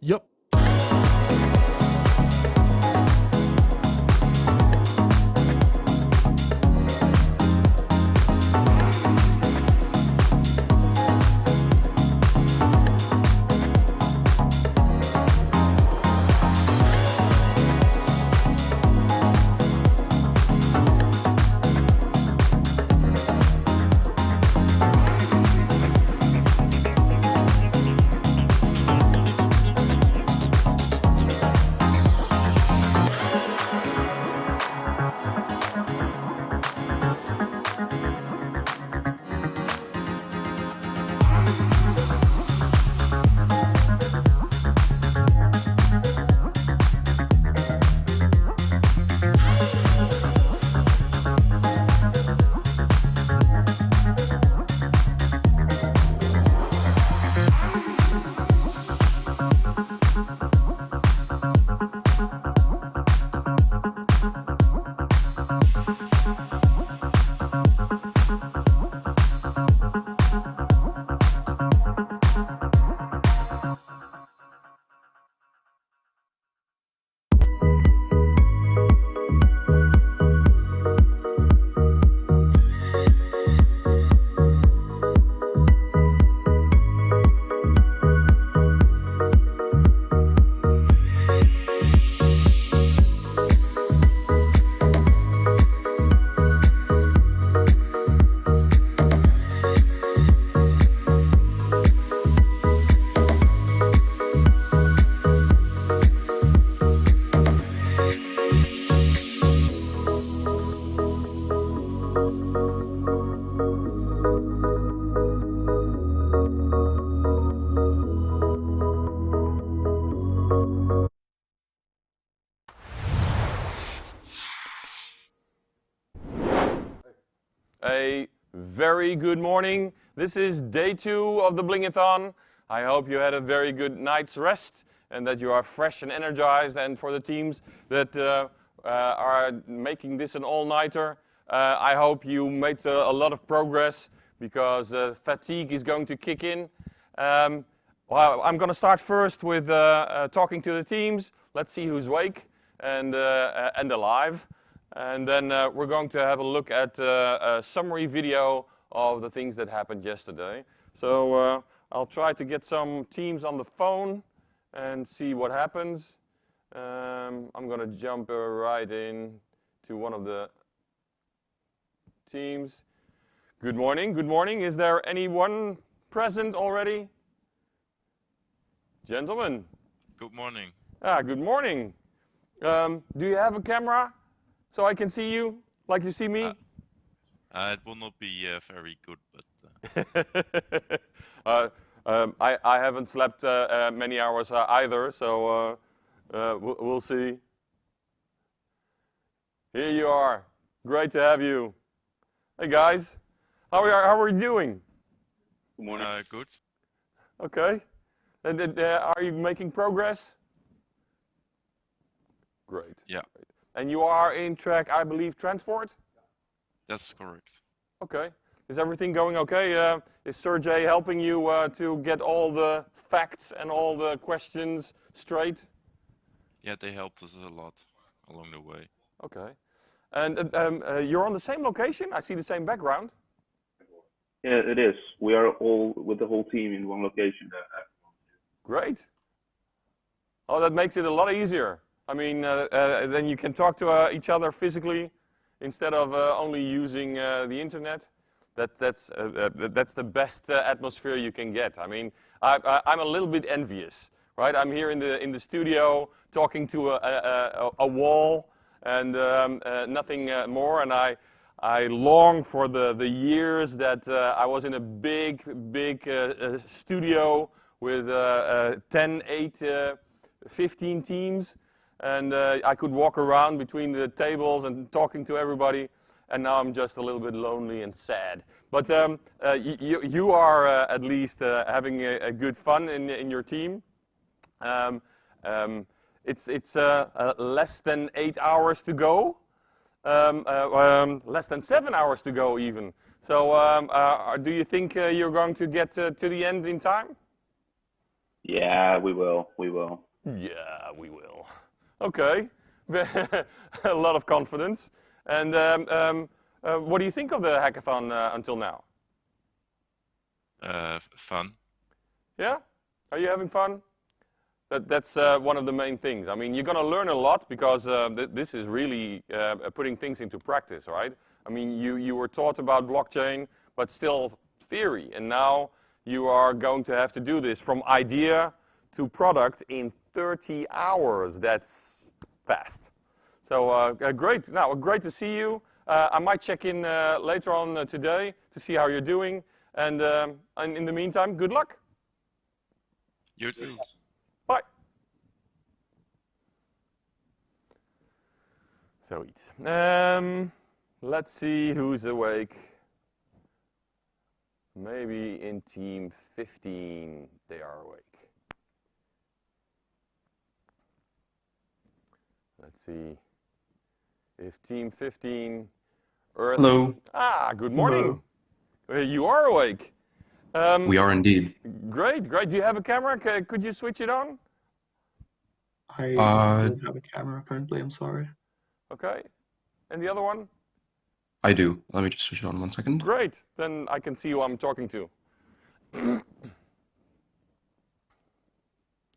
Yep. A very good morning. This is day 2 of the Blingathon. I hope you had a very good night's rest and that you are fresh and energized. And for the teams that are making this an all-nighter, I hope you made a lot of progress because fatigue is going to kick in. Well, I'm going to start first with talking to the teams. Let's see who's awake and alive. And then we're going to have a look at a summary video of the things that happened yesterday. So I'll try to get some teams on the phone and see what happens. I'm going to jump right in to one of the teams. Good morning, good morning. Is there anyone present already? Gentlemen. Good morning. Good morning. Do you have a camera? So I can see you, like you see me? It will not be very good, but... I haven't slept many hours either, so we'll see. Here you are. Great to have you. Hey guys, how are you doing? Good morning. Good. Okay. And are you making progress? Great. Yeah. Great. And you are in track, I believe, transport? That's correct. Okay. Is everything going okay? Is Sergey helping you to get all the facts and all the questions straight? Yeah, they helped us a lot along the way. Okay. And you're on the same location? I see the same background. Yeah, it is. We are all with the whole team in one location. Great. Oh, that makes it a lot easier. I mean, then you can talk to each other physically instead of only using the internet. That's the best atmosphere you can get. I mean, I'm a little bit envious, right? I'm here in the studio talking to a wall and nothing more, and I long for the years that I was in a big studio with 10, 8, 15 teams. And I could walk around between the tables and talking to everybody, and now I'm just a little bit lonely and sad. But you are at least having a good fun in your team. It's less than 8 hours to go, less than 7 hours to go even. So do you think you're going to get to the end in time? Yeah, we will. We will. Yeah, we will. Okay, a lot of confidence. And what do you think of the hackathon until now? Fun. Yeah? Are you having fun? That's one of the main things. I mean, you're going to learn a lot because this is really putting things into practice, right? I mean, you were taught about blockchain, but still theory. And now you are going to have to do this from idea to product in 30 hours. That's fast. So great. Now, great to see you. I might check in later on today to see how you're doing. And in the meantime, good luck. You too. Bye. Zoiets. Let's see who's awake. Maybe in team 15 they are awake. Let's see if team 15 Earth. Hello. Ah, good morning. You are awake. We are indeed. Great, great. Do you have a camera? Could you switch it on? I don't have a camera currently, I'm sorry. Okay. And the other one? I do. Let me just switch it on 1 second. Great. Then I can see who I'm talking to.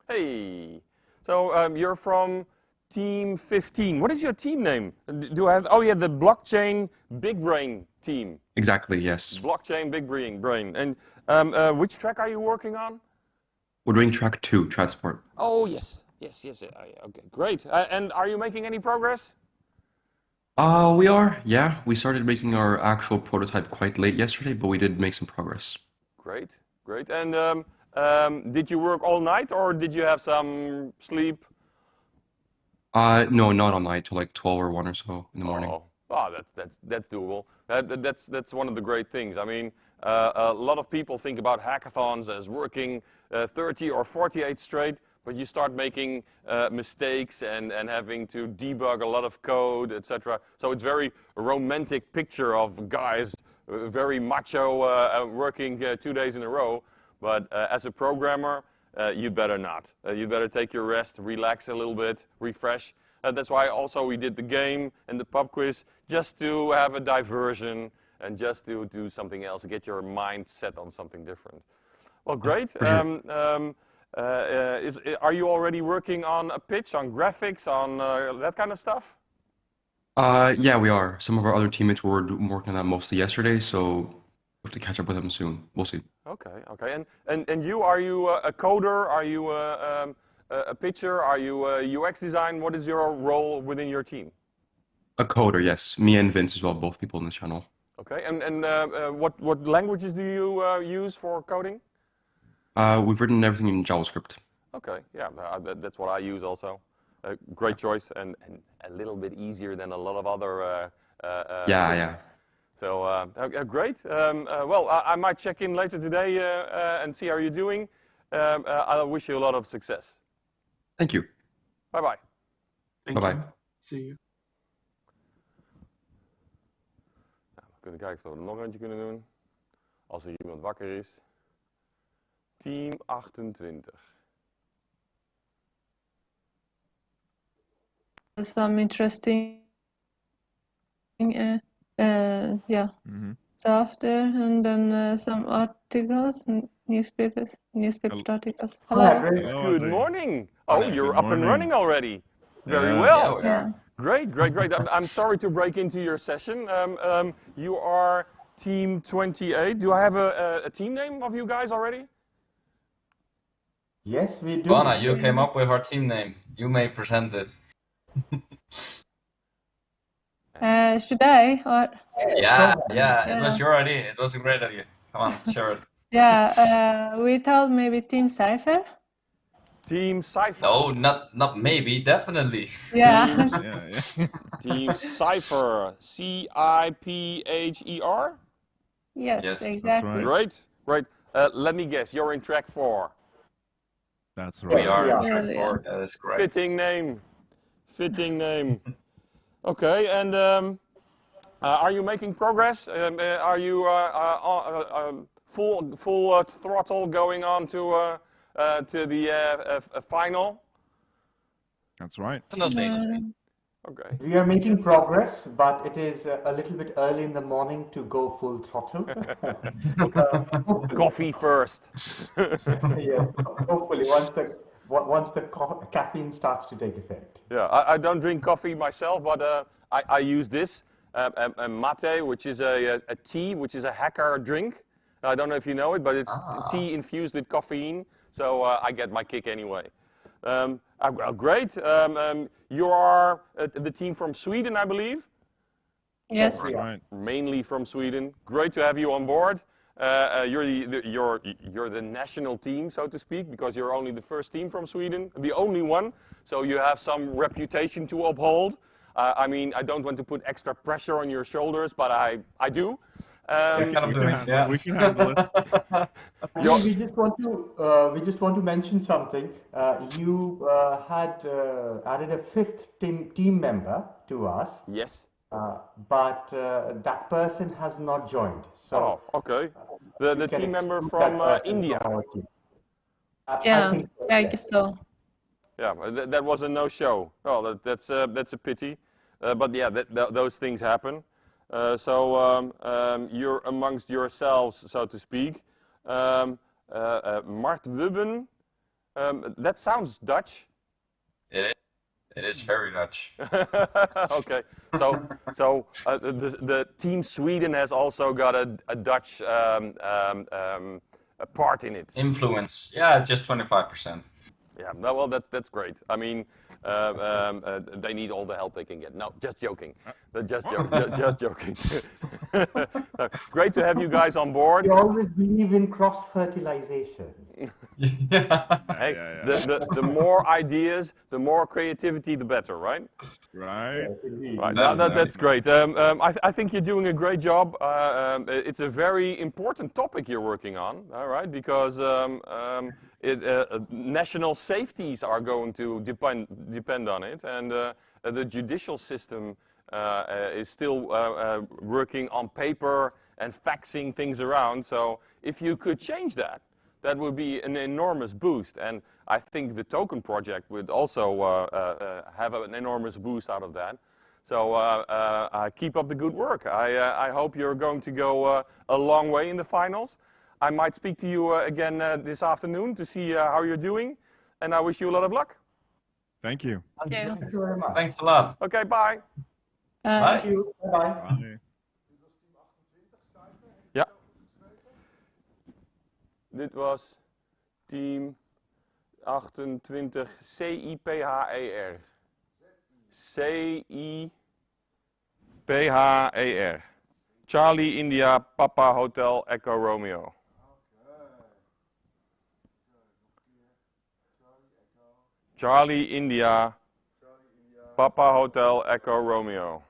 Hey. So you're from team 15. What is your team name? Do I have? Oh yeah, the blockchain big brain team. Exactly, yes. Blockchain big brain. And which track are you working on? We're doing track 2, transport. Oh yes. Okay, great. And are you making any progress? We are, yeah. We started making our actual prototype quite late yesterday, but we did make some progress. Great, great. And did you work all night or did you have some sleep? No, not all night, till like 12 or 1 or so in the morning. Oh, that's doable. That's one of the great things. I mean, a lot of people think about hackathons as working 30 or 48 straight, but you start making mistakes and having to debug a lot of code, etc. So it's very romantic picture of guys, very macho, working 2 days in a row. But as a programmer, you'd better not. You'd better take your rest, relax a little bit, refresh. That's why also we did the game and the pub quiz, just to have a diversion and just to do something else, get your mind set on something different. Well, great. For sure. Are you already working on a pitch, on graphics, on that kind of stuff? Yeah, we are. Some of our other teammates were working on that mostly yesterday, so we have to catch up with them soon. We'll see. Okay. And you, are you a coder? Are you a pitcher? Are you a UX design? What is your role within your team? A coder, yes. Me and Vince as well, both people in this channel. Okay, and what languages do you use for coding? We've written everything in JavaScript. Okay, yeah, that's what I use also. Great choice and a little bit easier than a lot of other Yeah. So great. Well, I might check in later today and see how you're doing. I wish you a lot of success. Thank you. Bye-bye. Thank Bye-bye. you. See you. Nou, we kunnen kijken of we er nog eentje kunnen doen. Als er iemand wakker is. Team 28. Some interesting stuff there, and then some articles, newspaper articles. Hello. Good morning. Oh, you're Good up and morning. running already. Very Yeah. well. Yeah. Great. I'm sorry to break into your session. You are Team 28. Do I have a team name of you guys already? Yes, we do. Donna, you came up with our team name. You may present it. Should I? Or Yeah, it was your idea. It was a great idea. Come on, share it. yeah, we thought maybe Team Cypher. Team Cypher. No, not maybe, definitely. Yeah. Yeah. Team Cypher. CIPHER? Yes, Yes, that's exactly. right. Great. Let me guess. You're in track 4. That's right. We are Yeah. in track Yeah. 4. That is correct. Fitting name. Okay. And are you making progress? Are you full throttle going on to to the final? That's right. Definitely. Okay. We are making progress, but it is a little bit early in the morning to go full throttle. Coffee first. Yes, hopefully once the caffeine starts to take effect. Yeah, I don't drink coffee myself, but I use this mate, which is a tea, which is a hacker drink. I don't know if you know it, but it's tea infused with caffeine, so I get my kick anyway. Great. You are the team from Sweden, I believe. Yes. That's right. Mainly from Sweden. Great to have you on board. You're the national team, so to speak, because you're only the first team from Sweden, the only one. So you have some reputation to uphold. I mean, I don't want to put extra pressure on your shoulders, but I do. We can handle it. We just want to mention something. You had added a fifth team member to us. Yes. But that person has not joined. So okay. The team member from India. Yeah, I guess so. Yeah, that was a no-show. Oh, that's a pity. But yeah, those things happen. So you're amongst yourselves, so to speak. Mart Wubben, that sounds Dutch. It is very Dutch. Okay, so the team Sweden has also got a Dutch a part in it. Influence, yeah, just 25%. Yeah, no, well, that's great. I mean, they need all the help they can get. No, just joking. Just joking. Great to have you guys on board. We always believe in cross-fertilization. Hey, the more ideas, the more creativity, the better, right? Right. Right. That's great. I think you're doing a great job. It's a very important topic you're working on, all right? Because national safeties are going to depend on it, and the judicial system is still working on paper and faxing things around. So if you could change that, that would be an enormous boost. And I think the token project would also have an enormous boost out of that. So keep up the good work. I hope you're going to go a long way in the finals. I might speak to you again this afternoon to see how you're doing. And I wish you a lot of luck. Thank you. Thank you. Thank you very much. Thanks a lot. Okay, bye. Bye. Thank you. Bye-bye. Bye. Ja. Dit was team 28 CIPHER. CIPHER. Charlie India Papa Hotel Echo Romeo. Charlie India Papa Hotel Echo Romeo.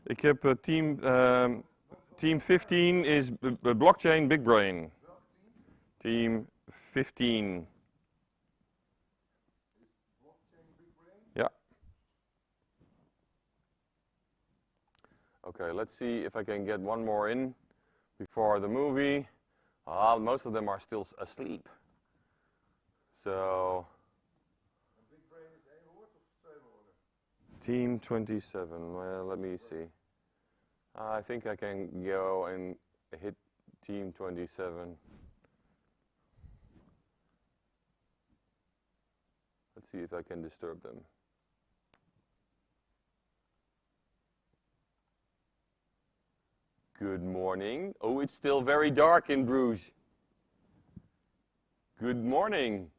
Ik heb team 15 is blockchain big brain. Team 15. Yeah. Okay, let's see if I can get one more in before the movie. Most of them are still asleep. So. Team 27, well, let me see. I think I can go and hit team 27. Let's see if I can disturb them. Good morning. Oh, it's still very dark in Bruges. Good morning.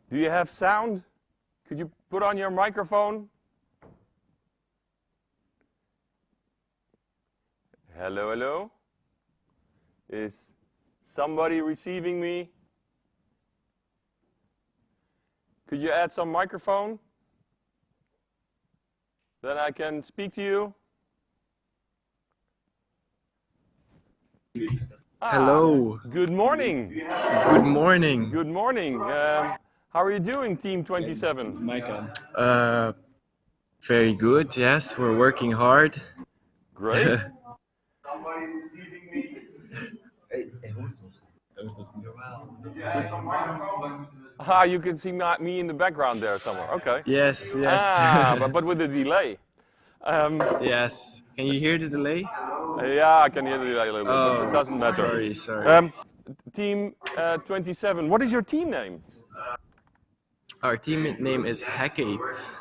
Do you have sound? Could you put on your microphone? Hello, hello? Is somebody receiving me? Could you add some microphone? then I can speak to you. Hello. Good morning. Good morning. Good morning. How are you doing, Team 27? Very good. Yes, we're working hard. Great. You can see me in the background there somewhere. Okay. Yes, yes. But with a delay. Yes. Can you hear the delay? Yeah, I can hear the delay a little bit, but it doesn't matter. Sorry. Team 27, what is your team name? Our team name is Hackate.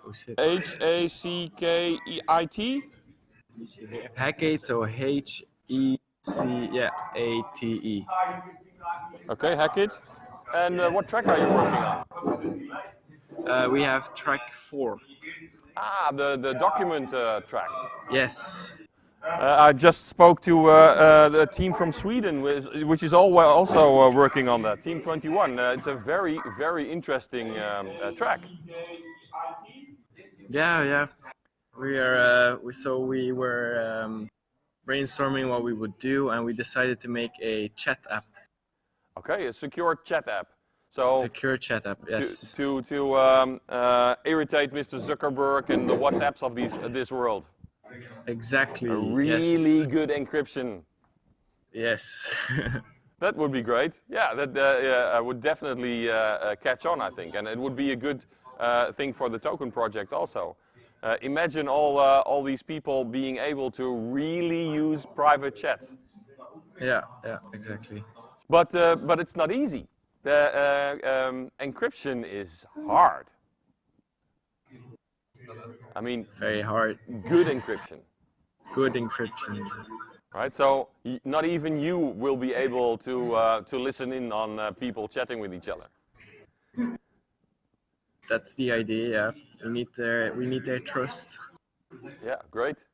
Oh shit. H-A-C-K-E-I-T? Hackate, so H-E-C-A-T-E. Okay, Hackate. And what track are you working on? We have track 4. The document track. Yes. I just spoke to the team from Sweden, which is also working on that. Team 21. It's a very, very interesting track. Yeah. We are. We were brainstorming what we would do, and we decided to make a chat app. Okay, a secure chat app. So secure chat app. Yes. To irritate Mr. Zuckerberg and the WhatsApps of this world. Exactly. A really good encryption. Yes. That would be great. Yeah, that would definitely catch on, I think, and it would be a good thing for the token project also. Imagine all these people being able to really use private chat. Yeah, exactly. But it's not easy. The encryption is hard. I mean, very hard. Good encryption. Good encryption. Right, so not even you will be able to listen in on people chatting with each other. That's the idea. Yeah, we need their trust. Yeah, great.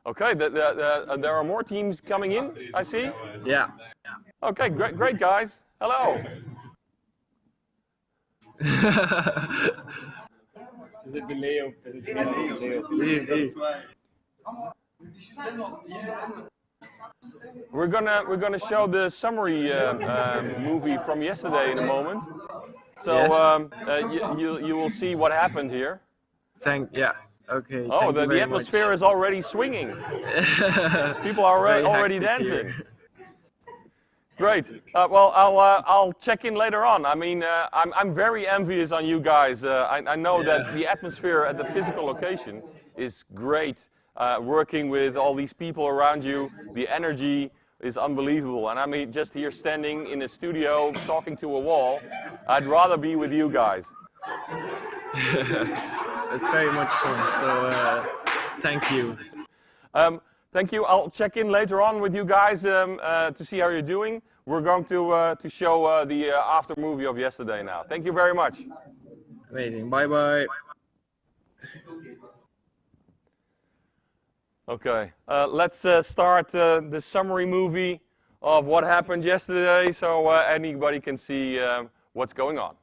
Okay, there are more teams coming in, I see. Yeah. Okay, great guys. Hello. We're gonna show the summary movie from yesterday in a moment. So you will see what happened here. Yeah. Okay. Oh, the atmosphere is already swinging. People are already dancing. Here. Great. Well, I'll check in later on. I mean, I'm very envious on you guys. I know that the atmosphere at the physical location is great. Working with all these people around you, the energy is unbelievable. And I mean, just here standing in a studio talking to a wall, I'd rather be with you guys. It's very much fun. So thank you. Thank you. I'll check in later on with you guys to see how you're doing. We're going to show the after movie of yesterday now. Thank you very much. Amazing. Bye. Okay, let's start the summary movie of what happened yesterday so anybody can see what's going on.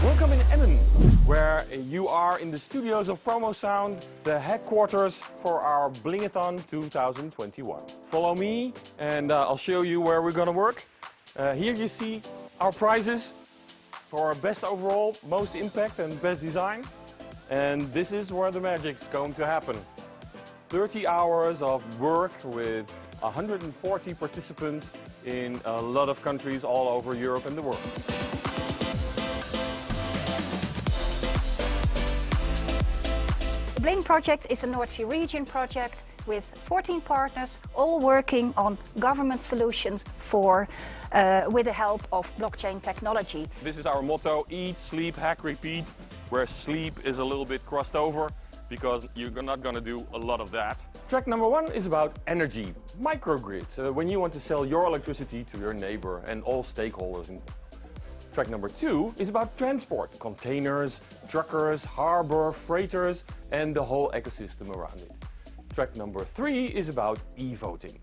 Welcome in Emmen, where you are in the studios of Promo Sound, the headquarters for our Blingathon 2021. Follow me and I'll show you where we're gonna work. Here you see our prizes for best overall, most impact and best design. And this is where the magic's going to happen. 30 hours of work with 140 participants in a lot of countries all over Europe and the world. The Bling project is a North Sea region project with 14 partners, all working on government solutions for with the help of blockchain technology. This is our motto: eat, sleep, hack, repeat, where sleep is a little bit crossed over because you're not going to do a lot of that. Track number 1 is about energy, microgrids, when you want to sell your electricity to your neighbor and all stakeholders involved. Track number 2 is about transport, containers, truckers, harbor, freighters, and the whole ecosystem around it. Track number 3 is about e-voting.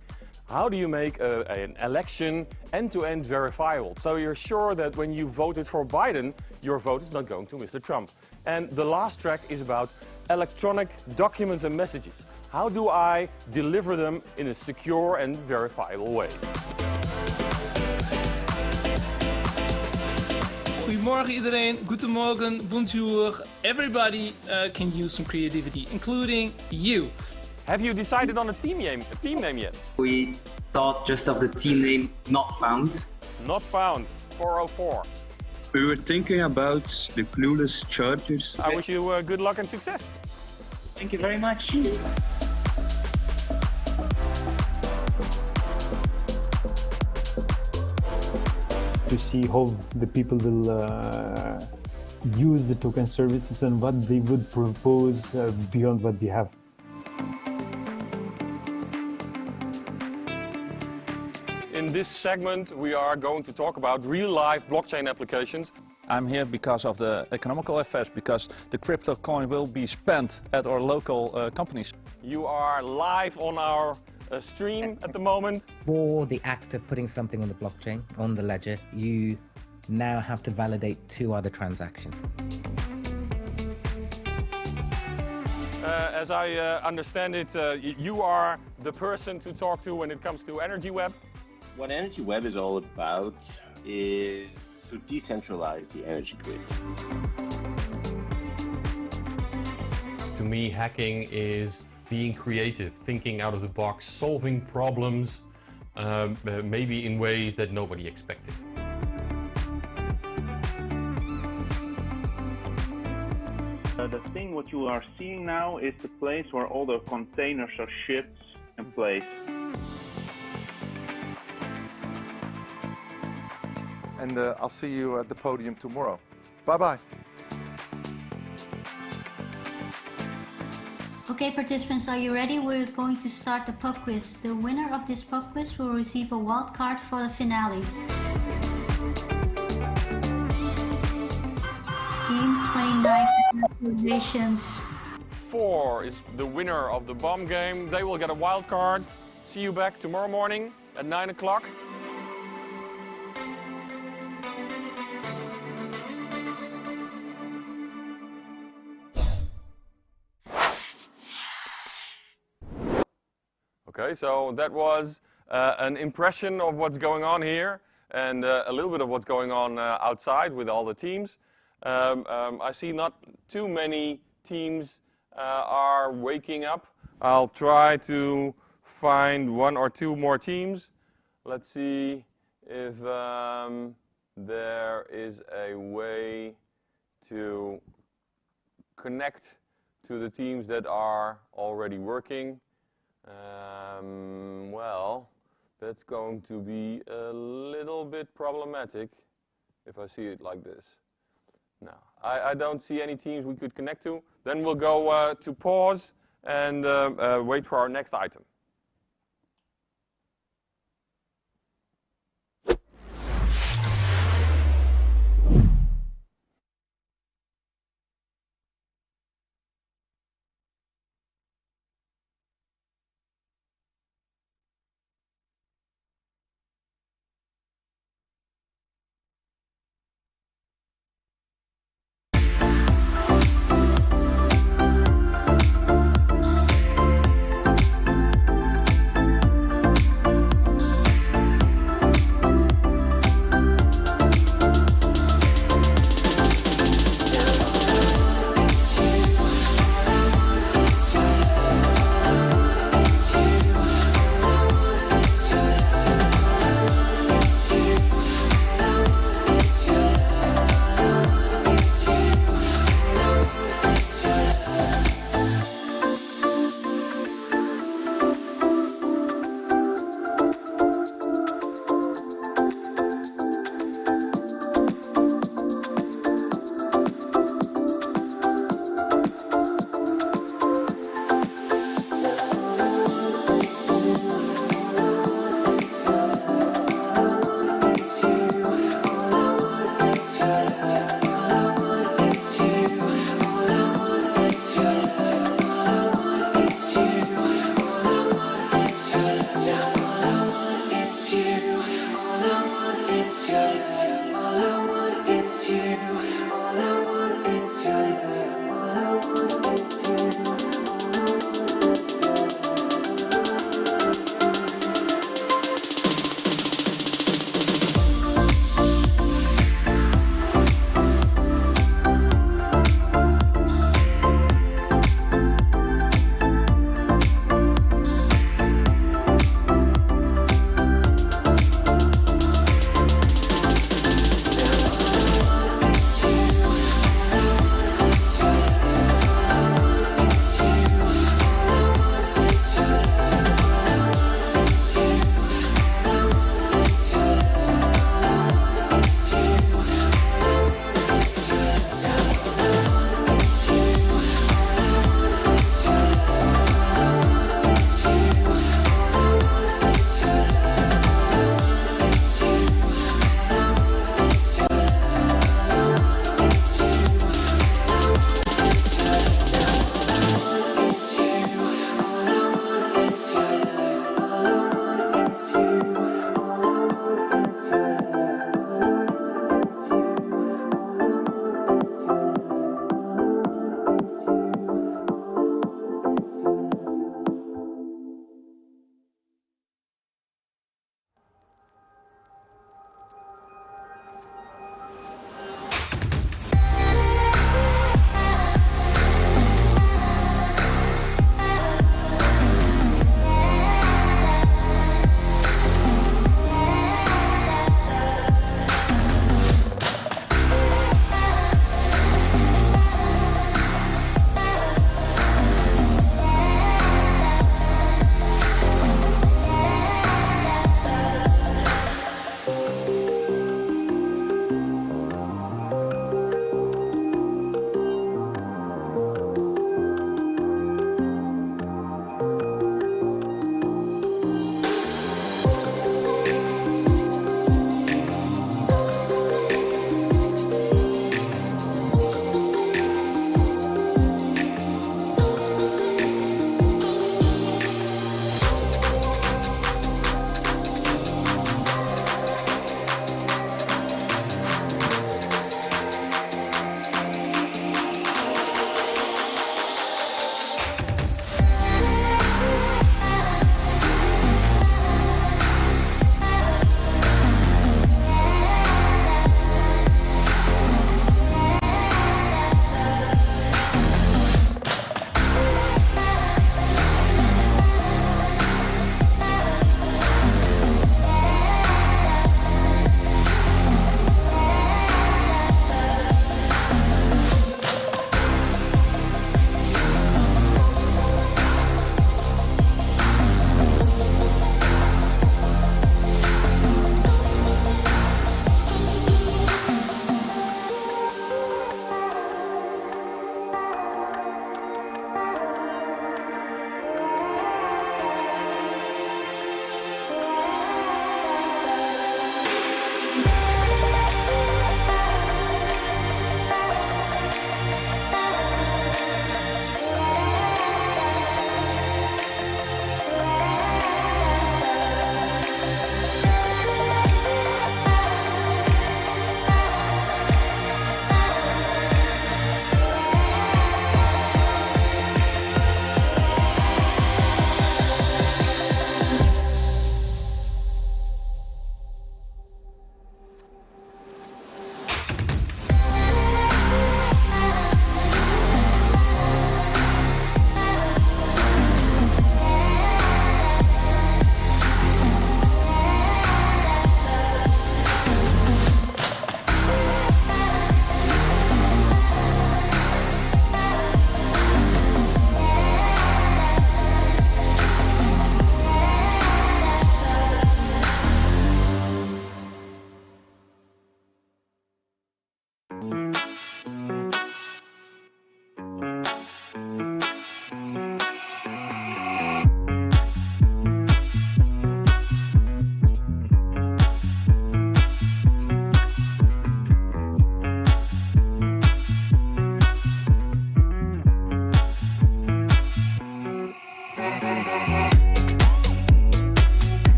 How do you make an election end-to-end verifiable? So you're sure that when you voted for Biden, your vote is not going to Mr. Trump. And the last track is about electronic documents and messages. How do I deliver them in a secure and verifiable way? Goedemorgen iedereen, guten morgen, bonjour. Everybody can use some creativity, including you. Have you decided on a team name yet? We thought just of the team name Not Found. Not Found, 404. We were thinking about the Clueless Chargers. I wish you good luck and success. Thank you very much. To see how the people will use the token services and what they would propose beyond what we have. In this segment, we are going to talk about real-life blockchain applications. I'm here because of the economical effects, because the crypto coin will be spent at our local companies. You are live on our stream at the moment. For the act of putting something on the blockchain, on the ledger, you now have to validate 2 other transactions. As I understand it, you are the person to talk to when it comes to Energy Web. What Energy Web is all about is to decentralize the energy grid. To me, hacking is being creative, thinking out of the box, solving problems, maybe in ways that nobody expected. The thing what you are seeing now is the place where all the containers are shipped and placed. And I'll see you at the podium tomorrow. Bye-bye. Okay, participants, are you ready? We're going to start the pub quiz. The winner of this pub quiz will receive a wild card for the finale. Team 29, congratulations. 4 is the winner of the bomb game. They will get a wild card. See you back tomorrow morning at 9 o'clock. Okay, so that was an impression of what's going on here and a little bit of what's going on outside with all the teams. I see not too many teams are waking up. I'll try to find 1 or 2 more teams. Let's see if there is a way to connect to the teams that are already working. Well, that's going to be a little bit problematic if I see it like this. No, I don't see any teams we could connect to. Then we'll go to pause and wait for our next item.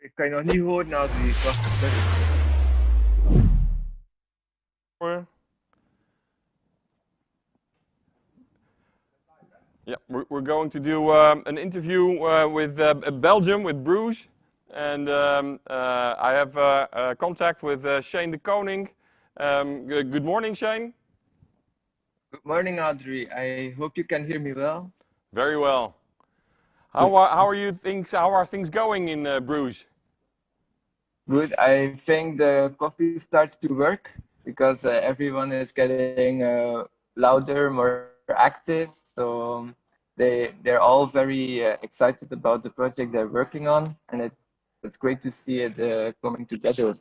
Ik kan je nog niet horen, Adrie. Wacht, sorry. Yeah, we're going to do an interview with Belgium, with Bruges. And I have contact with Shane de Koning. Good morning, Shane. Good morning, Adrie. I hope you can hear me well. Very well. How are things going in Bruges? Good. I think the coffee starts to work because everyone is getting louder, more active. So they're all very excited about the project they're working on, and it's great to see it coming together.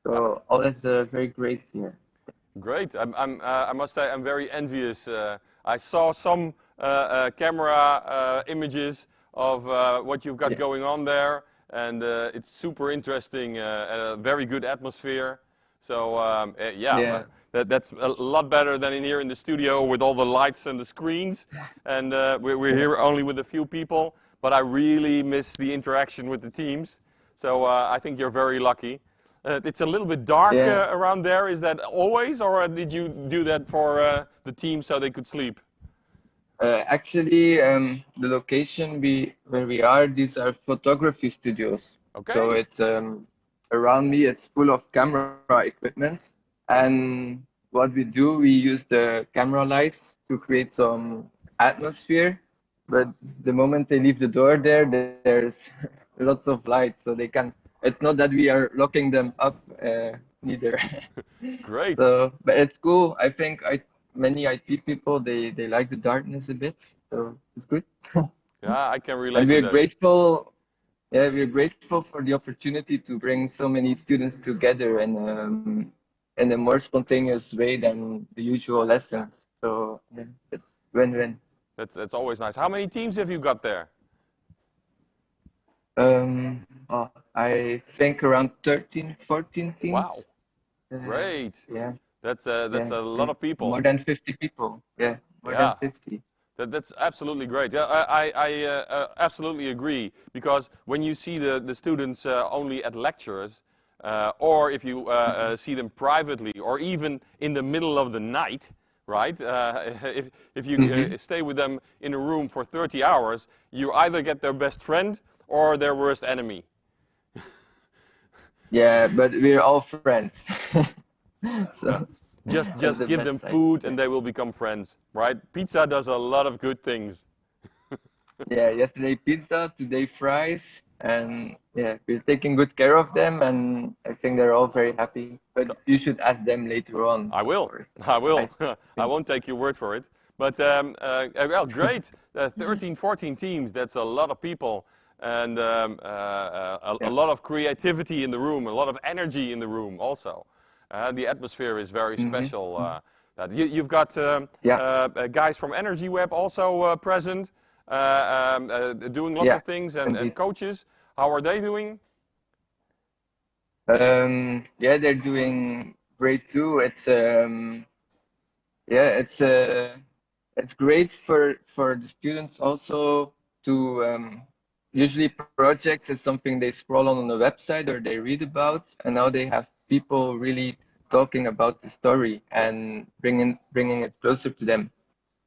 So all is very great here. Great. I must say I'm very envious. I saw some camera images of what you've got going on there, and it's super interesting. A very good atmosphere. So that's a lot better than in here in the studio with all the lights and the screens. And we're here only with a few people, but I really miss the interaction with the teams. So I think you're very lucky. It's a little bit dark around there. Is that always, or did you do that for the team so they could sleep? Actually, the location where we are, these are photography studios. Okay. So it's around me. It's full of camera equipment, and what we do, we use the camera lights to create some atmosphere. But the moment they leave the door there's lots of light, so they can. It's not that we are locking them up, neither. Great. So, but it's cool. I think many IT people they like the darkness a bit, so it's good. Yeah, I can relate And to we're that. grateful. Yeah, we're grateful for the opportunity to bring so many students together in a more spontaneous way than the usual lessons. So yeah, it's win-win. That's always nice. How many teams have you got there? I think around 13, 14 teams. Wow. Great. Yeah. That's a lot of people. More than 50 people. Yeah, more than 50. That's absolutely great. Yeah, I absolutely agree, because when you see the students only at lectures, or if you see them privately, or even in the middle of the night, right? If you stay with them in a room for 30 hours, you either get their best friend or their worst enemy. Yeah, but we're all friends. So just give them food and they will become friends, right? Pizza does a lot of good things. Yeah, yesterday pizza, today fries, and yeah, we're taking good care of them, and I think they're all very happy. But you should ask them later on. I will. I will. I won't take your word for it. But well, great. 13, 14 teams. That's a lot of people, and a lot of creativity in the room, a lot of energy in the room also. The atmosphere is very special. that. You've got guys from Energy Web also present, doing lots of things, and coaches. How are they doing? Yeah, they're doing great too. It's great for the students also to usually projects is something they scroll on the website or they read about, and now they have people really talking about the story and bringing it closer to them.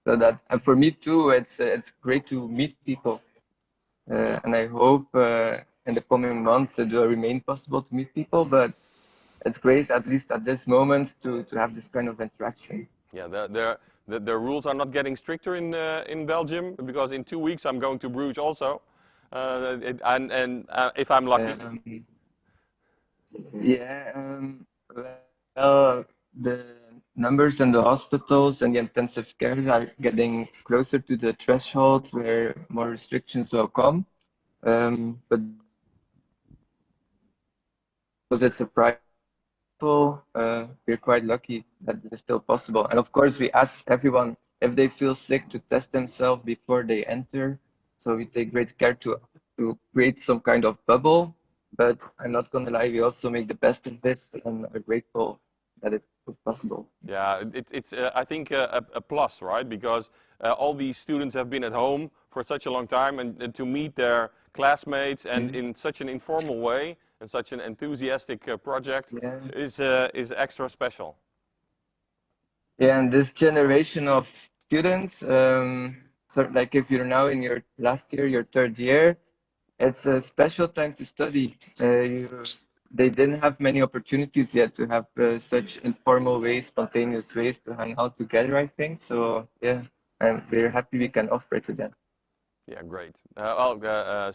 So that, and for me too, it's great to meet people, and I hope in the coming months it will remain possible to meet people. But it's great, at least at this moment, to have this kind of interaction. Yeah, the rules are not getting stricter in Belgium, because in 2 weeks I'm going to Bruges also, and if I'm lucky. Well, the numbers in the hospitals and the intensive care are getting closer to the threshold where more restrictions will come. But because it's a private, we're quite lucky that it's still possible. And of course, we ask everyone if they feel sick to test themselves before they enter. So we take great care to create some kind of bubble. But I'm not going to lie, we also make the best of it and are grateful that it was possible. Yeah, it's I think a plus, right? Because all these students have been at home for such a long time, and to meet their classmates and in such an informal way and such an enthusiastic project is extra special. Yeah, and this generation of students, so like if you're now in your last year, your third year, it's a special time to study. They didn't have many opportunities yet to have such informal ways, spontaneous ways to hang out together, I think. So yeah, and we're happy we can offer it to them. Yeah, great.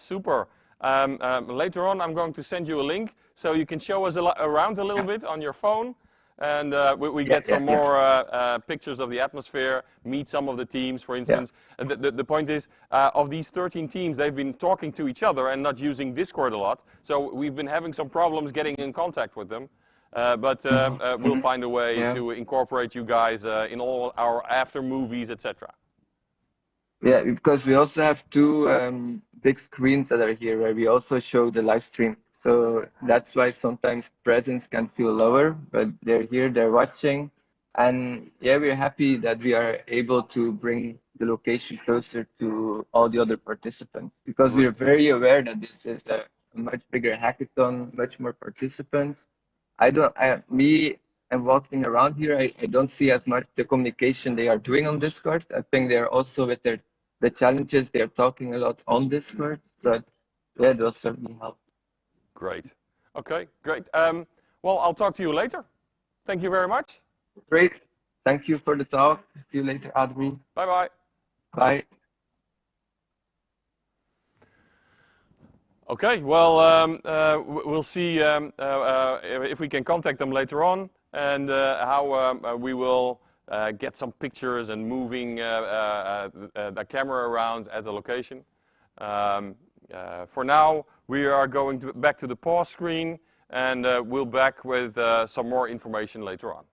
Super. Later on, I'm going to send you a link so you can show us around a little bit on your phone. And we get some more pictures of the atmosphere, meet some of the teams, for instance. And the point is, of these 13 teams, they've been talking to each other and not using Discord a lot. So we've been having some problems getting in contact with them. But we'll find a way to incorporate you guys in all our after movies, etc. Yeah, because we also have two big screens that are here where we also show the live stream. So that's why sometimes presence can feel lower, but they're here, they're watching. And yeah, we're happy that we are able to bring the location closer to all the other participants, because we're very aware that this is a much bigger hackathon, much more participants. Me and walking around here, I don't see as much the communication they are doing on Discord. I think they're also with the challenges, they're talking a lot on Discord, but yeah, it will certainly help. Great. Okay, great. Well, I'll talk to you later. Thank you very much. Great. Thank you for the talk. See you later, Adri. Bye-bye. Bye. Okay, well, we'll see if we can contact them later on, and how we will get some pictures and moving the camera around at the location. For now, we are going back to the pause screen, and we'll back with some more information later on.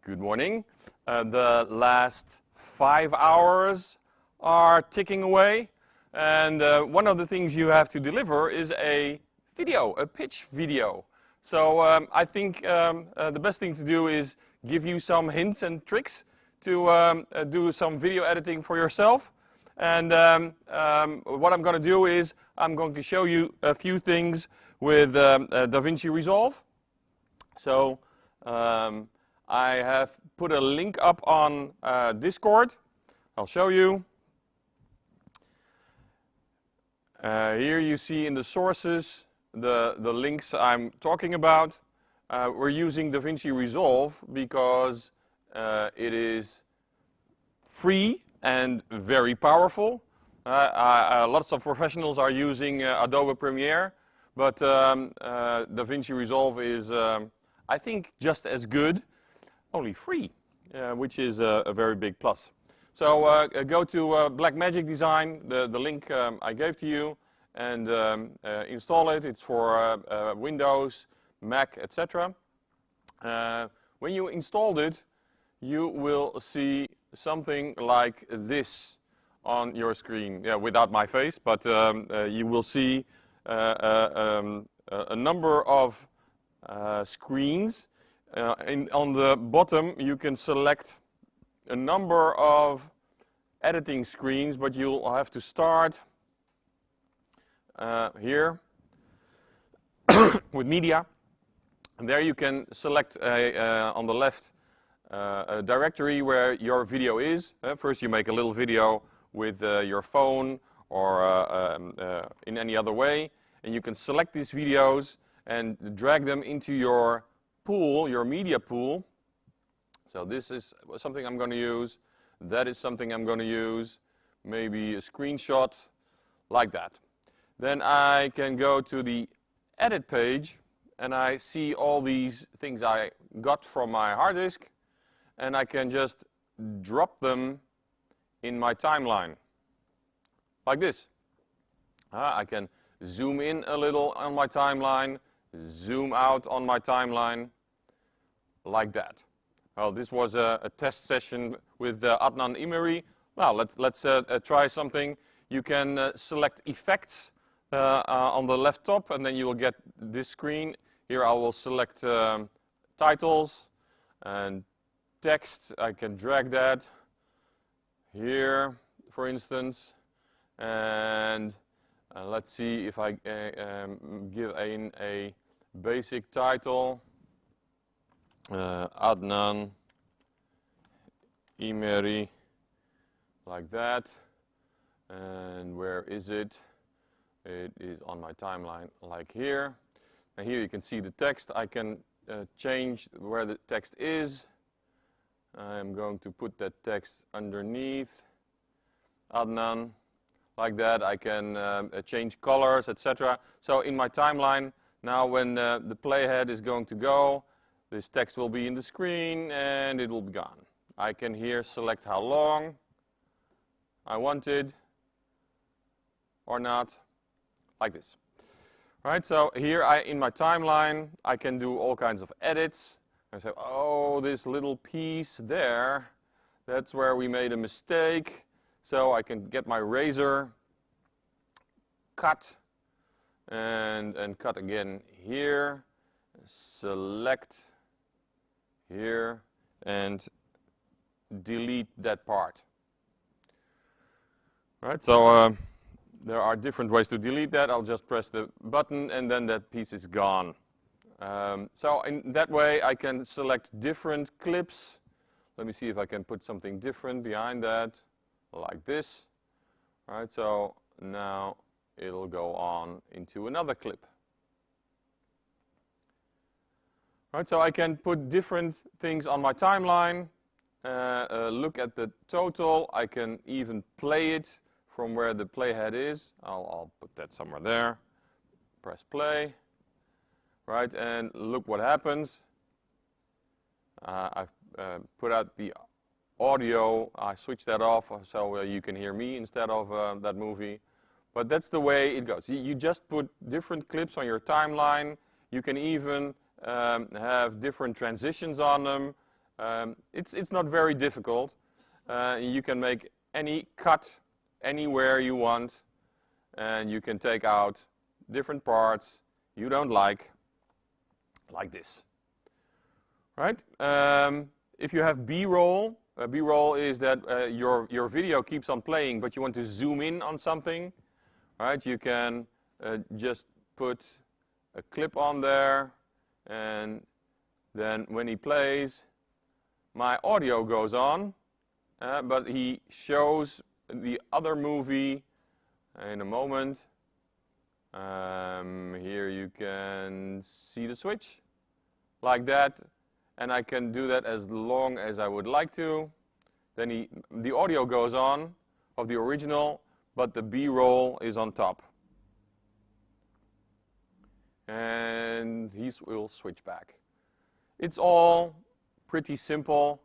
Good morning. The last 5 hours are ticking away, and one of the things you have to deliver is a video, a pitch video. So I think the best thing to do is give you some hints and tricks to do some video editing for yourself. And what I'm going to do is I'm going to show you a few things with DaVinci Resolve. So I have put a link up on Discord. I'll show you. Here you see in the sources the links I'm talking about. We're using DaVinci Resolve because it is free and very powerful. Lots of professionals are using Adobe Premiere, but DaVinci Resolve is, I think, just as good, only free, which is a very big plus. So go to Blackmagic Design, the link I gave to you, and install it. It's for Windows, Mac, etc. When you installed it, you will see something like this on your screen. Yeah, without my face, but you will see a number of screens. On the bottom, you can select a number of editing screens, but you'll have to start here with media. And there you can select on the left a directory where your video is. First you make a little video with your phone or in any other way, and you can select these videos and drag them into your pool, your media pool. So this is something I'm going to use. That is something I'm going to use. Maybe a screenshot like that. Then I can go to the edit page and I see all these things I got from my hard disk, and I can just drop them in my timeline like this. I can zoom in a little on my timeline, zoom out on my timeline like that. Well, this was a test session with Adnan Imeri. Well, let's try something. You can select effects on the left top, and then you will get this screen. Here I will select titles and text. I can drag that here, for instance, and let's see if I give a basic title. Adnan Imeri, like that. And where is it? It is on my timeline, like here. And here you can see the text. I can change where the text is. I'm going to put that text underneath Adnan, like that. I can change colors, etc. So in my timeline, now when the playhead is going to go, this text will be in the screen and it will be gone. I can here select how long I wanted or not, like this. Right, so here in my timeline, I can do all kinds of edits. I say, oh, this little piece there, that's where we made a mistake. So I can get my razor, cut, and cut again here, select here, and delete that part. Right, so there are different ways to delete that. I'll just press the button and then that piece is gone. So in that way I can select different clips. Let me see if I can put something different behind that, like this. Right, so now it'll go on into another clip. Right, so I can put different things on my timeline, look at the total. I can even play it from where the playhead is. I'll put that somewhere there. Press play. Right, and look what happens. I've put out the audio. I switched that off so you can hear me instead of that movie. But that's the way it goes. You just put different clips on your timeline. You can even have different transitions on them. It's not very difficult. You can make any cut anywhere you want, and you can take out different parts you don't like this. Right? If you have B-roll, B-roll is that your video keeps on playing, but you want to zoom in on something. Right? You can just put a clip on there, and then when he plays, my audio goes on, but he shows the other movie in a moment. Here you can see the switch, like that, and I can do that as long as I would like to. Then the audio goes on of the original, but the B-roll is on top. And he will switch back. It's all pretty simple.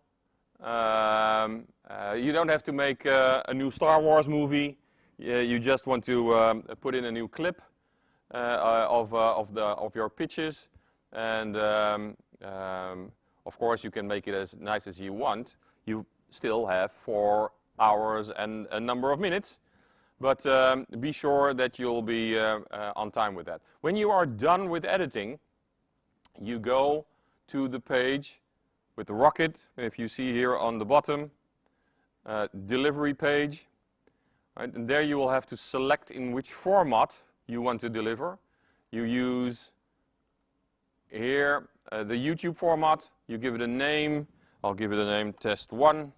You don't have to make a new Star Wars movie. You just want to put in a new clip of your pitches, and of course you can make it as nice as you want. You still have 4 hours and a number of minutes, but be sure that you'll be on time with that. When you are done with editing, you go to the page with the rocket, if you see here on the bottom, delivery page. Right? And there you will have to select in which format you want to deliver. You use here the YouTube format. You give it a name. I'll give it a name, test 1.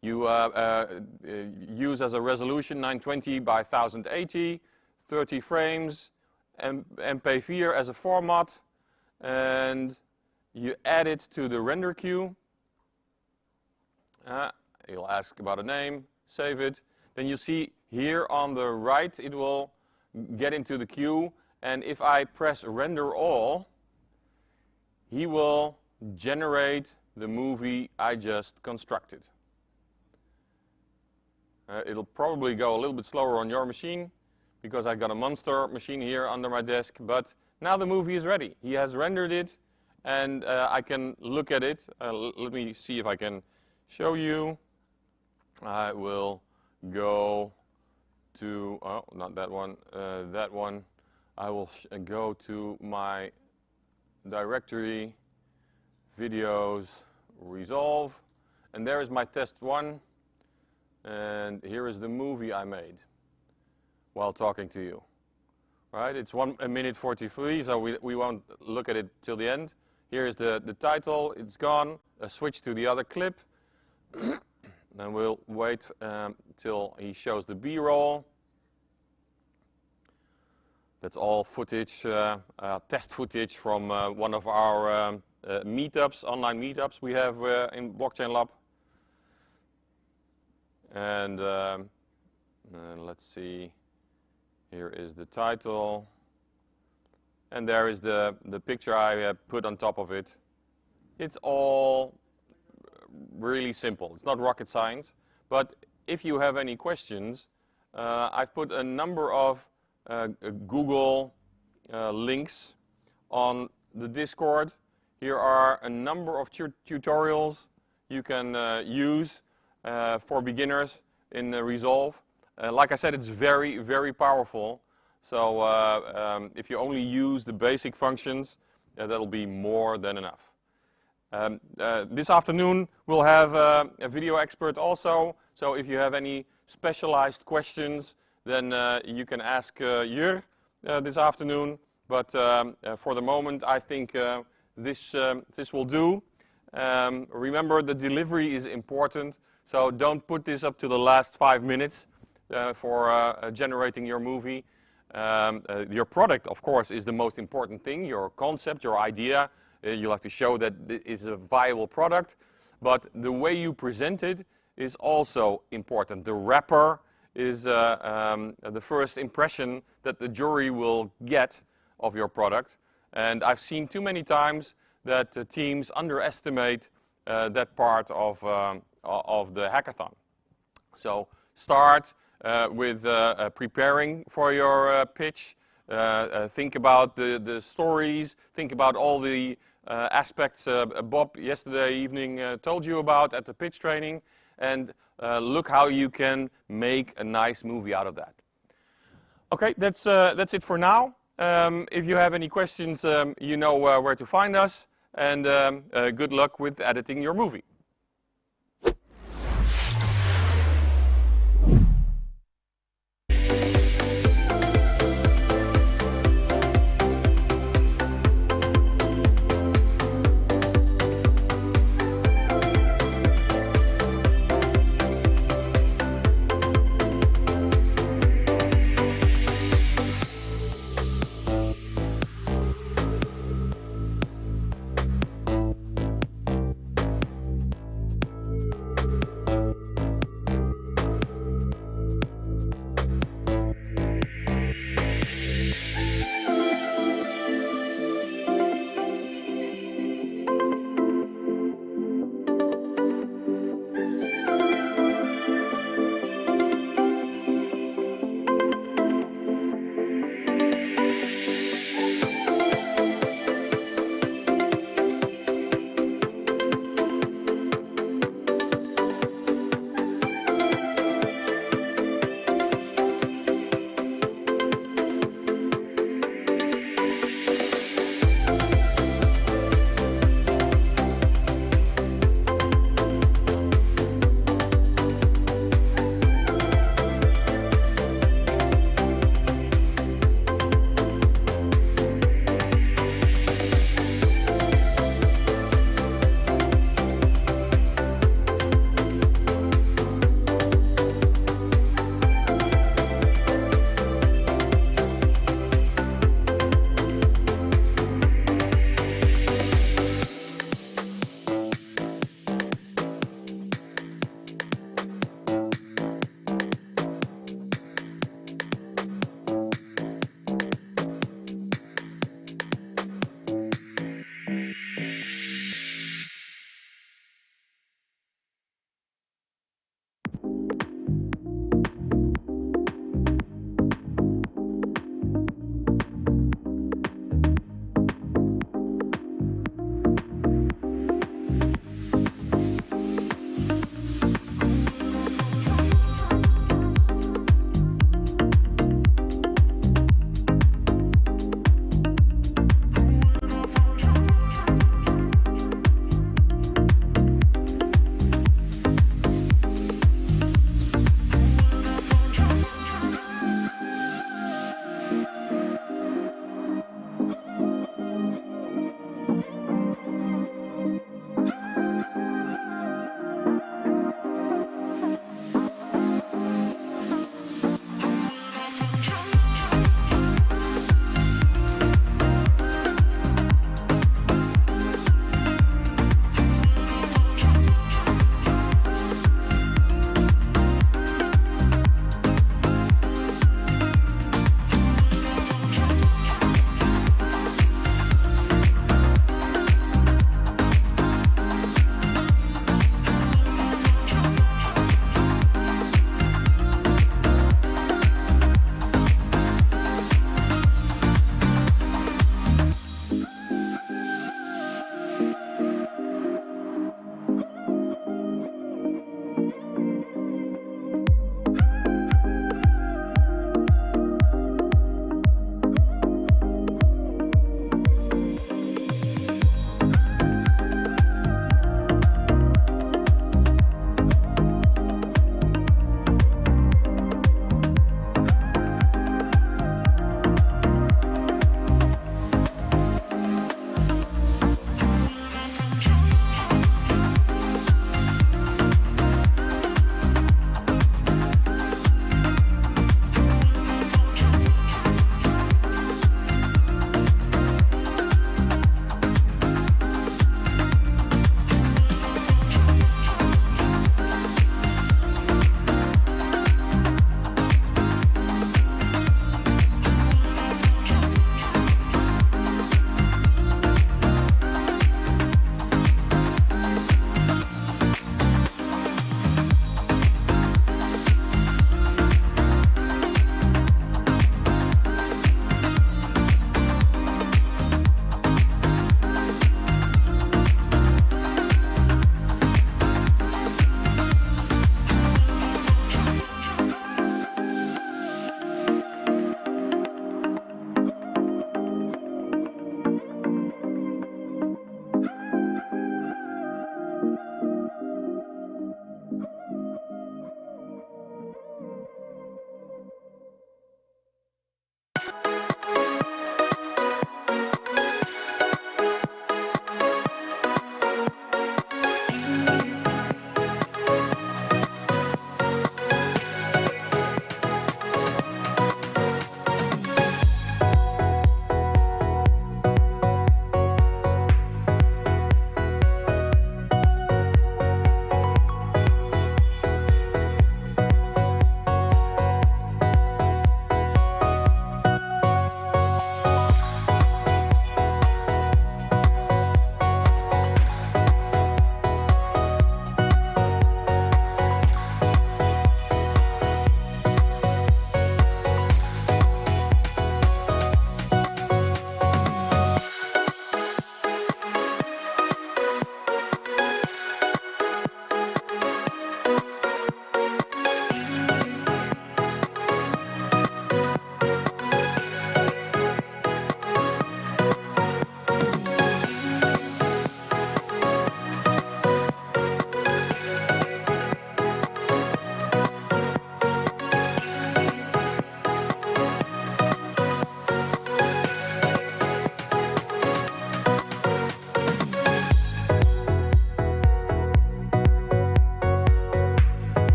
You use as a resolution 920 by 1080, 30 frames, MP4 as a format, and you add it to the render queue. You'll ask about a name, save it. Then you see here on the right it will get into the queue, and if I press render all, he will generate the movie I just constructed. It'll probably go a little bit slower on your machine because I got a monster machine here under my desk, but now the movie is ready. He has rendered it, and I can look at it. Let me see if I can show you. I will go to, oh, not that one, that one. I will go to my directory, videos, resolve, and there is my test one, and here is the movie I made while talking to you. Right, it's 1 minute 43, so we won't look at it till the end. Here is the title, it's gone. Switch to the other clip. Then we'll wait till he shows the B-roll. That's all footage, test footage from one of our meetups, online meetups we have in Blockchain Lab. And let's see, here is the title. And there is the picture I put on top of it. It's all really simple. It's not rocket science. But if you have any questions, I've put a number of Google links on the Discord. Here are a number of tutorials you can use for beginners in Resolve. Like I said, it's very, very powerful. So if you only use the basic functions, that'll be more than enough. This afternoon we'll have a video expert also. So if you have any specialized questions, then you can ask Jur this afternoon. But for the moment, I think this will do. Remember, the delivery is important. So don't put this up to the last 5 minutes for generating your movie. Your product, of course, is the most important thing. Your concept, your idea. You'll have to show that it is a viable product. But the way you present it is also important. The wrapper is the first impression that the jury will get of your product. And I've seen too many times that teams underestimate that part of the hackathon. So start with preparing for your pitch. Think about the stories. Think about all the aspects Bob yesterday evening told you about at the pitch training. And look how you can make a nice movie out of that. Okay, that's it for now. If you have any questions, you know where to find us. And good luck with editing your movie.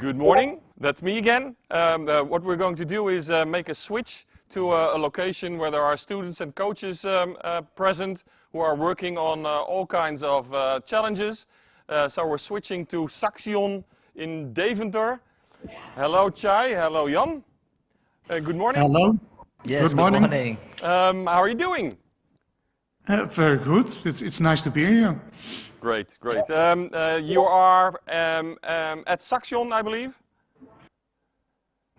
Good morning, that's me again. What we're going to do is make a switch to a location where there are students and coaches present who are working on all kinds of challenges. So we're switching to Saxion in Deventer. Hello Chai, hello Jan. Good morning. Hello. Yes, good morning. How are you doing? Very good. It's nice to be here. Great, great. You are at Saxion, I believe?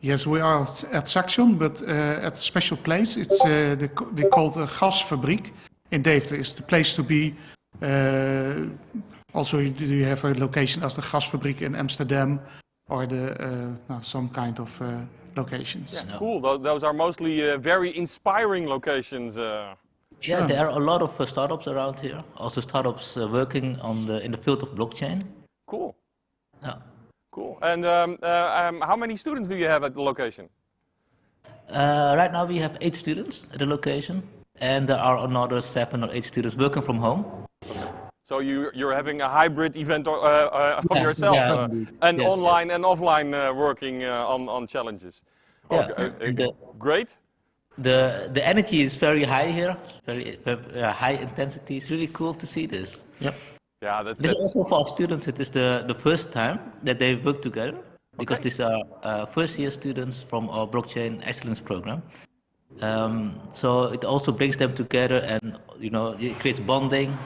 Yes, we are at Saxion, but at a special place. It's they called a gasfabriek in Deventer. It's the place to be. Also, you have a location as the gasfabriek in Amsterdam, or some kind of locations. Yeah, cool. Those are mostly very inspiring locations. Yeah, there are a lot of startups around here. Also, startups working in the field of blockchain. Cool. Yeah. Cool. And how many students do you have at the location? Right now we have 8 students at the location, and there are another 7 or 8 students working from home. So you're having a hybrid event of yourself, and yes, online and offline working on challenges. Okay, great. The energy is very high here, very high intensity. It's really cool to see this. Yep. Yeah, this is also for our students. It is the first time that they work together, because these are first-year students from our blockchain excellence program. So it also brings them together, and it creates bonding.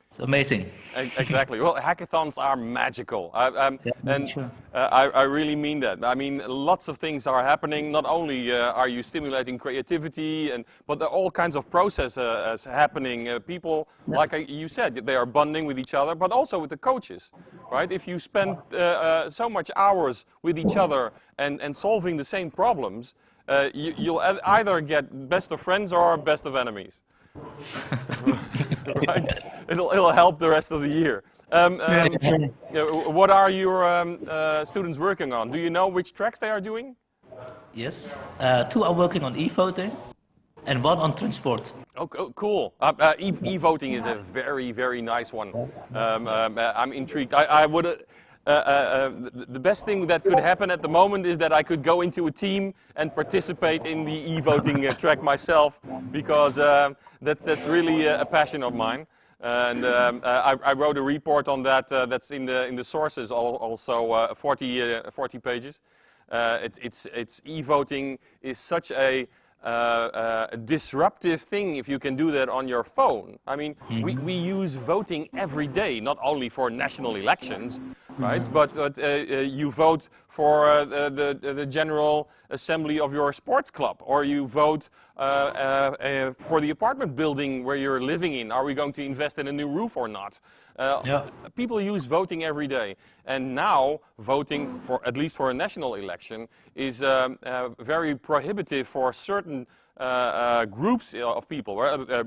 It's amazing. Exactly. Well, hackathons are magical, I really mean that. I mean, lots of things are happening. Not only are you stimulating creativity, but there are all kinds of processes happening. People, like you said, they are bonding with each other, but also with the coaches, right? If you spend so much hours with each other and solving the same problems, you'll either get best of friends or best of enemies. Right? It'll help the rest of the year. What are your students working on? Do you know which tracks they are doing? Yes, 2 are working on e-voting and 1 on transport. Oh, cool. E-voting is a very, very nice one. I'm intrigued. I would. The best thing that could happen at the moment is that I could go into a team and participate in the e-voting track myself, because that's really a passion of mine. And I wrote a report on that. That's in the sources, also 40 pages. It's e-voting is such a disruptive thing if you can do that on your phone. I mean, we use voting every day, not only for national elections, right? But you vote for the general assembly of your sports club, or you vote for the apartment building where you're living in. Are we going to invest in a new roof or not? People use voting every day, and now voting, at least for a national election, is very prohibitive for certain groups of people,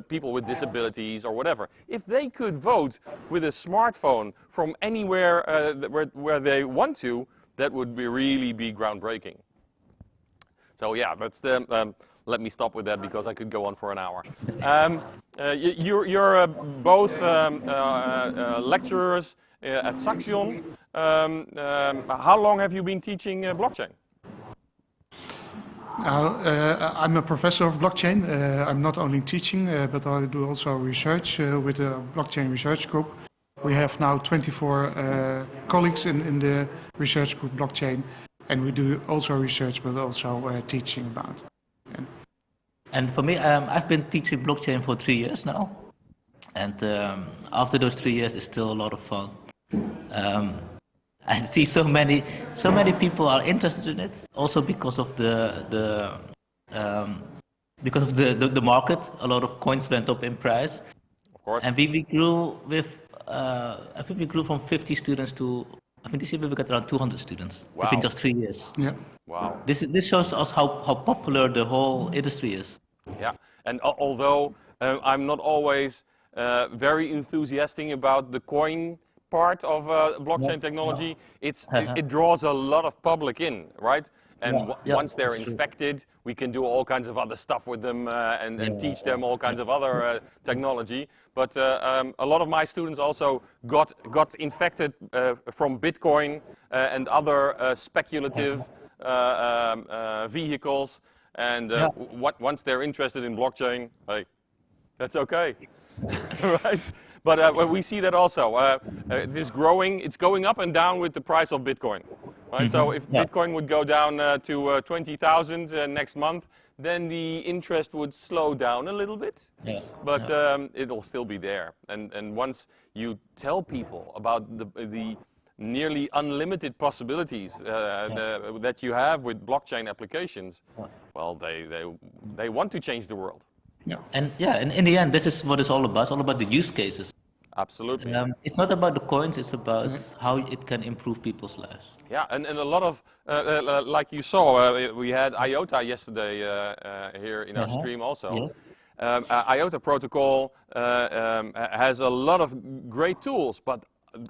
people with disabilities or whatever. If they could vote with a smartphone from anywhere where they want to, that would really be groundbreaking. So yeah, that's the. Let me stop with that, because I could go on for an hour. You're both lecturers at Saxion. How long have you been teaching blockchain? I'm a professor of blockchain. I'm not only teaching, but I do also research with the blockchain research group. We have now 24 colleagues in the research group blockchain, and we do also research, but also teaching about. And for me, I've been teaching blockchain for 3 years now, and after those 3 years, it's still a lot of fun. I see so many people are interested in it, also because of the market. A lot of coins went up in price. Of course. And we grew with I think we grew from 50 students to, I think this year we got around 200 students within just 3 years. Yeah. Wow. This shows us how popular the whole industry is. Yeah, and although I'm not always very enthusiastic about the coin part of blockchain technology, it draws a lot of public in, right? And once they're infected, we can do all kinds of other stuff with them and teach them all kinds of other technology. But a lot of my students also got infected from Bitcoin and other speculative vehicles. And once they're interested in blockchain, hey, that's okay, right? But we see that also. It is growing. It's going up and down with the price of Bitcoin. Right? So if Bitcoin would go down to 20,000 next month, then the interest would slow down a little bit. But it'll still be there. And once you tell people about the nearly unlimited possibilities that you have with blockchain applications, well, they want to change the world. And in the end, this is what it's all about. It's all about the use cases. Absolutely. It's not about the coins, it's about how it can improve people's lives. Yeah, and a lot of, like you saw, we had IOTA yesterday here in our stream also. Yes. IOTA protocol has a lot of great tools, but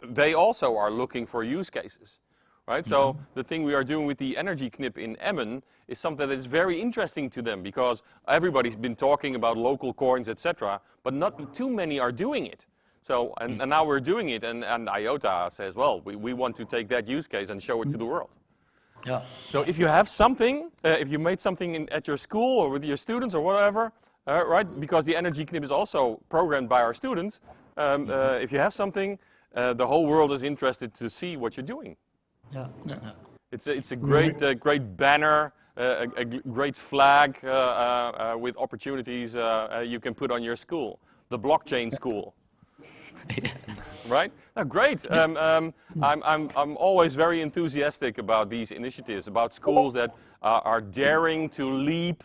they also are looking for use cases. Right? So the thing we are doing with the energy knip in Emmen is something that is very interesting to them, because everybody's been talking about local coins, etc., but not too many are doing it. So, and now we're doing it, and IOTA says, well, we want to take that use case and show it to the world. Yeah. So if you have something, if you made something at your school or with your students or whatever, right, because the energy knip is also programmed by our students, if you have something, the whole world is interested to see what you're doing. It's a great great banner, a great flag with opportunities you can put on your school, the blockchain school. Right? Great. I'm always very enthusiastic about these initiatives, about schools that are daring to leap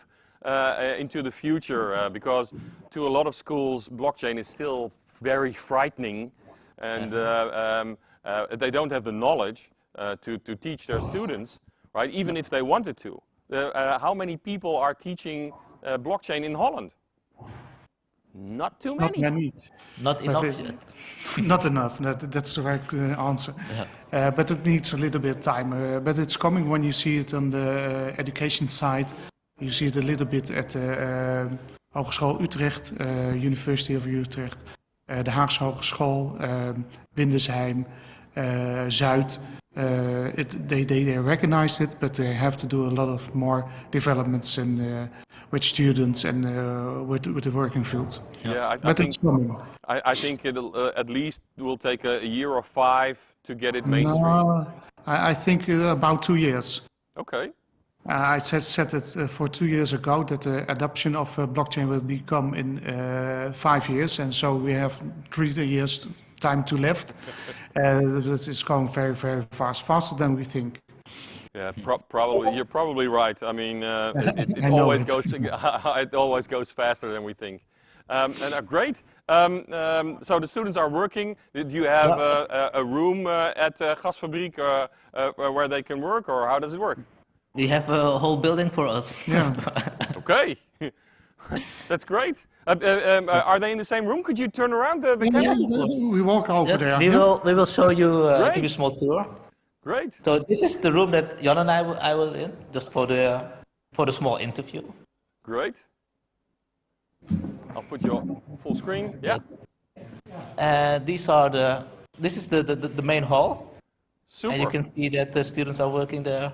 into the future, because to a lot of schools, blockchain is still very frightening, and they don't have the knowledge to teach their students, right? Even if they wanted to. How many people are teaching blockchain in Holland? Not too many. Not many. Not enough yet. Not enough. That's the right answer. But it needs a little bit of time. But it's coming when you see it on the education side. You see it a little bit at the Hogeschool Utrecht, University of Utrecht, de Haagse Hogeschool, Windesheim, Zuid. They recognized it, but they have to do a lot of more developments and with students and with the working field. Yeah, but it's coming. I think it'll at least will take a year or 5 to get it mainstream. No, I think about 2 years. Okay. I said it for 2 years ago that the adoption of blockchain will become in 5 years, and so we have 3 years time to left. It's going very, very fast, faster than we think. Yeah, probably. You're probably right. I mean, it always goes. It always goes faster than we think. And great. So the students are working. Do you have a room at Gasfabriek where they can work, or how does it work? We have a whole building for us. Yeah. Okay. That's great. Are they in the same room? Could you turn around the camera? We walk over there. We will show you, give you a small tour. Great. So this is the room that Jan and I was in, just for the small interview. Great. I'll put you on full screen. Yeah. And this is the main hall. Super. And you can see that the students are working there.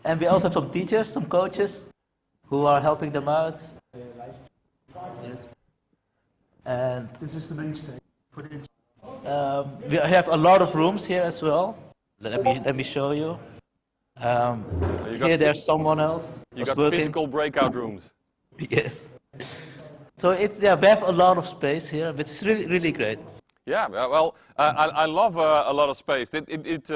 And we also have some teachers, some coaches who are helping them out. Yes. And this is the main stage. we have a lot of rooms here as well. Let me show you. Here there's someone else. You got working. physical breakout rooms. Yes. So we have a lot of space here, but it's really great. Yeah, well, I love a lot of space. It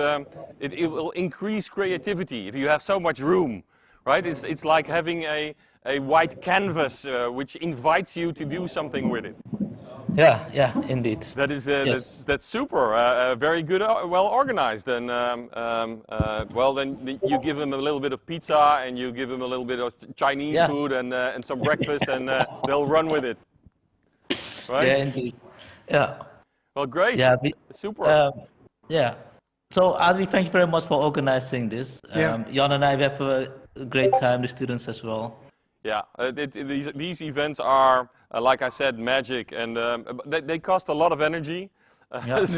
will increase creativity if you have so much room, right? It's like having a white canvas which invites you to do something with it. Yeah, indeed. That is that's super, very good, well organized, and well then you give them a little bit of pizza and you give them a little bit of Chinese food and some breakfast and they'll run with it. Right? Yeah, indeed. Yeah. Well, great. Yeah, Super. Yeah. So, Adri, thank you very much for organizing this. Jan and I have a great time, the students as well. Yeah, these events are, like I said, magic, and they cost a lot of energy. But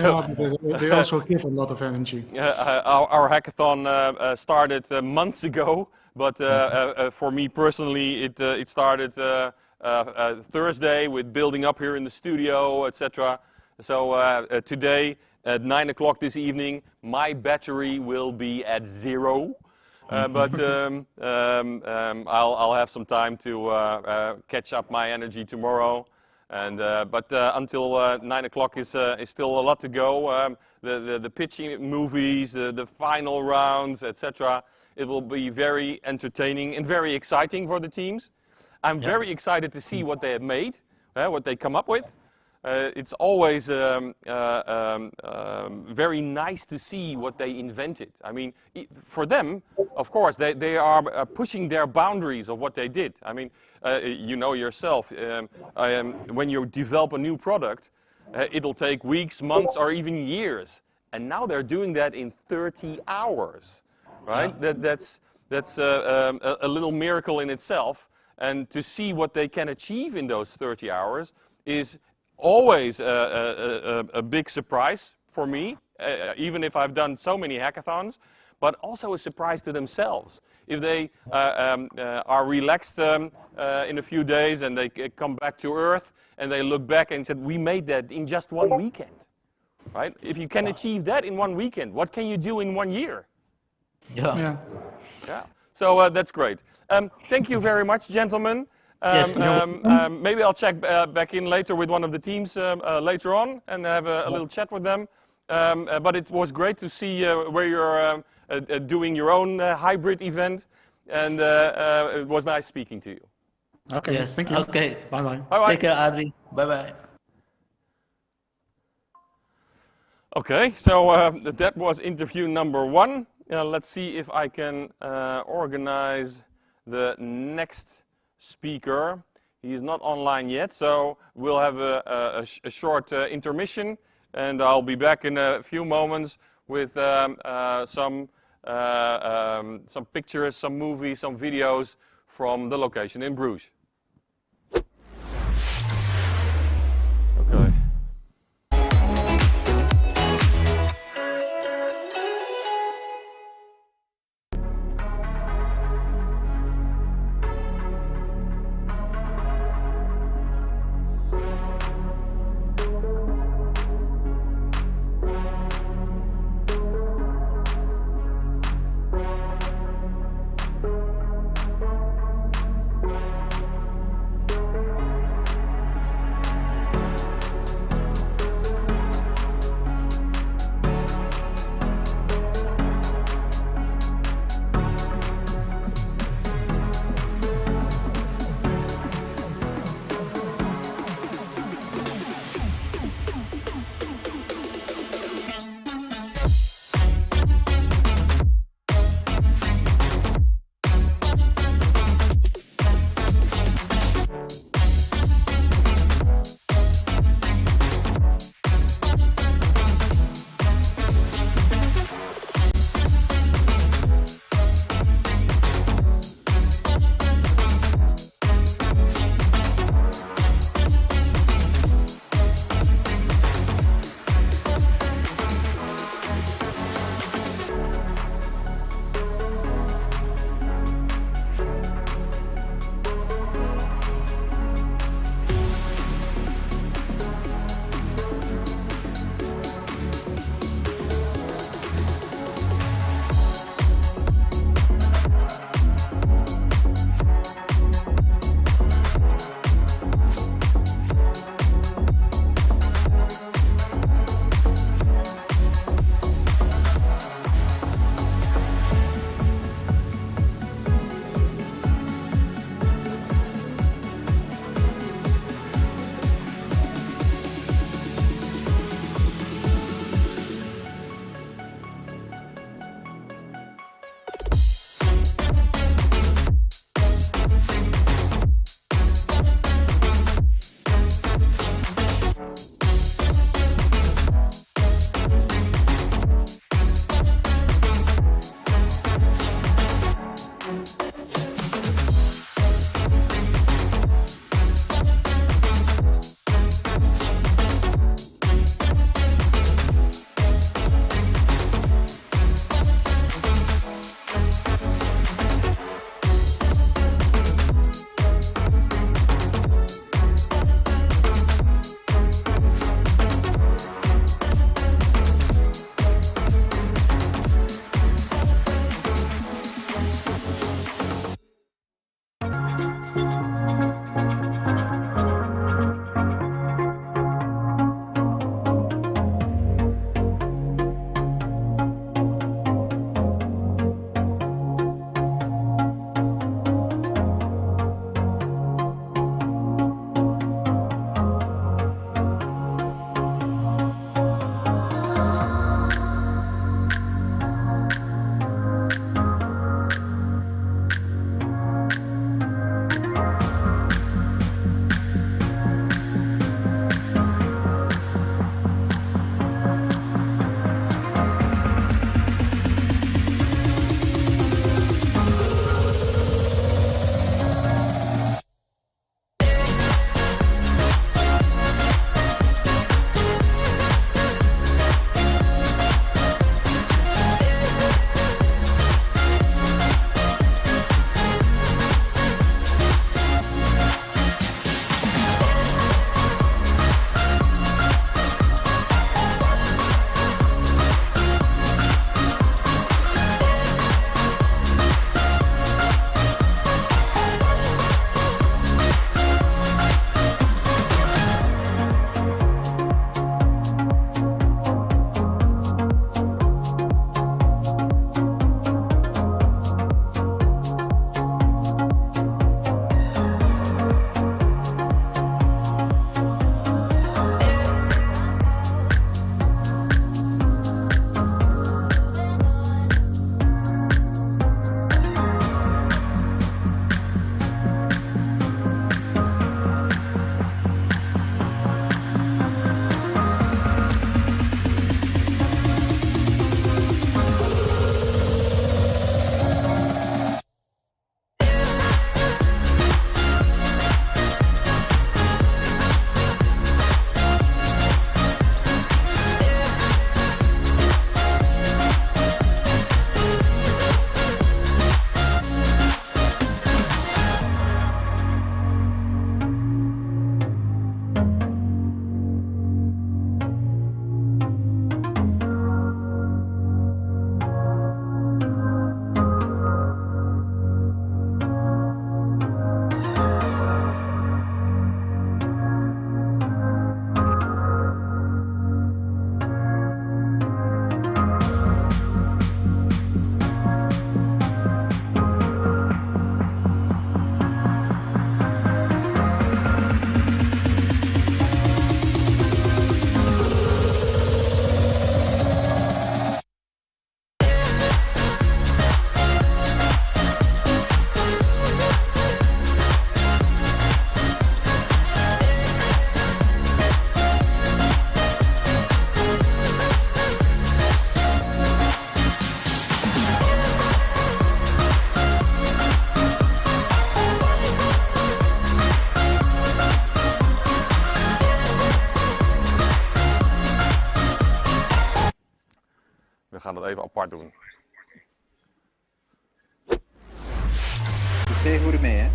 they also give a lot of energy. Our hackathon started months ago, but for me personally, it started Thursday with building up here in the studio, etc. So today at 9 o'clock this evening, my battery will be at 0. But I'll have some time to catch up my energy tomorrow. And but until 9 o'clock is still a lot to go. The pitching movies, the final rounds, etc. It will be very entertaining and very exciting for the teams. I'm very excited to see what they have made, what they come up with. It's always very nice to see what they invented. I mean, for them, of course, they are pushing their boundaries of what they did. I mean, you know yourself, when you develop a new product, it'll take weeks, months, or even years. And now they're doing that in 30 hours, right? That's a little miracle in itself. And to see what they can achieve in those 30 hours is always a big surprise for me, even if I've done so many hackathons, but also a surprise to themselves. If they are relaxed in a few days and they come back to Earth and they look back and said, we made that in just 1 weekend, right? If you can achieve that in 1 weekend, what can you do in 1 year? Yeah. So that's great. Thank you very much, gentlemen. Maybe I'll check back in later with one of the teams later on and have a little chat with them. But it was great to see where you're doing your own hybrid event, and it was nice speaking to you. Okay, yes. Thank you. Okay. Bye-bye. Bye-bye. Take care, Adri. Bye-bye. Okay, so that was interview number 1. Let's see if I can organize the next speaker. He is not online yet, so we'll have a short intermission, and I'll be back in a few moments with some pictures, some movies, some videos from the location in Bruges. Okay. We gaan dat even apart doen. Zeg hoor mee, hè?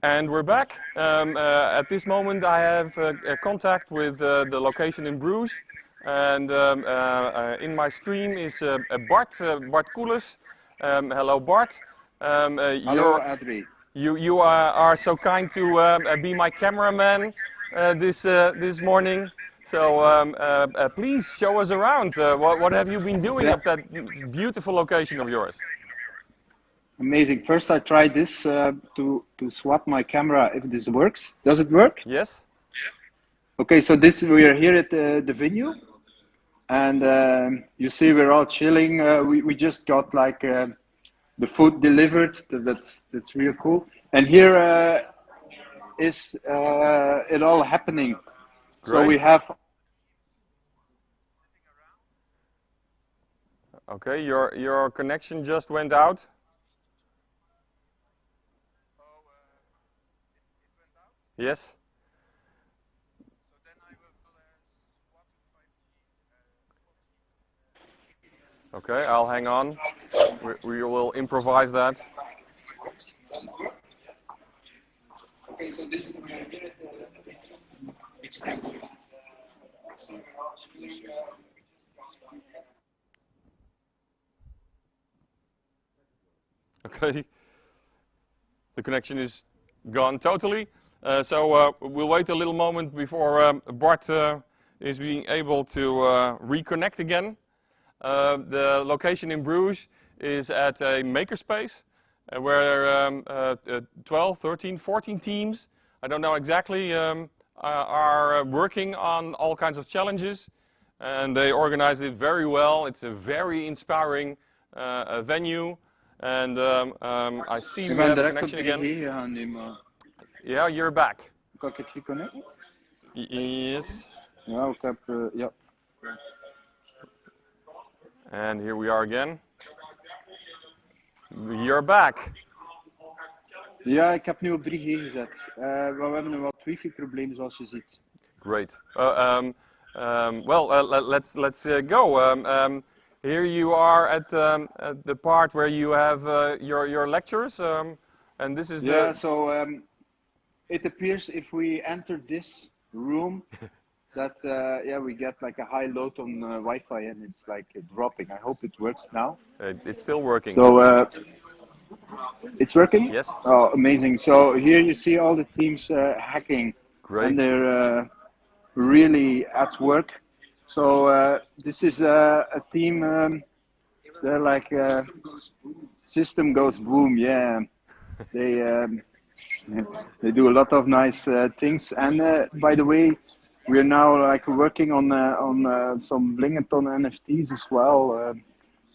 And we're back. At this moment I have contact with the location in Bruges. And in my stream is Bart Koeles. Hello Bart. Hello Adrie. You are so kind to be my cameraman this morning. So please show us around. What have you been doing at that beautiful location of yours? Amazing. First I tried this to swap my camera if this works. Does it work? Yes. Okay, so we are here at the venue. And you see we're all chilling. We just got like the food delivered. That's real cool. And here is it all happening. Great. So we have. Okay, your connection just went out. Yes. Okay, I'll hang on. We will improvise that. Okay, so this is Okay, the connection is gone totally. So we'll wait a little moment before Bart is being able to reconnect again. The location in Bruges is at a makerspace where 12, 13, 14 teams, I don't know exactly, are working on all kinds of challenges. And they organize it very well. It's a very inspiring venue. And I see we have a connection again. Yeah, you're back. Kan ik het reconnecten? Yes. Ja, ik heb, ja. And here we are again. You're back. Ja, ik heb nu op 3G gezet. Maar we hebben een wat wifi-probleem zoals je ziet. Great. Well, let's go. Here you are at the part where you have your lectures, and this is Yeah, so it appears if we enter this room that yeah, we get like a high load on Wi-Fi and it's like dropping. I hope it works now. It's still working. So it's working? Yes. Oh, amazing. So here you see all the teams hacking. Great. And they're really at work. So this is a team, they're like system goes boom, yeah. They do a lot of nice things. And by the way, we're now like working on some Blingathon NFTs as well.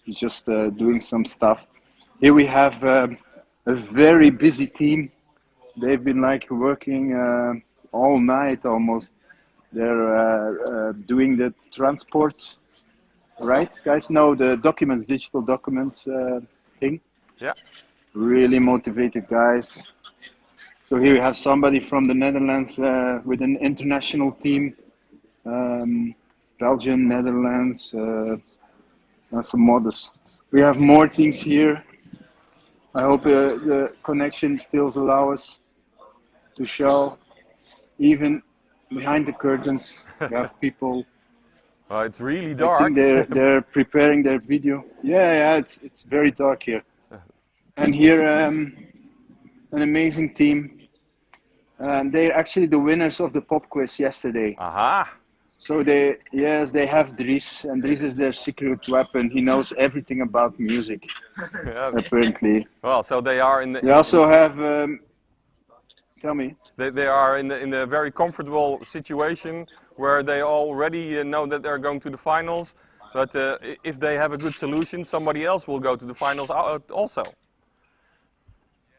Just doing some stuff. Here we have a very busy team. They've been like working all night almost. They're doing the transport, right, guys? No, the documents, digital documents thing. Yeah. Really motivated guys. So here we have somebody from the Netherlands with an international team. Belgium, Netherlands, and some others. We have more teams here. I hope the connection still allows us to show. Even behind the curtains, we have people. It's really dark. I think they're preparing their video. Yeah, it's very dark here. And here, an amazing team. And they're actually the winners of the pop quiz yesterday. Aha! So they have Dries, and Dries is their secret weapon. He knows everything about music, Yeah. apparently. Well, so they are in the. They also have. Tell me. They are in a very comfortable situation where they already know that they're going to the finals. But if they have a good solution, somebody else will go to the finals also.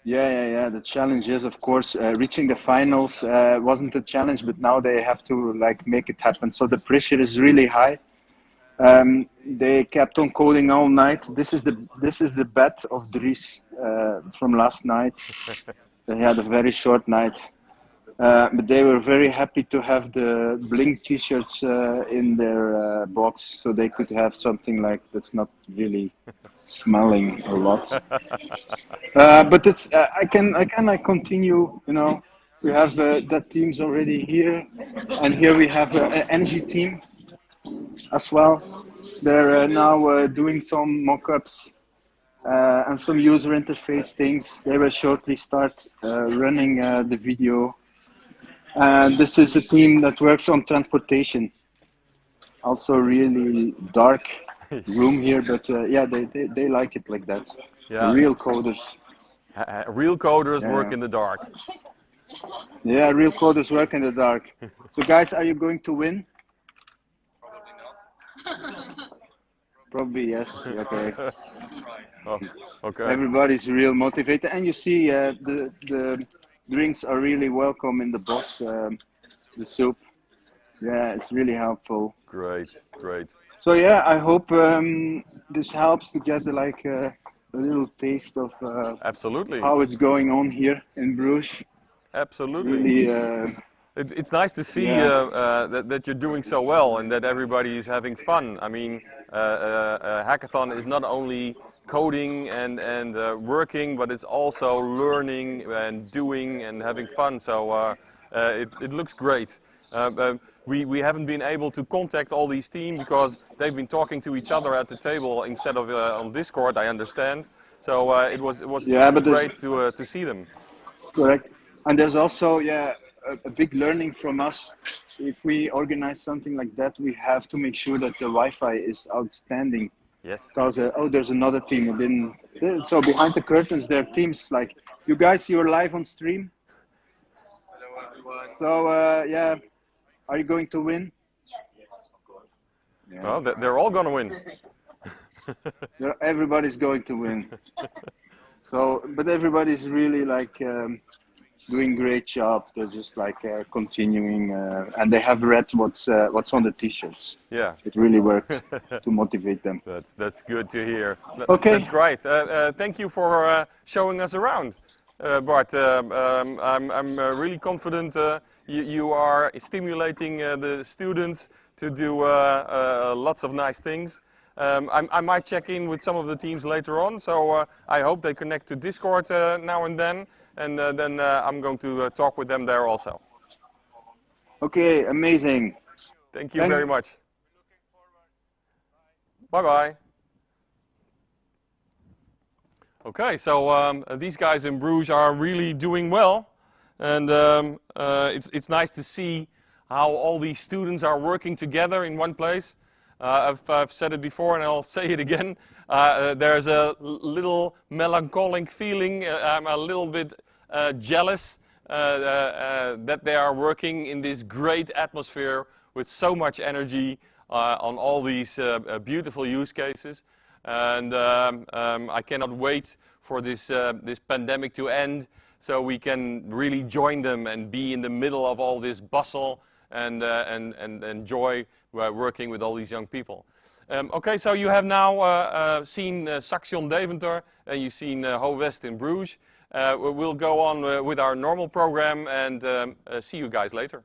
Yeah. The challenge is, of course, reaching the finals wasn't a challenge, but now they have to like make it happen. So the pressure is really high. They kept on coding all night. This is the bet of Dries from last night. They had a very short night. But they were very happy to have the Blink t-shirts in their box, so they could have something like that's not really smelling a lot. But it's I can like continue. You know, we have that team's already here, and here we have an energy team as well. They're now doing some mock-ups and some user interface things. They will shortly start running the video. And this is a team that works on transportation. Also really dark room here, but yeah, they like it like that. Yeah. Real coders. Real coders work in the dark. Yeah, real coders work in the dark. So guys, are you going to win? Probably yes. Okay. Oh, okay. Everybody's real motivated, and you see the drinks are really welcome in the box. The soup, yeah, it's really helpful. Great, great. So yeah, I hope this helps to get like a little taste of absolutely how it's going on here in Bruges. Absolutely. Really, it's nice to see that you're doing so well and that everybody is having fun. I mean, hackathon is not only coding and working, but it's also learning and doing and having fun. So it looks great. We haven't been able to contact all these teams because they've been talking to each other at the table instead of on Discord, I understand. So it was great to see them. Correct. And there's also a big learning from us. If we organize something like that, we have to make sure that the Wi-Fi is outstanding. Yes. Because there's another team who didn't. So behind the curtains, there are teams like you guys. You're live on stream. So yeah, are you going to win? Yes. Yeah. Well, they're all going to win. Everybody's going to win. So, but everybody's really like doing great job. They're just like continuing, and they have read what's on the t-shirts. Yeah, it really worked to motivate them. That's good to hear. Okay, that's great. Thank you for showing us around, Bart. I'm really confident you are stimulating the students to do lots of nice things. I might check in with some of the teams later on, so I hope they connect to Discord now and then then I'm going to talk with them there also. Okay, amazing. Thank you very much. Bye-bye. Okay, so these guys in Bruges are really doing well, and it's nice to see how all these students are working together in one place. I've said it before and I'll say it again. There's a little melancholic feeling. I'm a little bit jealous that they are working in this great atmosphere with so much energy on all these beautiful use cases. And I cannot wait for this pandemic to end so we can really join them and be in the middle of all this bustle and enjoy working with all these young people. Okay, so you have now seen Saxion Deventer and you've seen Ho West in Bruges. We'll go on with our normal program and see you guys later.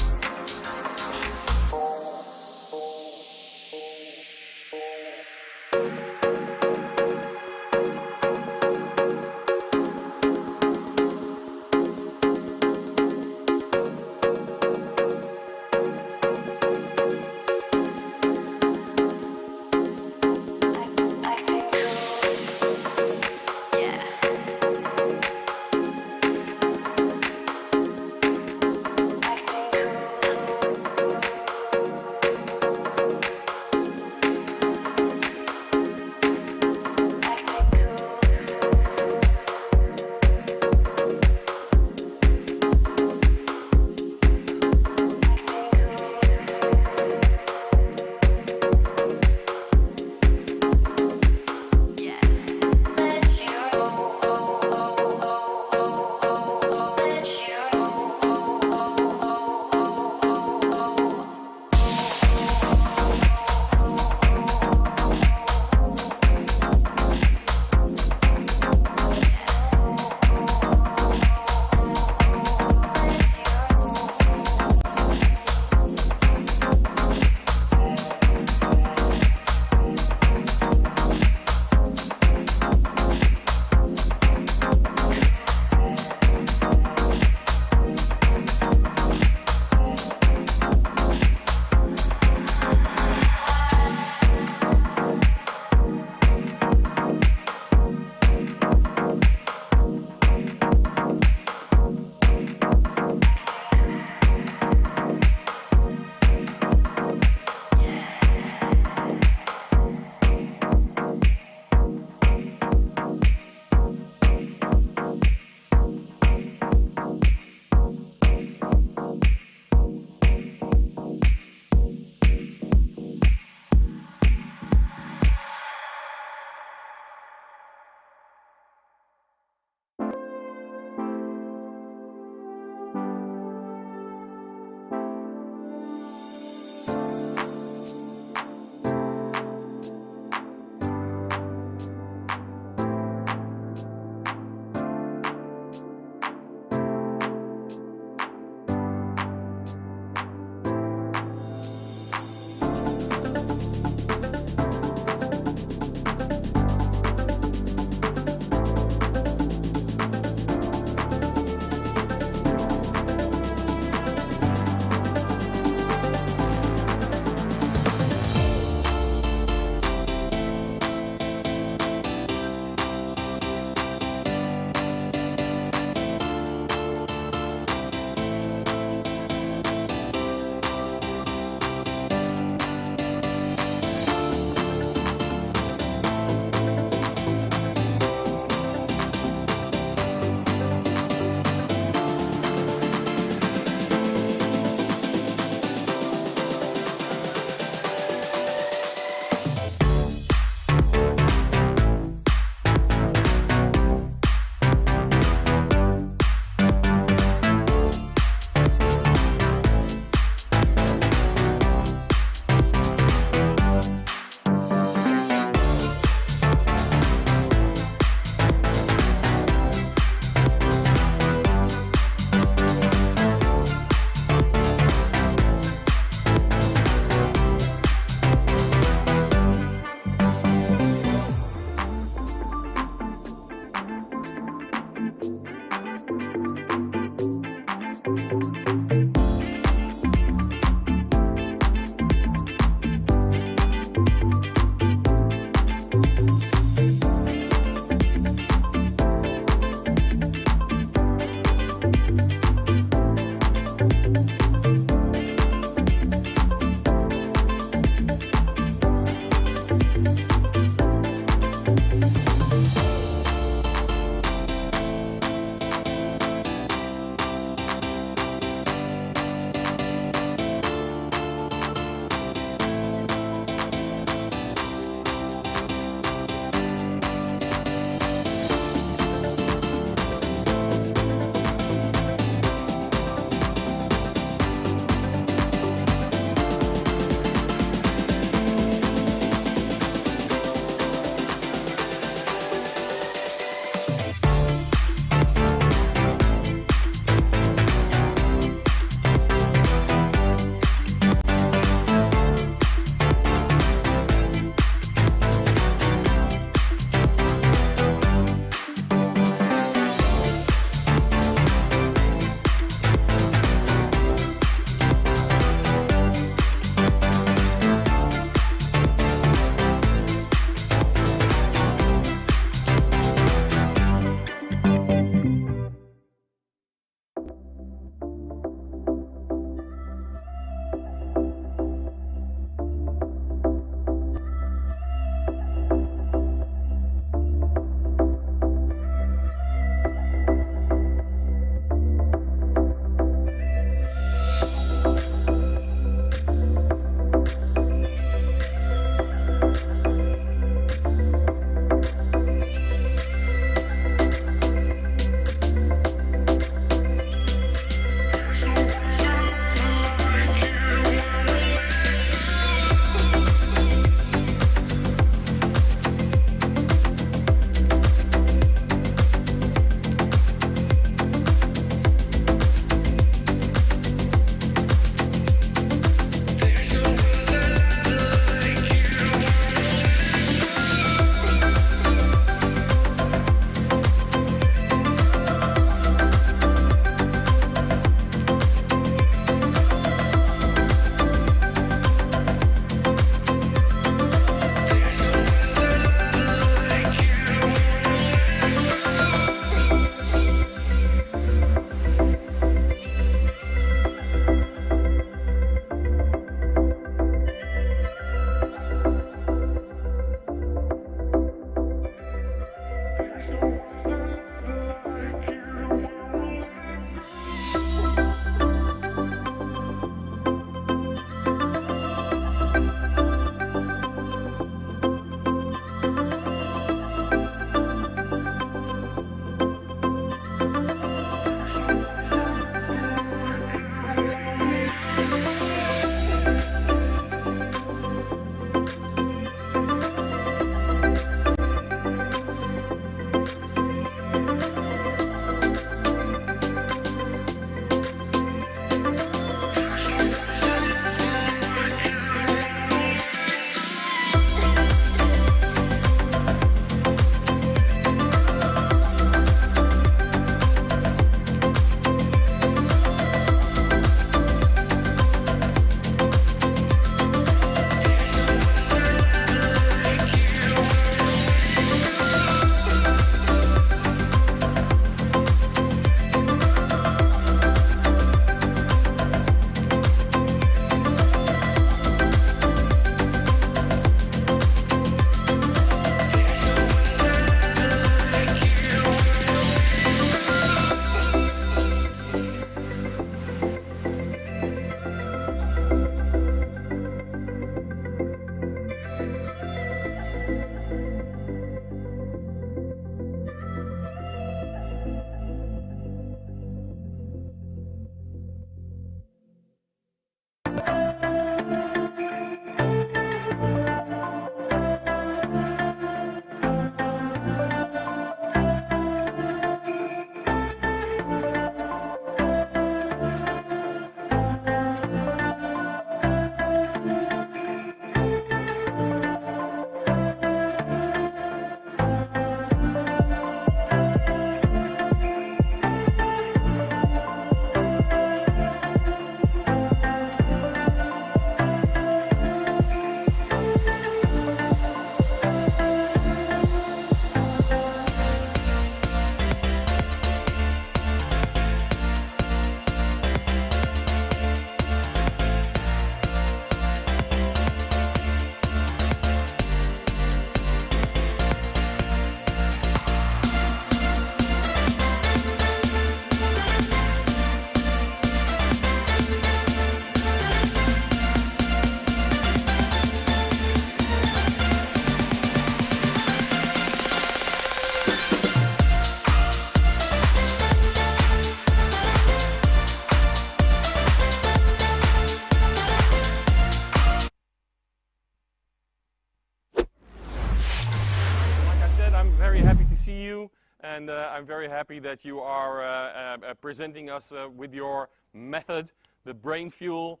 very happy to see you, and I'm very happy that you are presenting us with your method, the brain fuel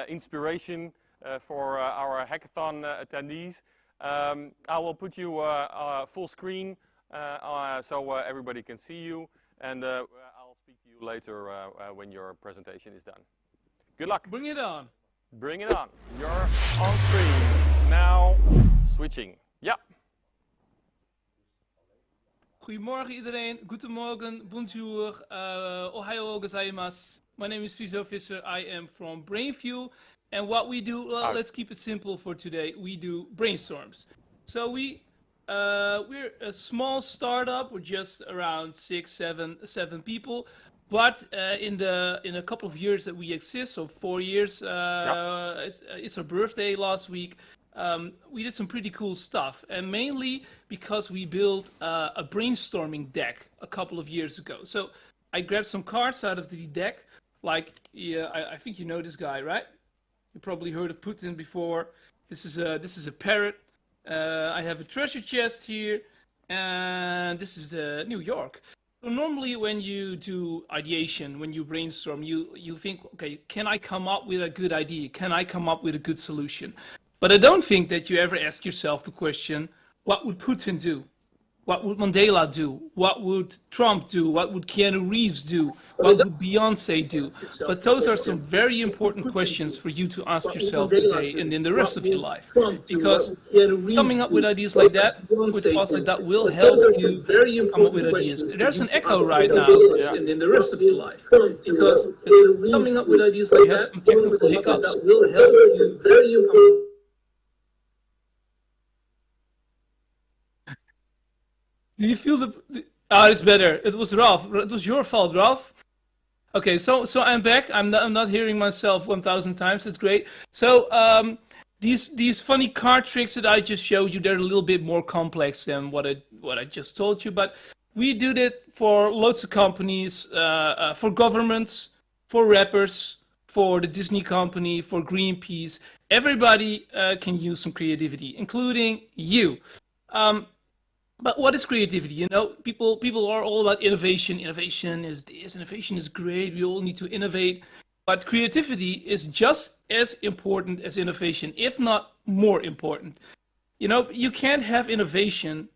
inspiration for our hackathon attendees. I will put you full screen so everybody can see you, and I'll speak to you later when your presentation is done. Good luck. Bring it on. Bring it on. You're on screen. Now switching. Yeah. Goedemorgen iedereen, guten Morgen, bonjour, ohayo gozaimasu. My name is Friso Visser, I am from Brainfuel, and what we do, well, let's keep it simple for today, we do brainstorms. So we're a small startup, we're just around 7 people, but in a couple of years that we exist, so 4 years, it's our birthday last week, we did some pretty cool stuff, and mainly because we built a brainstorming deck a couple of years ago. So I grabbed some cards out of the deck, like, yeah, I think you know this guy, right? You probably heard of Putin before. This is a parrot. I have a treasure chest here, and this is New York. So normally when you do ideation, when you brainstorm, you think, okay, can I come up with a good idea? Can I come up with a good solution? But I don't think that you ever ask yourself the question, what would Putin do? What would Mandela do? What would Trump do? What would Keanu Reeves do? What would Beyonce do? But those are some very important questions for you to ask yourself today and in the rest of your life. Because coming up with ideas like that, with thoughts like that, will help you come up with ideas. There's an echo right now and in the rest of your life. Because coming up with ideas like that, some technical hiccups, will help you come. Do you feel it's better. It was Ralph. It was your fault, Ralph. Okay, so I'm back. I'm not hearing myself 1,000 times. It's great. So these funny card tricks that I just showed you, they're a little bit more complex than what I just told you. But we do that for lots of companies, for governments, for rappers, for the Disney company, for Greenpeace. Everybody can use some creativity, including you. But what is creativity? You know, people are all about innovation. Innovation is this, innovation is great, we all need to innovate. But creativity is just as important as innovation, if not more important. You know, you can't have innovation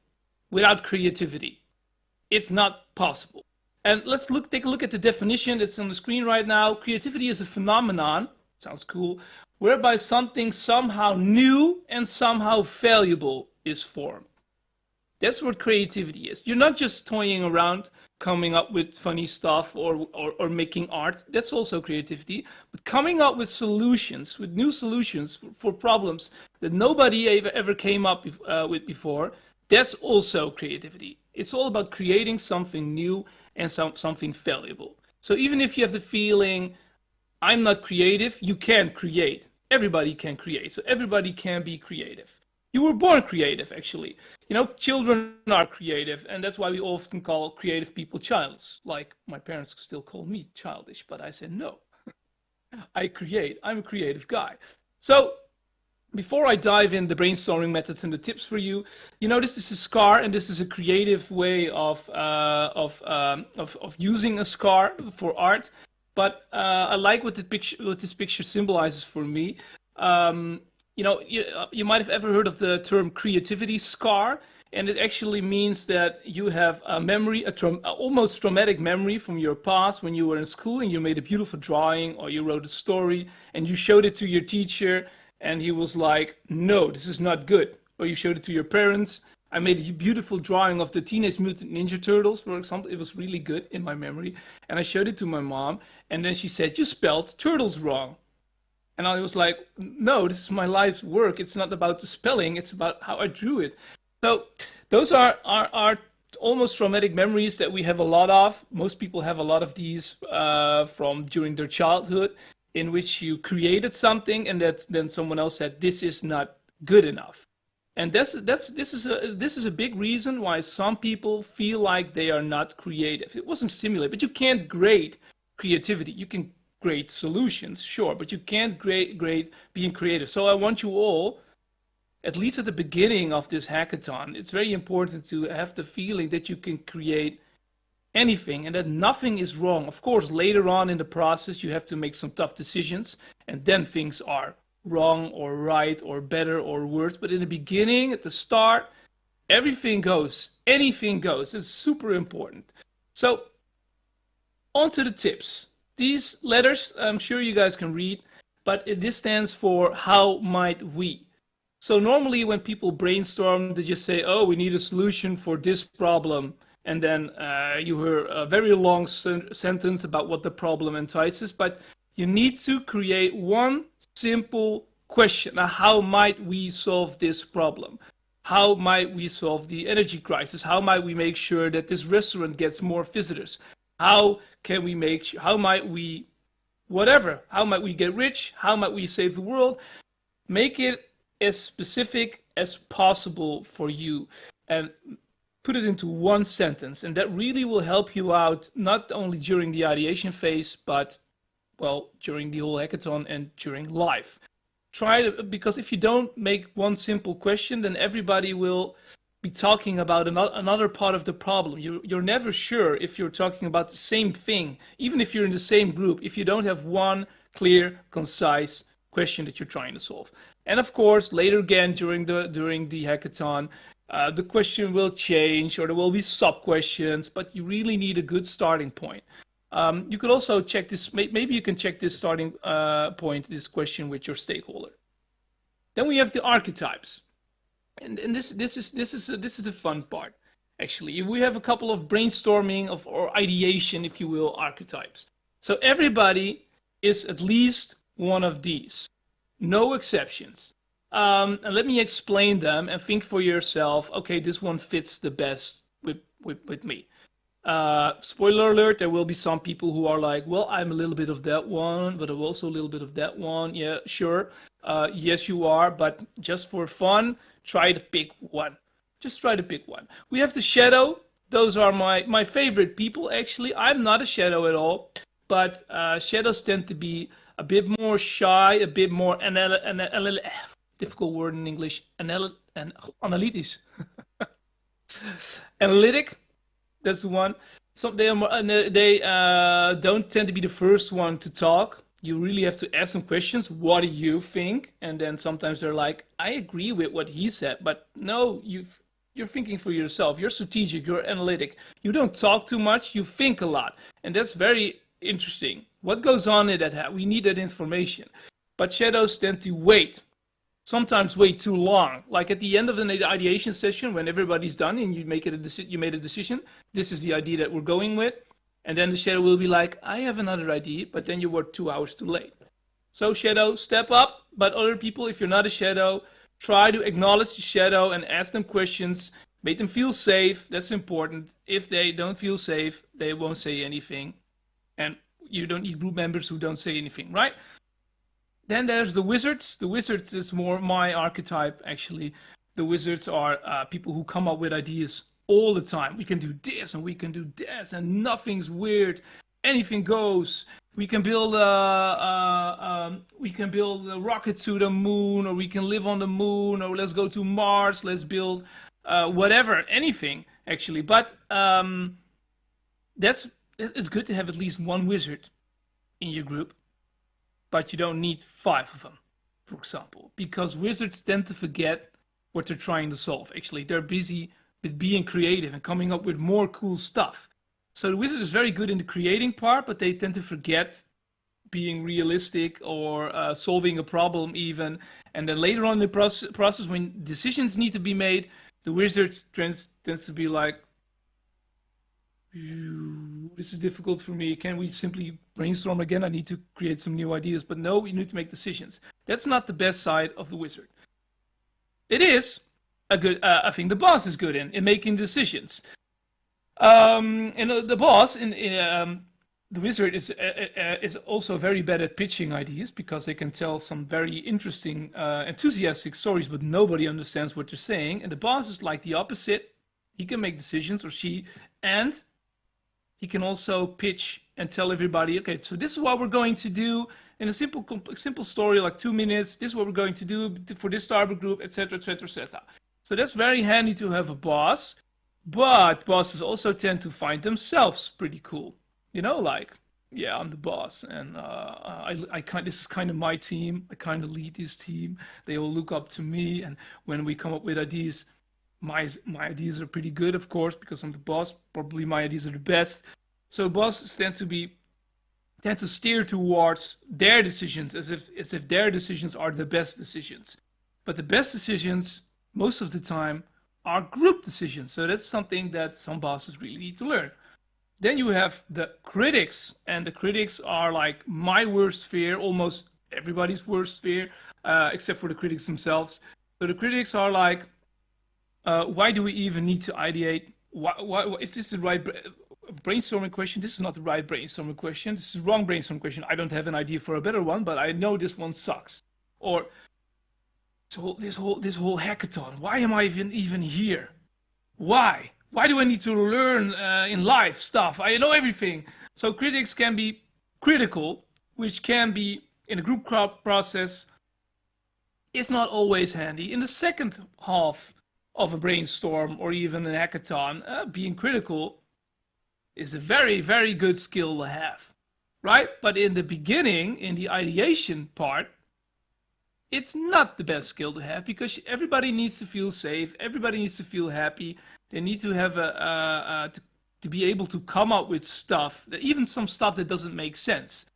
without creativity. It's not possible. And let's take a look at the definition that's on the screen right now. Creativity is a phenomenon, sounds cool, whereby something somehow new and somehow valuable is formed. That's what creativity is. You're not just toying around, coming up with funny stuff or making art. That's also creativity. But coming up with solutions, with new solutions for problems that nobody ever came up with before, that's also creativity. It's all about creating something new and something valuable. So even if you have the feeling, I'm not creative, you can create. Everybody can create. So everybody can be creative. You were born creative, actually. You know, children are creative, and that's why we often call creative people childish. Like, my parents still call me childish, but I said no. I create. I'm a creative guy. So, before I dive in the brainstorming methods and the tips for you, you know, this is a scar, and this is a creative way of using a scar for art. But I like what this picture symbolizes for me. You know, you might have ever heard of the term creativity scar, and it actually means that you have a memory, almost traumatic memory from your past when you were in school and you made a beautiful drawing or you wrote a story and you showed it to your teacher and he was like, no, this is not good. Or you showed it to your parents. I made a beautiful drawing of the Teenage Mutant Ninja Turtles, for example. It was really good in my memory. And I showed it to my mom and then she said, you spelled turtles wrong. And I was like, no, this is my life's work. It's not about the spelling. It's about how I drew it. So those are almost traumatic memories that we have a lot of. Most people have a lot of these from during their childhood, in which you created something and then someone else said, this is not good enough. And this is a big reason why some people feel like they are not creative. It wasn't stimulated, but you can't grade creativity. You can grade solutions, sure, but you can't grade being creative. So I want you all at least at the beginning of this hackathon, it's very important to have the feeling that you can create anything and that nothing is wrong. Of course, later on in the process, you have to make some tough decisions, and then things are wrong or right or better or worse. But in the beginning, at the start, everything goes, anything goes. It's super important. So on to the tips. These letters, I'm sure you guys can read, but this stands for how might we. So normally when people brainstorm, they just say, oh, we need a solution for this problem. And then you hear a very long sentence about what the problem entices. But you need to create one simple question. Now, how might we solve this problem? How might we solve the energy crisis? How might we make sure that this restaurant gets more visitors? How can we make, how might we, whatever, how might we get rich? How might we save the world? Make it as specific as possible for you and put it into one sentence. And that really will help you out, not only during the ideation phase, but, well, during the whole hackathon and during life. Try to, because if you don't make one simple question, then everybody will be talking about another part of the problem. You're never sure if you're talking about the same thing, even if you're in the same group, if you don't have one clear, concise question that you're trying to solve. And of course, later again during the hackathon, the question will change or there will be sub-questions, but you really need a good starting point. You could also check this, maybe you can check this starting point, this question with your stakeholder. Then we have the archetypes. And this is the fun part, actually. We have a couple of brainstorming or ideation, if you will, archetypes. So everybody is at least one of these, no exceptions. And let me explain them and think for yourself, okay, this one fits the best with me. Spoiler alert, there will be some people who are like, well, I'm a little bit of that one, but I'm also a little bit of that one. Yeah, sure. Yes, you are, but just for fun, try to pick one. Just try to pick one. We have the shadow. Those are my favorite people, actually. I'm not a shadow at all, but shadows tend to be a bit more shy, a bit more difficult word in English, analytisch. Analytic. That's the one. So they don't tend to be the first one to talk. You really have to ask them questions. What do you think? And then sometimes they're like, I agree with what he said, but no, you're thinking for yourself. You're strategic. You're analytic. You don't talk too much. You think a lot, and that's very interesting. What goes on in that? We need that information. But shadows tend to wait. Sometimes wait too long. Like at the end of the ideation session, when everybody's done and you made a decision, this is the idea that we're going with. And then the shadow will be like, I have another idea, but then you were 2 hours too late. So shadow, step up. But other people, if you're not a shadow, try to acknowledge the shadow and ask them questions. Make them feel safe. That's important. If they don't feel safe, they won't say anything. And you don't need group members who don't say anything, right? Then there's the wizards. The wizards is more my archetype, actually. The wizards are people who come up with ideas all the time. We can do this and we can do this and nothing's weird. Anything goes. We can build a rocket to the moon, or we can live on the moon, or let's go to Mars. Let's build whatever, anything actually. But it's good to have at least one wizard in your group. But you don't need 5 of them, for example, because wizards tend to forget what they're trying to solve. Actually, they're busy with being creative and coming up with more cool stuff. So the wizard is very good in the creating part, but they tend to forget being realistic or solving a problem even. And then later on in the process, when decisions need to be made, the wizard tends to be like, this is difficult for me. Can we simply brainstorm again? I need to create some new ideas. But no, we need to make decisions. That's not the best side of the wizard. It is a good, I think the boss is good in making decisions. And the boss, the wizard is also very bad at pitching ideas, because they can tell some very interesting, enthusiastic stories, but nobody understands what they're saying. And the boss is like the opposite. He can make decisions, or she, and he can also pitch and tell everybody, okay, so this is what we're going to do. in a simple story, like 2 minutes. This is what we're going to do for this Starbucks group, etc., etc., etc. So that's very handy to have a boss. But bosses also tend to find themselves pretty cool. You know, like, yeah, I'm the boss, and this is kind of my team. I kind of lead this team. They all look up to me, and when we come up with ideas, my ideas are pretty good, of course, because I'm the boss. Probably my ideas are the best. So bosses tend to steer towards their decisions as if their decisions are the best decisions. But the best decisions, most of the time, are group decisions. So that's something that some bosses really need to learn. Then you have the critics, and the critics are like my worst fear, almost everybody's worst fear, except for the critics themselves. So the critics are like, why do we even need to ideate? Why is this the right brainstorming question? This is not the right brainstorming question. This is the wrong brainstorming question. I don't have an idea for a better one, but I know this one sucks. Or this whole hackathon. Why am I even here? Why? Why do I need to learn in life stuff? I know everything. So critics can be critical, which can be in a group process. It's not always handy. In the second half of a brainstorm or even a hackathon, being critical is a very, very good skill to have, right? But in the beginning, in the ideation part, it's not the best skill to have because everybody needs to feel safe. Everybody needs to feel happy. They need to have to be able to come up with stuff, even some stuff that doesn't make sense,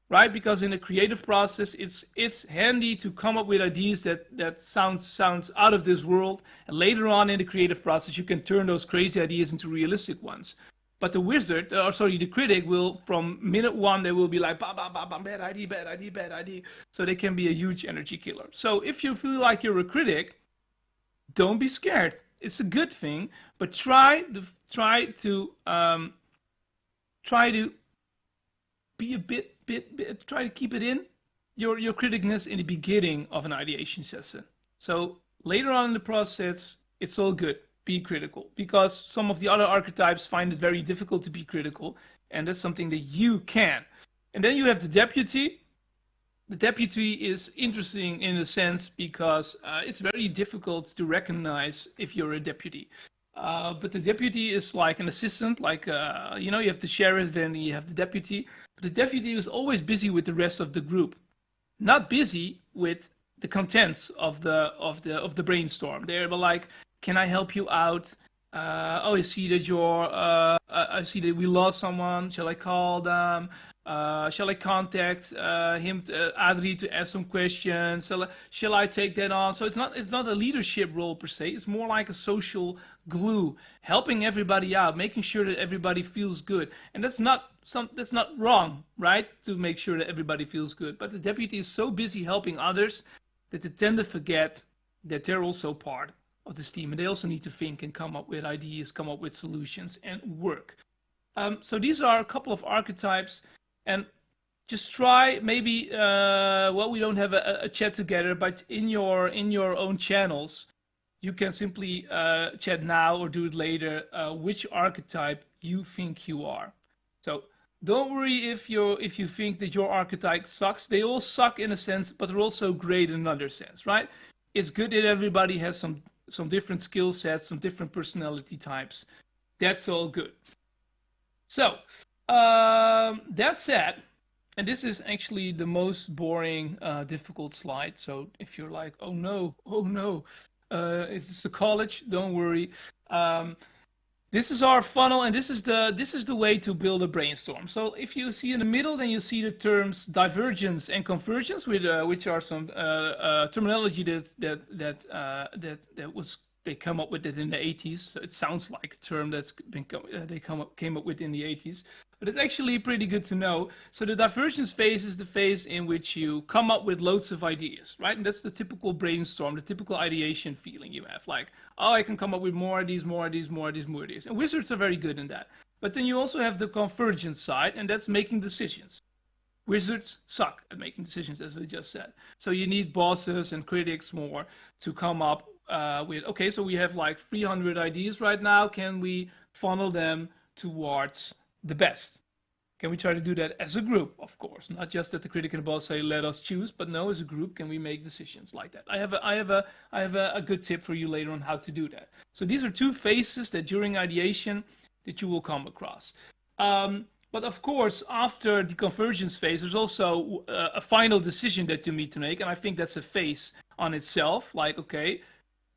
right? Because in a creative process, it's handy to come up with ideas that sounds out of this world, and later on in the creative process, you can turn those crazy ideas into realistic ones. But the critic will, from minute one, they will be like, bam, bam, bam, bam, bad idea, bad idea, bad idea. So they can be a huge energy killer. So if you feel like you're a critic, don't be scared. It's a good thing, but try to be a bit, try to keep it in your criticness in the beginning of an ideation session. So later on in the process, it's all good. Be critical, because some of the other archetypes find it very difficult to be critical, and that's something that you can. And then you have the deputy. The deputy is interesting in a sense because it's very difficult to recognize if you're a deputy. But the deputy is like an assistant, like you have the sheriff and you have the deputy. But the deputy is always busy with the rest of the group, not busy with the contents of the brainstorm. They're like, can I help you out? I see that I see that we lost someone. Shall I call them? Shall I contact Adri to ask some questions? Shall I take that on? So it's not a leadership role per se. It's more like a social glue, helping everybody out, making sure that everybody feels good. And that's not wrong, right? To make sure that everybody feels good. But the deputy is so busy helping others that they tend to forget that they're also part of this team, and they also need to think and come up with ideas, come up with solutions, and work. So these are a couple of archetypes, and just try maybe. We don't have a chat together, but in your own channels, you can simply chat now or do it later. Which archetype you think you are. So don't worry if you think that your archetype sucks. They all suck in a sense, but they're also great in another sense, right? It's good that everybody has some different skill sets, some different personality types. That's all good. So, that said, and this is actually the most boring, difficult slide. So if you're like, oh no, is this a college? Don't worry. This is our funnel, and this is the way to build a brainstorm. So if you see in the middle, then you see the terms divergence and convergence, which are some terminology that was they come up with it in the 80s. So it sounds like a term that's been came up with in the 80s, but it's actually pretty good to know. So the divergence phase is the phase in which you come up with loads of ideas, right? And that's the typical brainstorm, the typical ideation feeling you have, like, oh, I can come up with more ideas. And wizards are very good in that. But then you also have the convergence side, and that's making decisions. Wizards suck at making decisions, as we just said. So you need bosses and critics more to come up with, okay, so we have like 300 ideas right now. Can we funnel them towards the best? Can we try to do that as a group? Of course, not just that the critic and the boss say let us choose, but no, as a group, can we make decisions like that? I have a good tip for you later on how to do that. So these are two phases that during ideation that you will come across. But of course, after the convergence phase, there's also a final decision that you need to make, and I think that's a phase on itself. Like, okay,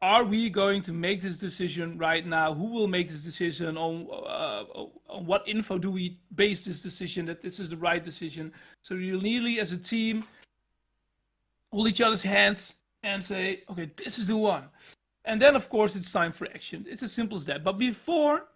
are we going to make this decision right now? Who will make this decision? On what info do we base this decision that this is the right decision? So you really, as a team, hold each other's hands and say, okay, this is the one. And then, of course, it's time for action. It's as simple as that. But before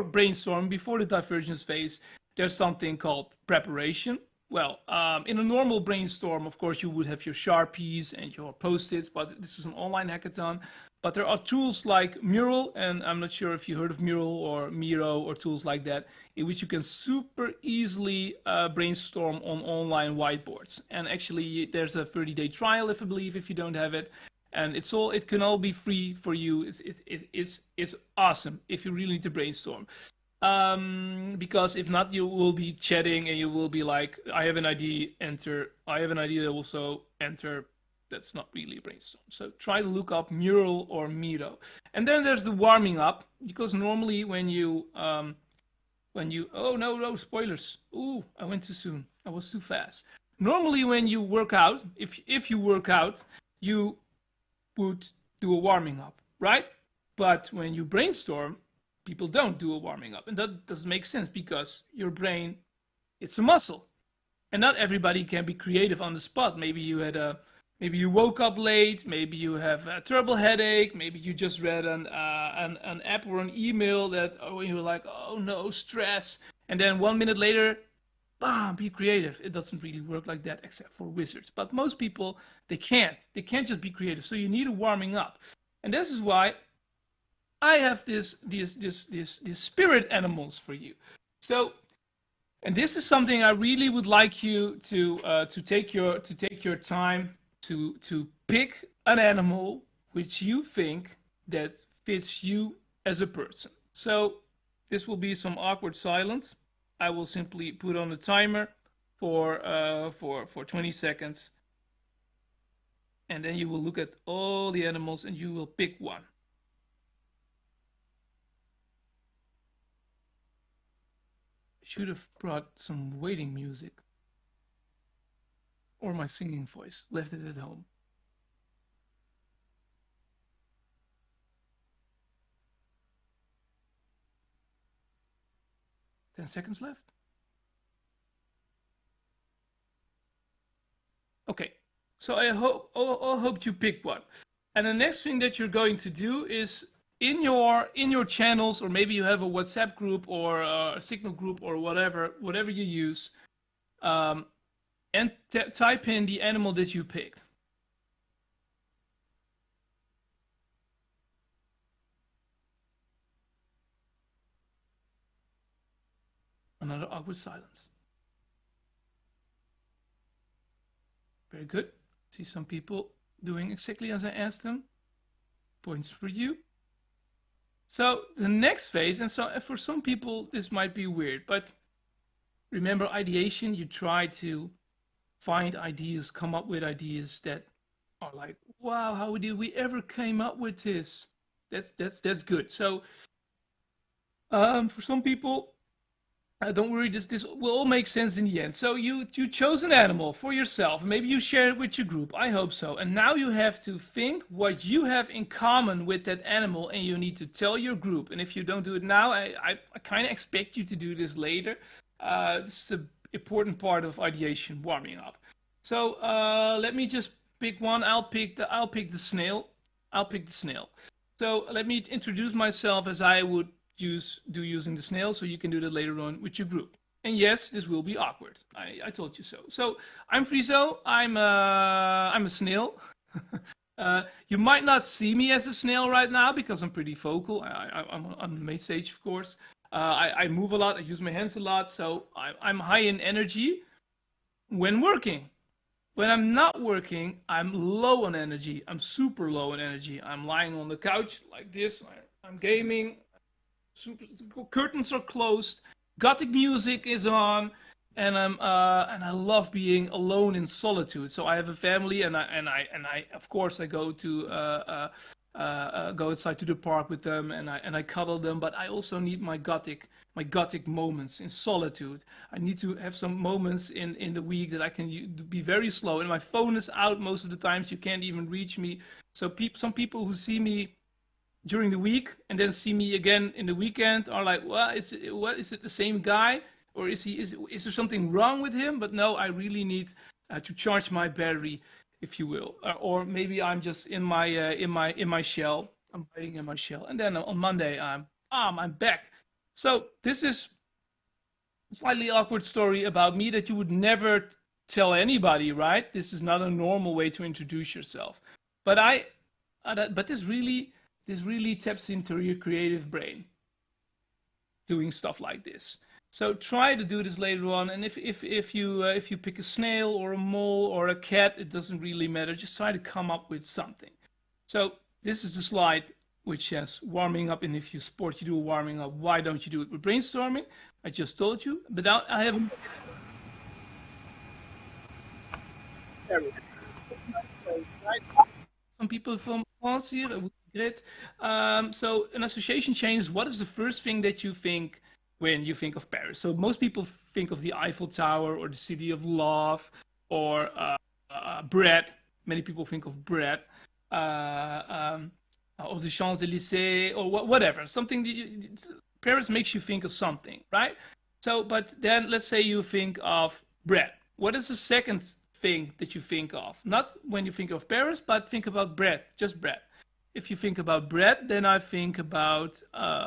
brainstorm, before the divergence phase, there's something called preparation. Well, in a normal brainstorm, of course, you would have your Sharpies and your Post-its, but this is an online hackathon. But there are tools like Mural, and I'm not sure if you heard of Mural or Miro or tools like that, in which you can super easily brainstorm on online whiteboards. And actually, there's a 30-day trial, if I believe, if you don't have it. And it can all be free for you. It's awesome if you really need to brainstorm. Because if not, you will be chatting and you will be like, I have an idea, enter. I have an idea, also enter. That's not really a brainstorm. So try to look up Mural or Miro. And then there's the warming up, because normally when you oh no, spoilers. Ooh, I went too soon. I was too fast. Normally when you work out, if you work out, you would do a warming up, right? But when you brainstorm, people don't do a warming up. And that doesn't make sense because your brain, it's a muscle. And not everybody can be creative on the spot. Maybe you woke up late, maybe you have a terrible headache, maybe you just read an app or an email that you were like, oh no, stress. And then 1 minute later, bam, be creative. It doesn't really work like that except for wizards. But most people, they can't just be creative. So you need a warming up. And this is why I have these spirit animals for you. So, and this is something I really would like you to take your time to pick an animal which you think that fits you as a person. So this will be some awkward silence. I will simply put on a timer for 20 seconds, and then you will look at all the animals and you will pick one. Should have brought some waiting music. Or my singing voice. Left it at home. Ten seconds left. Okay, so I hope you picked one. And the next thing that you're going to do is in your channels, or maybe you have a WhatsApp group or a Signal group or whatever you use, and type in the animal that you picked. Another awkward silence. Very good. See some people doing exactly as I asked them. Points for you. So the next phase, and so for some people this might be weird, but remember ideation, you try to find ideas, come up with ideas that are like, wow, how did we ever came up with this? That's good. So for some people, don't worry, this will all make sense in the end. So you chose an animal for yourself. Maybe you share it with your group. I hope so. And now you have to think what you have in common with that animal, and you need to tell your group. And if you don't do it now, I kind of expect you to do this later. This is an important part of ideation, warming up. So let me just pick one. I'll pick the snail. So let me introduce myself as I would do using the snail, so you can do that later on with your group. And yes, this will be awkward. I told you so. So I'm Friso. I'm a snail. You might not see me as a snail right now because I'm pretty vocal. I'm on the main stage, of course. I move a lot. I use my hands a lot. So I'm high in energy when working. When I'm not working, I'm low on energy. I'm super low on energy. I'm lying on the couch like this. I'm gaming. Curtains are closed, Gothic music is on, and I love being alone in solitude. So I have a family, and I of course I go to go outside to the park with them, and I cuddle them. But I also need my gothic moments in solitude. I need to have some moments in the week that I can be very slow. And my phone is out most of the times. You can't even reach me. So some people who see me during the week and then see me again in the weekend are like, well, is it the same guy, or is there something wrong with him? But no, I really need to charge my battery, if you will, or maybe I'm just in my shell. I'm hiding in my shell, and then on Monday I'm back. So this is a slightly awkward story about me that you would never tell anybody, right? This is not a normal way to introduce yourself, but but this really taps into your creative brain, doing stuff like this. So try to do this later on, and if you pick a snail or a mole or a cat, it doesn't really matter. Just try to come up with something. So this is the slide which has warming up, and if you do a warming up, why don't you do it with brainstorming? I just told you, but now I have. Some people from France here, that would be great. So an association chain is, what is the first thing that you think when you think of Paris? So most people think of the Eiffel Tower or the City of Love or bread. Many people think of bread. Or the Champs-Élysées or whatever. Something Paris makes you think of something, right? So, but then let's say you think of bread. What is the second thing that you think of? Not when you think of Paris, but think about bread, just bread. If you think about bread, then I think about a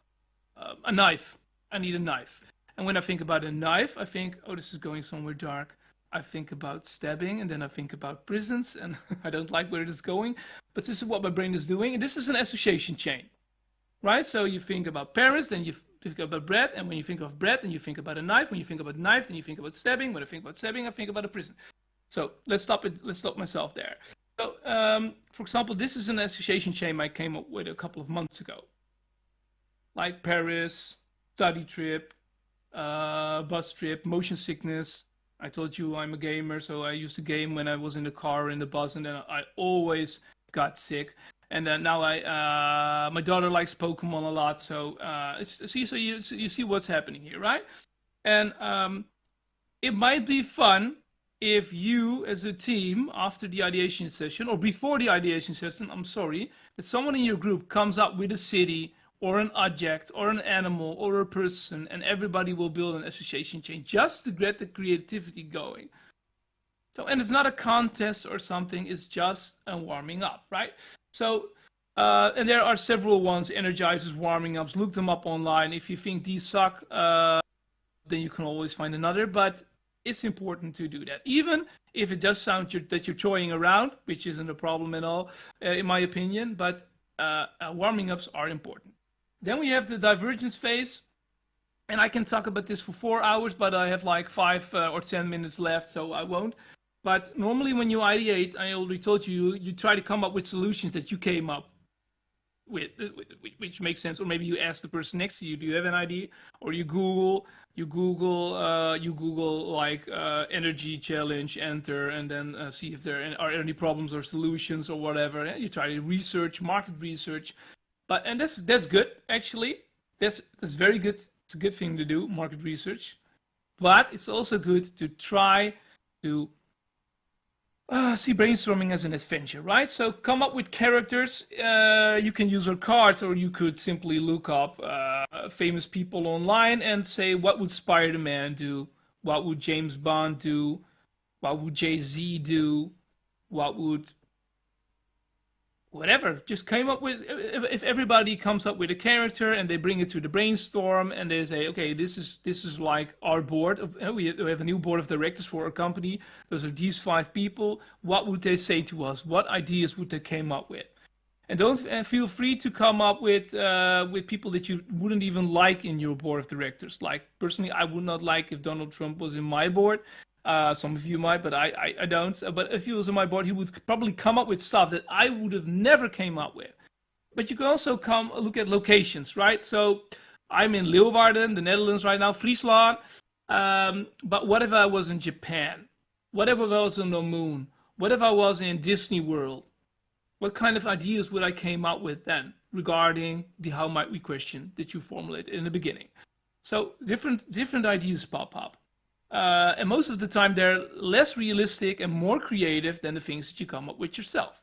knife. I need a knife. And when I think about a knife, I think, oh, this is going somewhere dark. I think about stabbing, and then I think about prisons, and I don't like where it is going. But this is what my brain is doing, and this is an association chain, right? So you think about Paris, then you think about bread, and when you think of bread, then you think about a knife. When you think about a knife, then you think about stabbing. When I think about stabbing, I think about a prison. So let's stop it. Let's stop myself there. So, for example, this is an association chain I came up with a couple of months ago, like Paris, study trip, bus trip, motion sickness. I told you I'm a gamer, so I used to game when I was in the car or in the bus, and then I always got sick. And then now my daughter likes Pokemon a lot, so you see what's happening here, right? And it might be fun if you, as a team, after the ideation session or before the ideation session, that someone in your group comes up with a city or an object or an animal or a person, and everybody will build an association chain just to get the creativity going. So, and it's not a contest or something, it's just a warming up, right? So, and there are several ones, energizers, warming ups, look them up online. If you think these suck, then you can always find another, but it's important to do that. Even if it does sound that you're toying around, which isn't a problem at all, in my opinion, but warming ups are important. Then we have the divergence phase, and I can talk about this for 4 hours, but I have like 5 or 10 minutes left, so I won't. But normally when you ideate, I already told you, you try to come up with solutions that you came up with, which makes sense. Or maybe you ask the person next to you, do you have an idea? Or you Google like energy challenge, enter, and then see if there are any problems or solutions or whatever. You try to research, market research. And that's good, actually. That's very good. It's a good thing to do, market research. But it's also good to try to see brainstorming as an adventure, right? So come up with characters. You can use our cards, or you could simply look up famous people online and say, what would Spider-Man do? What would James Bond do? What would Jay-Z do? What would... whatever, just came up with, if everybody comes up with a character and they bring it to the brainstorm and they say, okay, this is like our board of, we have a new board of directors for our company. Those are these 5 people. What would they say to us? What ideas would they come up with? And don't feel free to come up with people that you wouldn't even like in your board of directors. Like personally, I would not like if Donald Trump was in my board. Some of you might, but I don't. But if he was on my board, he would probably come up with stuff that I would have never came up with. But you can also look at locations, right? So I'm in Leeuwarden, the Netherlands right now, Friesland. But what if I was in Japan? What if I was on the moon? What if I was in Disney World? What kind of ideas would I came up with then regarding the how might we question that you formulated in the beginning? So different ideas pop up. And most of the time they're less realistic and more creative than the things that you come up with yourself.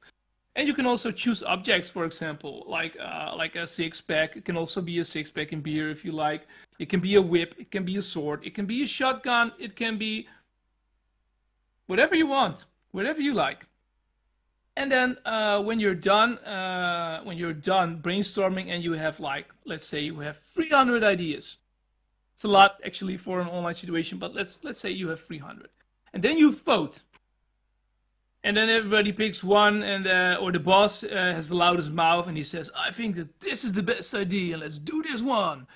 And you can also choose objects, for example, like a six-pack. It can also be a six-pack in beer if you like. It can be a whip. It can be a sword. It can be a shotgun. It can be whatever you want, whatever you like. And then when you're done brainstorming and you have like, let's say you have 300 ideas. It's a lot actually for an online situation, but let's say you have 300. And then you vote. And then everybody picks one, and or the boss has the loudest mouth, and he says, I think that this is the best idea, and let's do this one.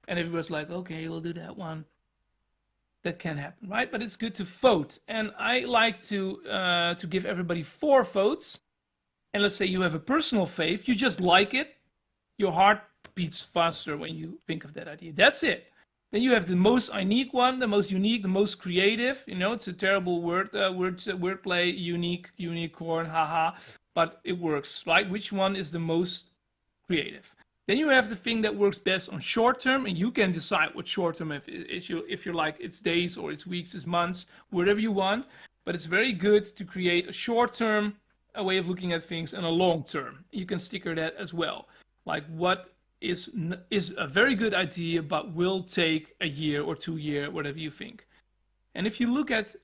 And everybody's like, okay, we'll do that one. That can happen, right? But it's good to vote. And I like to give everybody 4 votes. And let's say you have a personal faith, you just like it. Your heart beats faster when you think of that idea. That's it. Then you have the most unique one, the most unique, the most creative. You know, it's a terrible wordplay, unique, unicorn, haha. But it works, right? Which one is the most creative? Then you have the thing that works best on short term, and you can decide what short term if you're like it's days or it's weeks, it's months, whatever you want. But it's very good to create a short term way of looking at things and a long term. You can sticker that as well. Like what is a very good idea, but will take a year or 2 years, whatever you think. And if you look at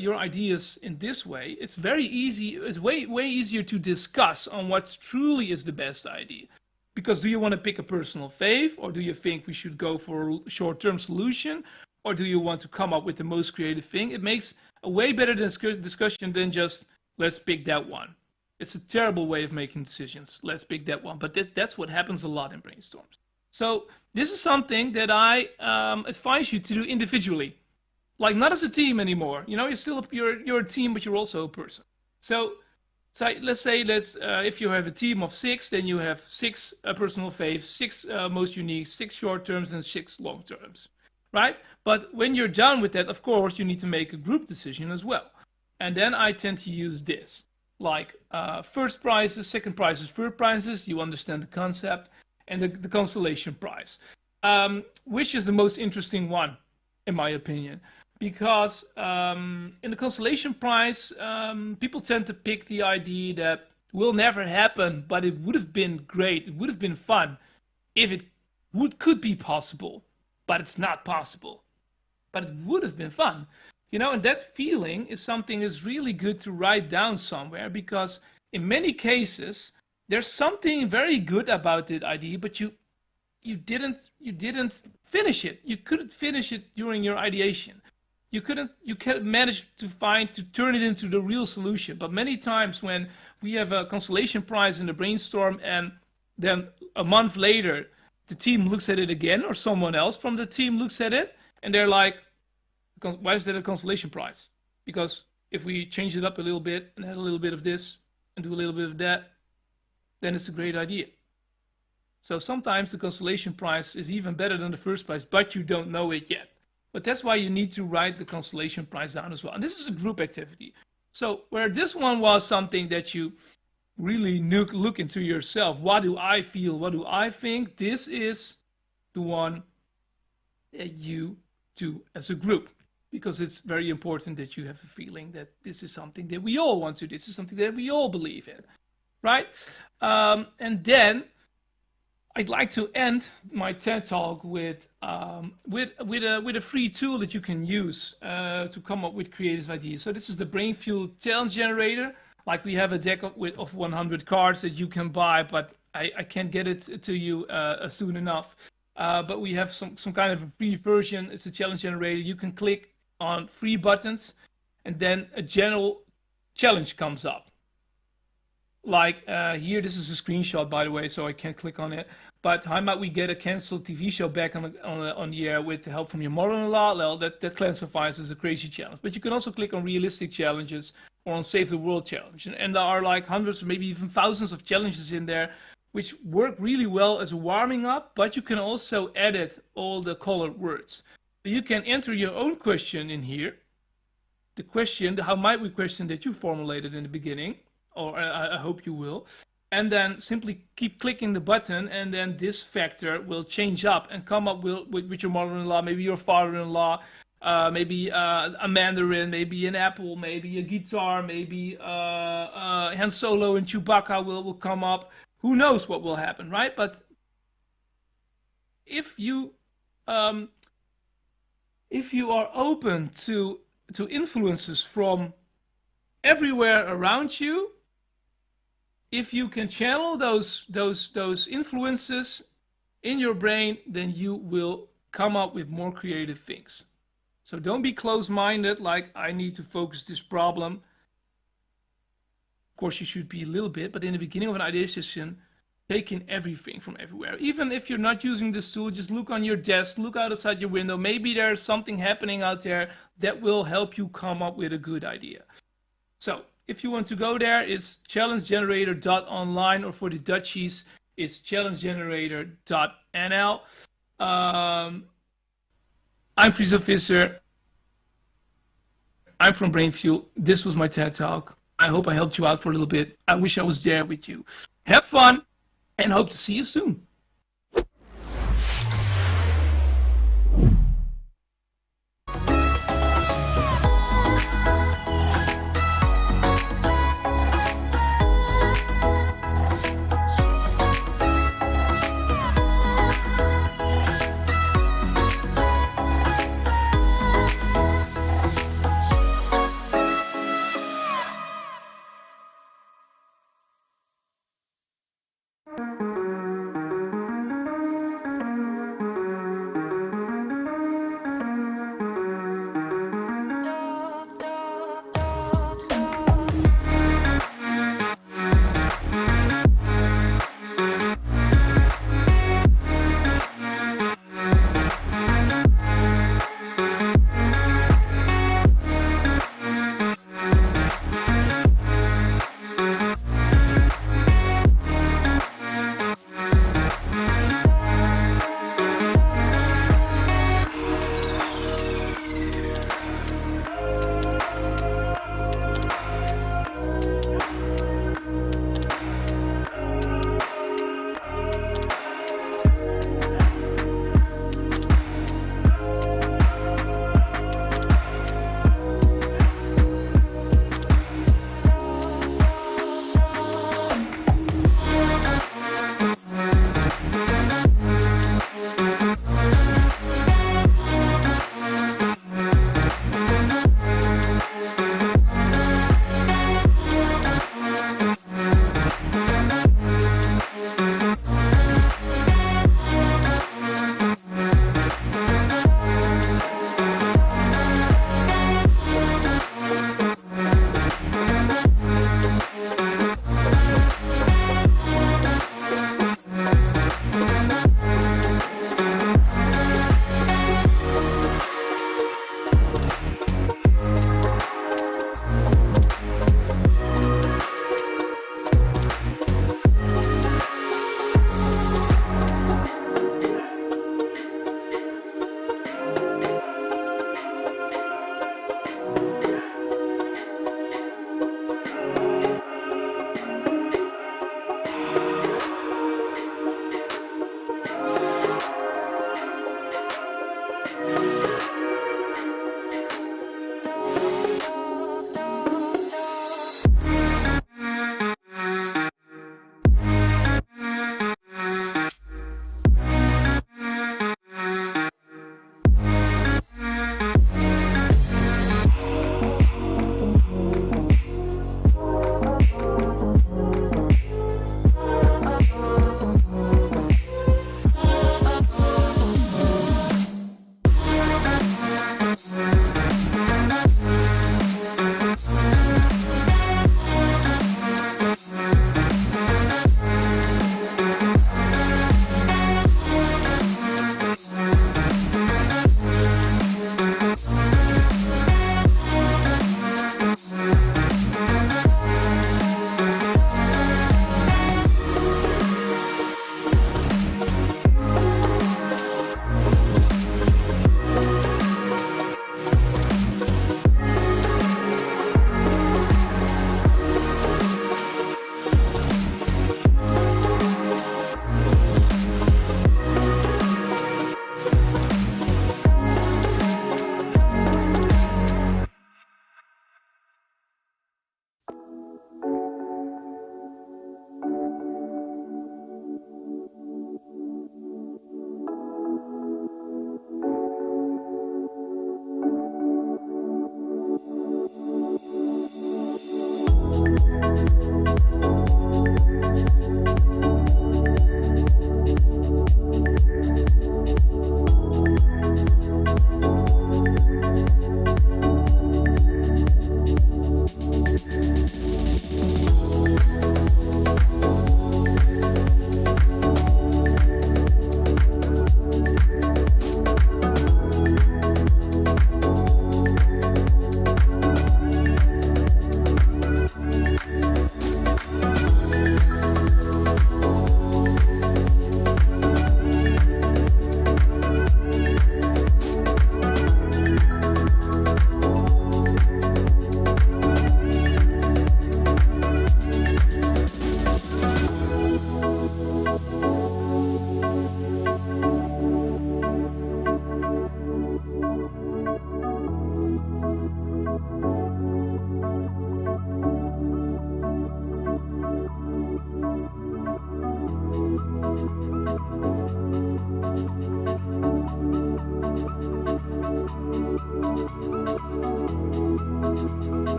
your ideas in this way, it's very easy. It's way easier to discuss on what truly is the best idea. Because do you want to pick a personal faith, or do you think we should go for a short-term solution, or do you want to come up with the most creative thing? It makes a way better discussion than just let's pick that one. It's a terrible way of making decisions. Let's pick that one. But that's what happens a lot in brainstorms. So this is something that I advise you to do individually, like not as a team anymore. You know, you're a team, but you're also a person. So let's say if you have a team of 6, then you have 6 personal faiths, 6 most unique, 6 short terms, and 6 long terms, right? But when you're done with that, of course, you need to make a group decision as well. And then I tend to use this. Like first prizes, second prizes, third prizes, you understand the concept, and the consolation prize, which is the most interesting one, in my opinion, because in the consolation prize, people tend to pick the idea that will never happen, but it would have been great, it would have been fun if it could be possible, but it's not possible, but it would have been fun. You know, and that feeling is something that's really good to write down somewhere, because in many cases there's something very good about that idea, but you didn't finish it. You couldn't finish it during your ideation. You can't manage to turn it into the real solution. But many times when we have a consolation prize in the brainstorm, and then a month later the team looks at it again, or someone else from the team looks at it, and they're like, why is that a consolation prize? Because if we change it up a little bit and add a little bit of this and do a little bit of that, then it's a great idea. So sometimes the consolation prize is even better than the first prize, but you don't know it yet. But that's why you need to write the consolation prize down as well. And this is a group activity. So where this one was something that you really look into yourself. What do I feel? What do I think? This is the one that you do as a group. Because it's very important that you have a feeling that this is something that we all want to do. This is something that we all believe in, right? And then I'd like to end my TED Talk with a free tool that you can use to come up with creative ideas. So this is the Brain Fuel Challenge Generator. Like we have a deck of 100 cards that you can buy, but I can't get it to you soon enough. But we have some kind of a free version. It's a challenge generator. You can click on 3 buttons, and then a general challenge comes up. Like here, this is a screenshot, by the way, so I can't click on it. But how might we get a cancelled TV show back on the air with the help from your mother-in-law? Well, that classifies as a crazy challenge. But you can also click on realistic challenges or on Save the World challenge. And there are like hundreds or maybe even thousands of challenges in there which work really well as a warming up, but you can also edit all the colored words. You can enter your own question in here. The question, how might we question that you formulated in the beginning, or I hope you will. And then simply keep clicking the button, and then this factor will change up and come up with your mother-in-law, maybe your father-in-law, maybe a mandarin, maybe an apple, maybe a guitar, maybe Han Solo and Chewbacca will come up. Who knows what will happen, right? But if you are open to influences from everywhere around you, if you can channel those influences in your brain, then you will come up with more creative things. So don't be closed-minded, like I need to focus this problem. Of course, you should be a little bit, but in the beginning of an idea session, take in everything from everywhere. Even if you're not using this tool, just look on your desk, look outside your window. Maybe there's something happening out there that will help you come up with a good idea. So if you want to go there, it's challengegenerator.online, or for the Dutchies, it's challengegenerator.nl. I'm Friso Visser. I'm from Brainfuel. This was my TED Talk. I hope I helped you out for a little bit. I wish I was there with you. Have fun, and hope to see you soon.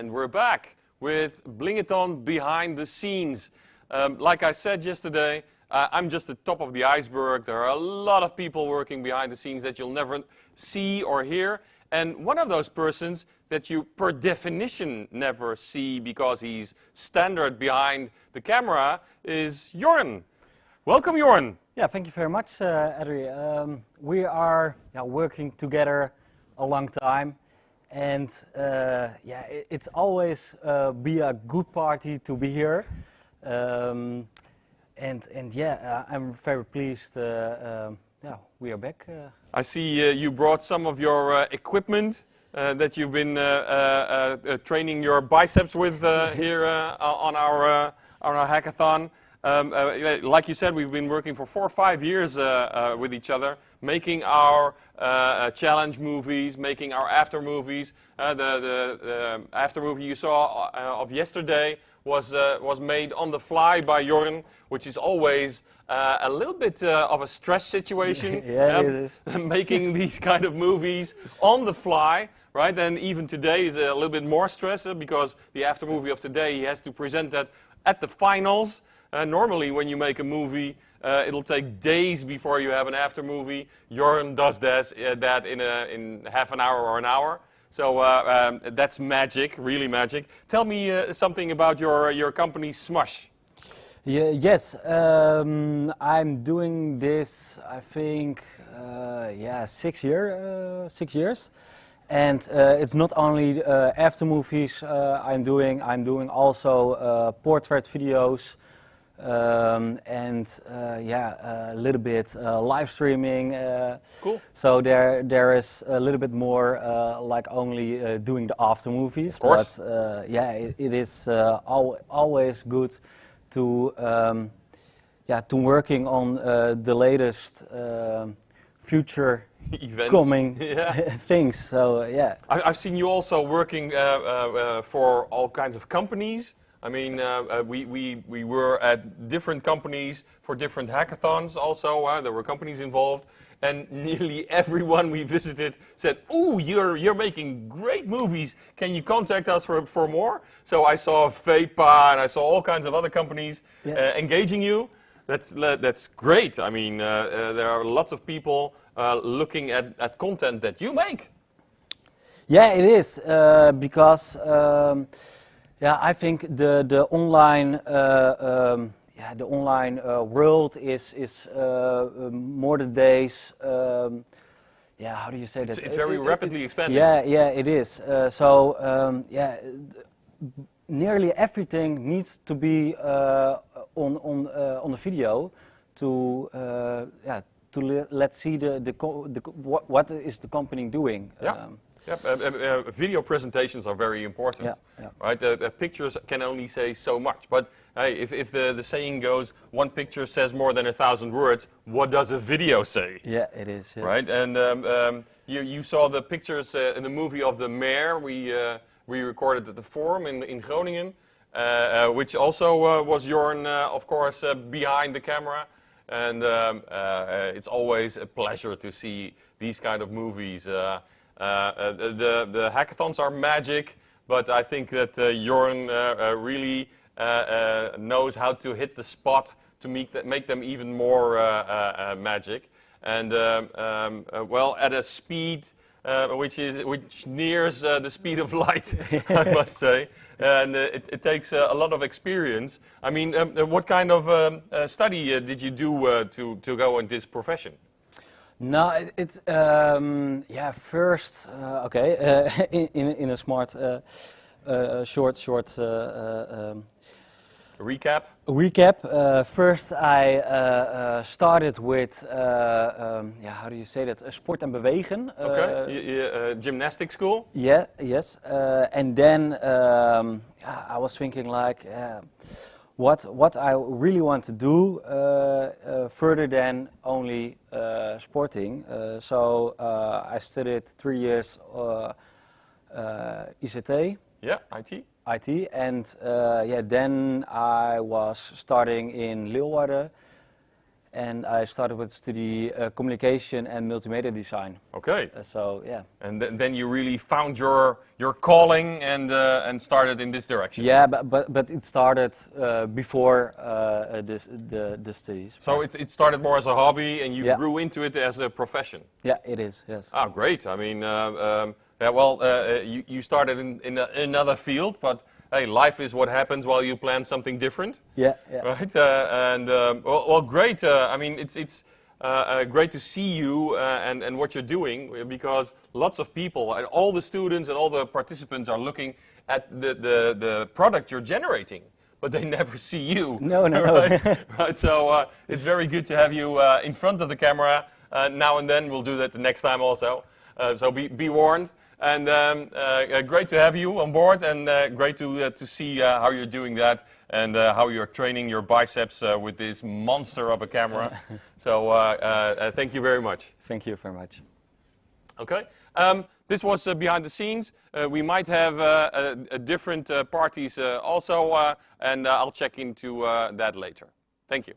And we're back with Blingathon behind the scenes. Like I said yesterday, I'm just the top of the iceberg. There are a lot of people working behind the scenes that you'll never see or hear. And one of those persons that you per definition never see because he's standard behind the camera is Jorn. Welcome, Jorn. Yeah, thank you very much, Adri. We are working together a long time, and it's always be a good party to be here. I'm very pleased. We are back. I see you brought some of your equipment that you've been training your biceps with here on our hackathon. Like you said, we've been working for 4 or 5 years with each other, making our challenge movies, making our after movies. The after movie you saw of yesterday was made on the fly by Jorn, which is always a little bit of a stress situation. Yeah, it is. Making these kind of movies on the fly, right? And even today is a little bit more stress because the after movie of today, he has to present that at the finals. Normally, when you make a movie, it'll take days before you have an after movie. Jorn does that in half an hour or an hour. So that's magic, really magic. Tell me something about your company, Smush. Yeah, yes, I'm doing this, I think, 6 years. And it's not only after movies I'm doing also portrait videos. A little bit live streaming. Cool. So there is a little bit more like only doing the after movies. Of course. But it is always good to working on the latest future events. Coming things. So yeah. I've seen you also working for all kinds of companies. I mean, we were at different companies for different hackathons also. There were companies involved, and nearly everyone we visited said, "Ooh, you're making great movies. Can you contact us for more?" So I saw Vapa and I saw all kinds of other companies engaging you. That's great. I mean, there are lots of people looking at content that you make. Yeah, it is because. I think the online world is more the days. How do you say that? It's very rapidly expanding. Yeah, it is. Nearly everything needs to be on the video to let's see what is the company doing. Video presentations are very important, right? Pictures can only say so much, but if the saying goes, one picture says more than 1,000 words, what does a video say? Yeah, it is. Yes. Right, and you saw the pictures in the movie of the mayor we recorded at the Forum in Groningen, which also was Jorn, of course, behind the camera. And it's always a pleasure to see these kind of movies. The hackathons are magic, but I think that Jorn really knows how to hit the spot to make them even more magic. And at a speed which nears the speed of light, I must say. And it takes a lot of experience. I mean, what kind of study did you do to go in this profession? No, it's first in a smart short recap. First, I started with how do you say that? Sport en bewegen. Gymnastic school. Yeah. Yes. And then I was thinking like. What I really want to do further than only sporting. So I studied 3 years ICT. Yeah, IT. IT, and then I was starting in Leeuwarden, and I started with study communication and multimedia design. Okay. So yeah. And then you really found your calling and started in this direction. Yeah, but it started before the studies. So it started more as a hobby, and you grew into it as a profession. Yeah, it is. Yes. Oh, great. I mean, yeah. Well, you started in another field, but hey, life is what happens while you plan something different. Yeah. Right. Well, great. I mean, it's great to see you and what you're doing, because lots of people and all the students and all the participants are looking at the product you're generating, but they never see you. No. Right. So it's very good to have you in front of the camera now and then. We'll do that the next time also. So be warned. And great to have you on board, and great to see how you're doing that, and how you're training your biceps with this monster of a camera. So thank you very much. Thank you very much. Okay. This was behind the scenes. We might have different parties also, and I'll check into that later. Thank you.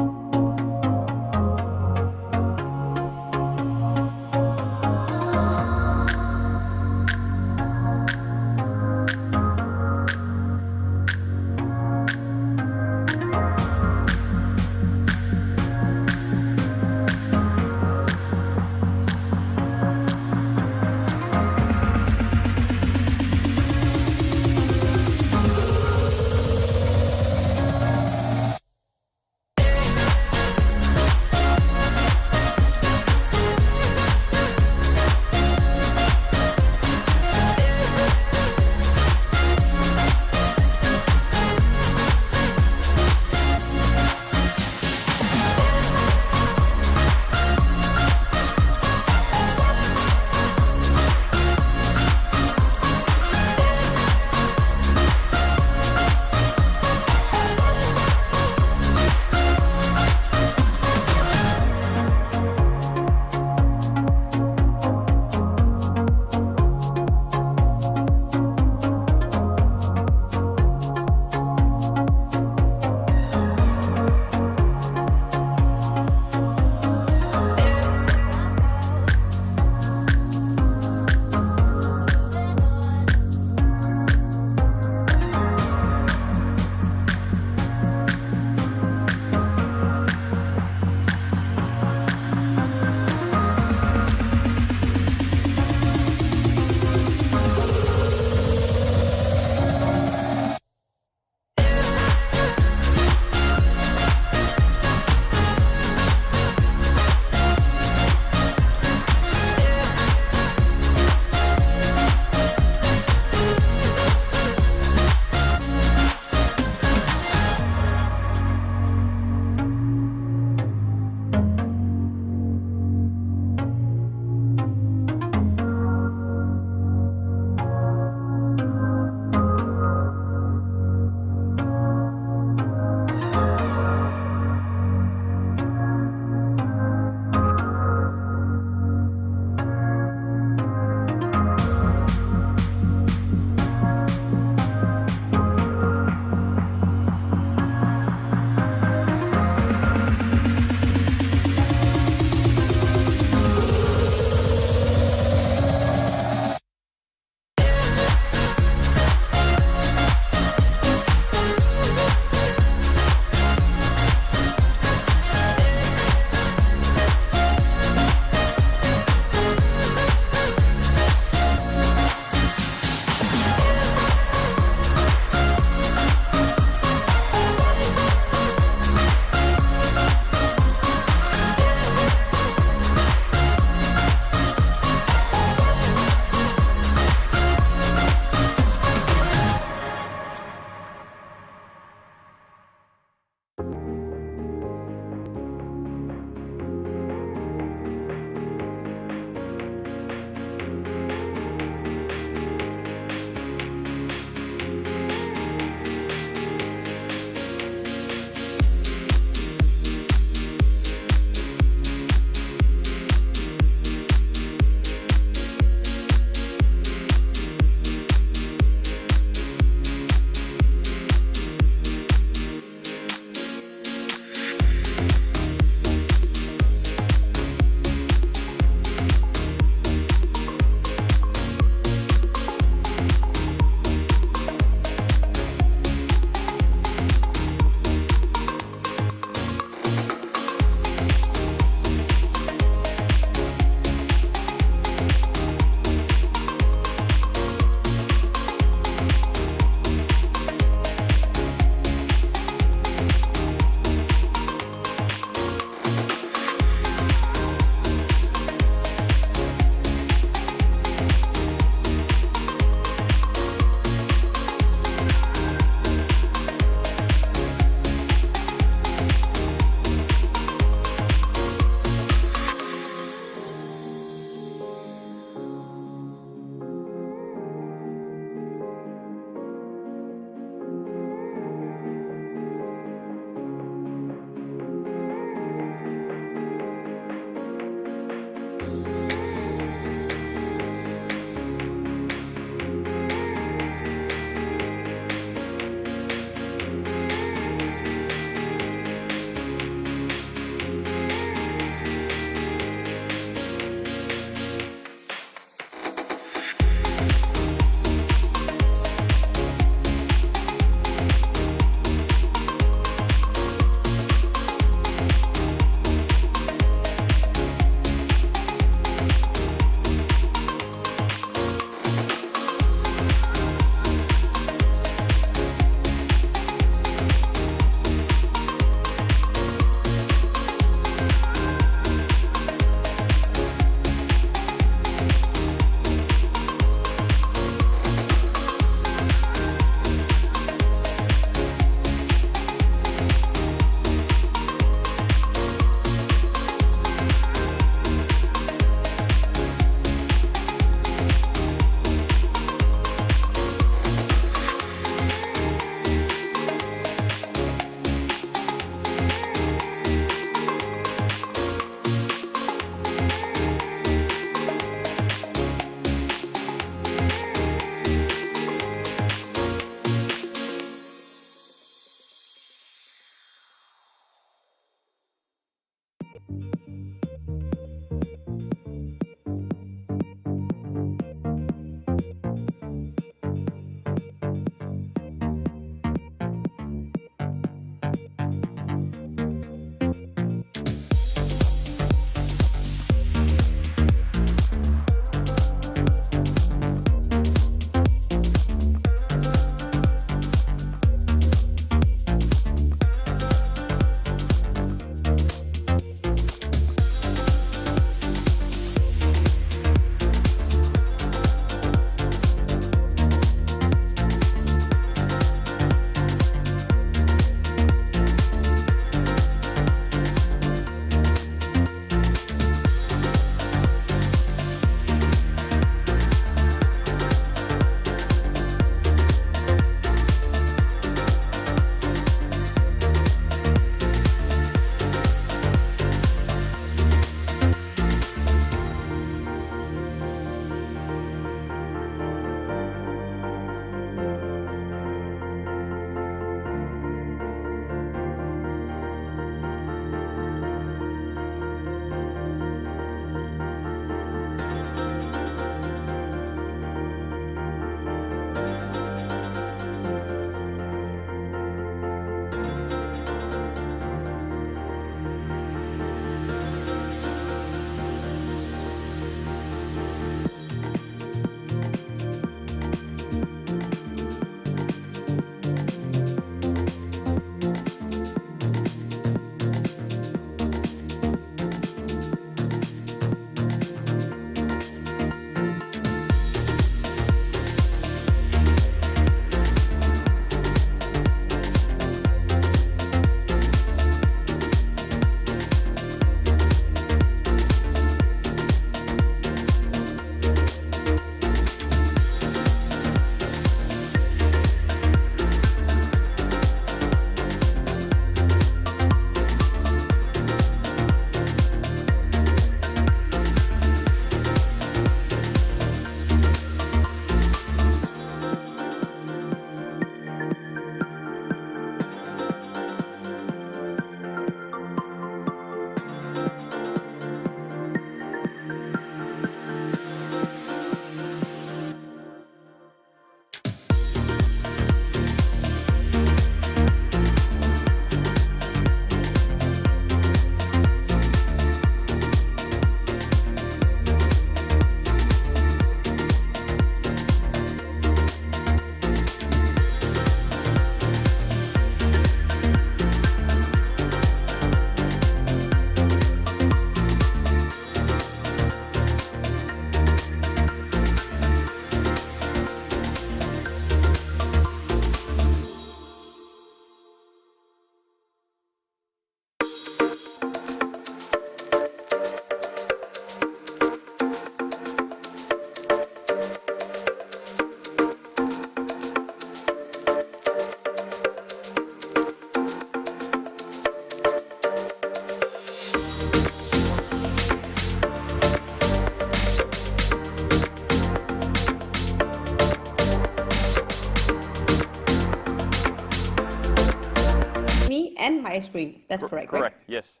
ice cream. That's correct, right? Correct, yes.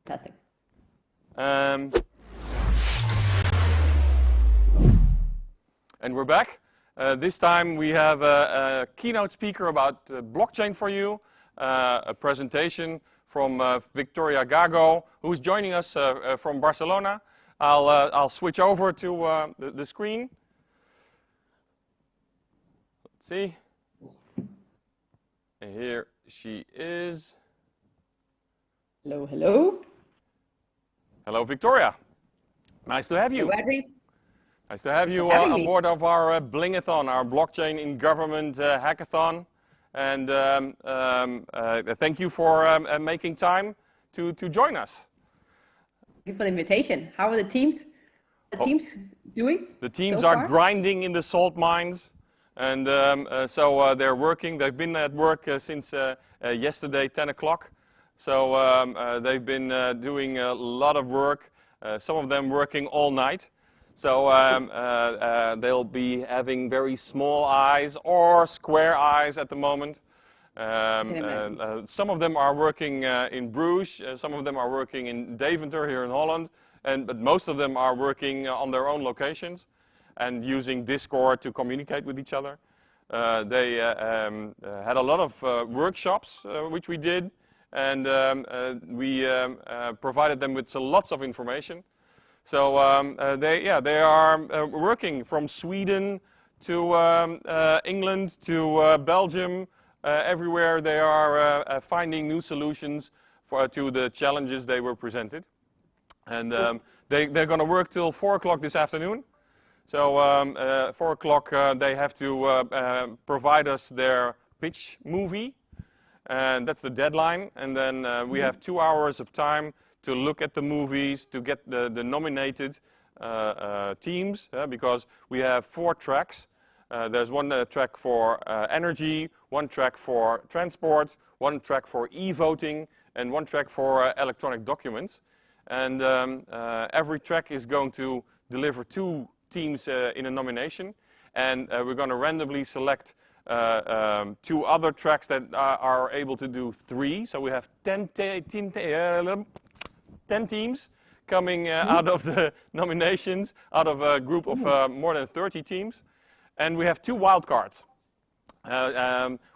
Fantastic. And we're back. This time we have a keynote speaker about blockchain for you, a presentation from Victoria Gago, who is joining us from Barcelona. I'll switch over to the screen. Let's see. And here she is. Hello, hello. Hello, Victoria. Nice to have you. Hello, Adri. Nice to have you on board of our Blingathon, our blockchain in government hackathon. And thank you for making time to join us. Thank you for the invitation. How are the teams? Doing? The teams so are far? grinding in the salt mines, and so they're working. They've been at work since yesterday, 10 o'clock. So they've been doing a lot of work. Some of them working all night. So they'll be having very small eyes or square eyes at the moment. Some of them are working in Bruges. Some of them are working in Deventer here in Holland. But most of them are working on their own locations and using Discord to communicate with each other. They had a lot of workshops which we did, and we provided them with lots of information. So they are working from Sweden to England to Belgium. Everywhere they are finding new solutions to the challenges they were presented. And they're going to work till 4 o'clock this afternoon. So 4 o'clock they have to provide us their pitch movie. And that's the deadline. And then we have 2 hours of time to look at the movies, to get the nominated teams, because we have 4 tracks. There's one track for energy, one track for transport, one track for e-voting, and one track for electronic documents. And every track is going to deliver 2 teams in a nomination. And we're going to randomly select 2 other tracks that are able to do 3. So we have 10 teams coming out of the nominations, out of a group of more than 30 teams. And we have 2 wildcards.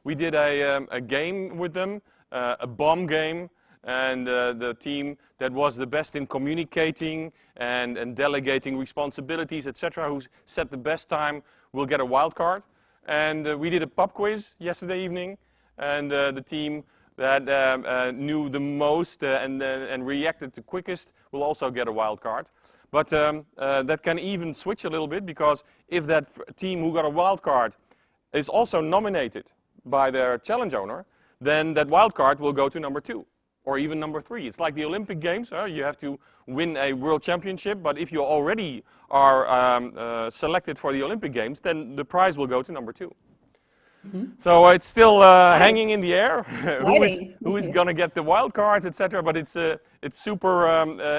We did a game with them, a bomb game, and the team that was the best in communicating and delegating responsibilities, etc., who set the best time, will get a wildcard. And we did a pub quiz yesterday evening, and the team that knew the most and reacted the quickest will also get a wild card. But that can even switch a little bit, because if that team who got a wild card is also nominated by their challenge owner, then that wild card will go to number 2 or even number 3. It's like the Olympic Games. You have to win a world championship, but if you already are selected for the Olympic Games, then the prize will go to number 2. So it's still hanging in the air. who is going to get the wild cards, etc. But it's super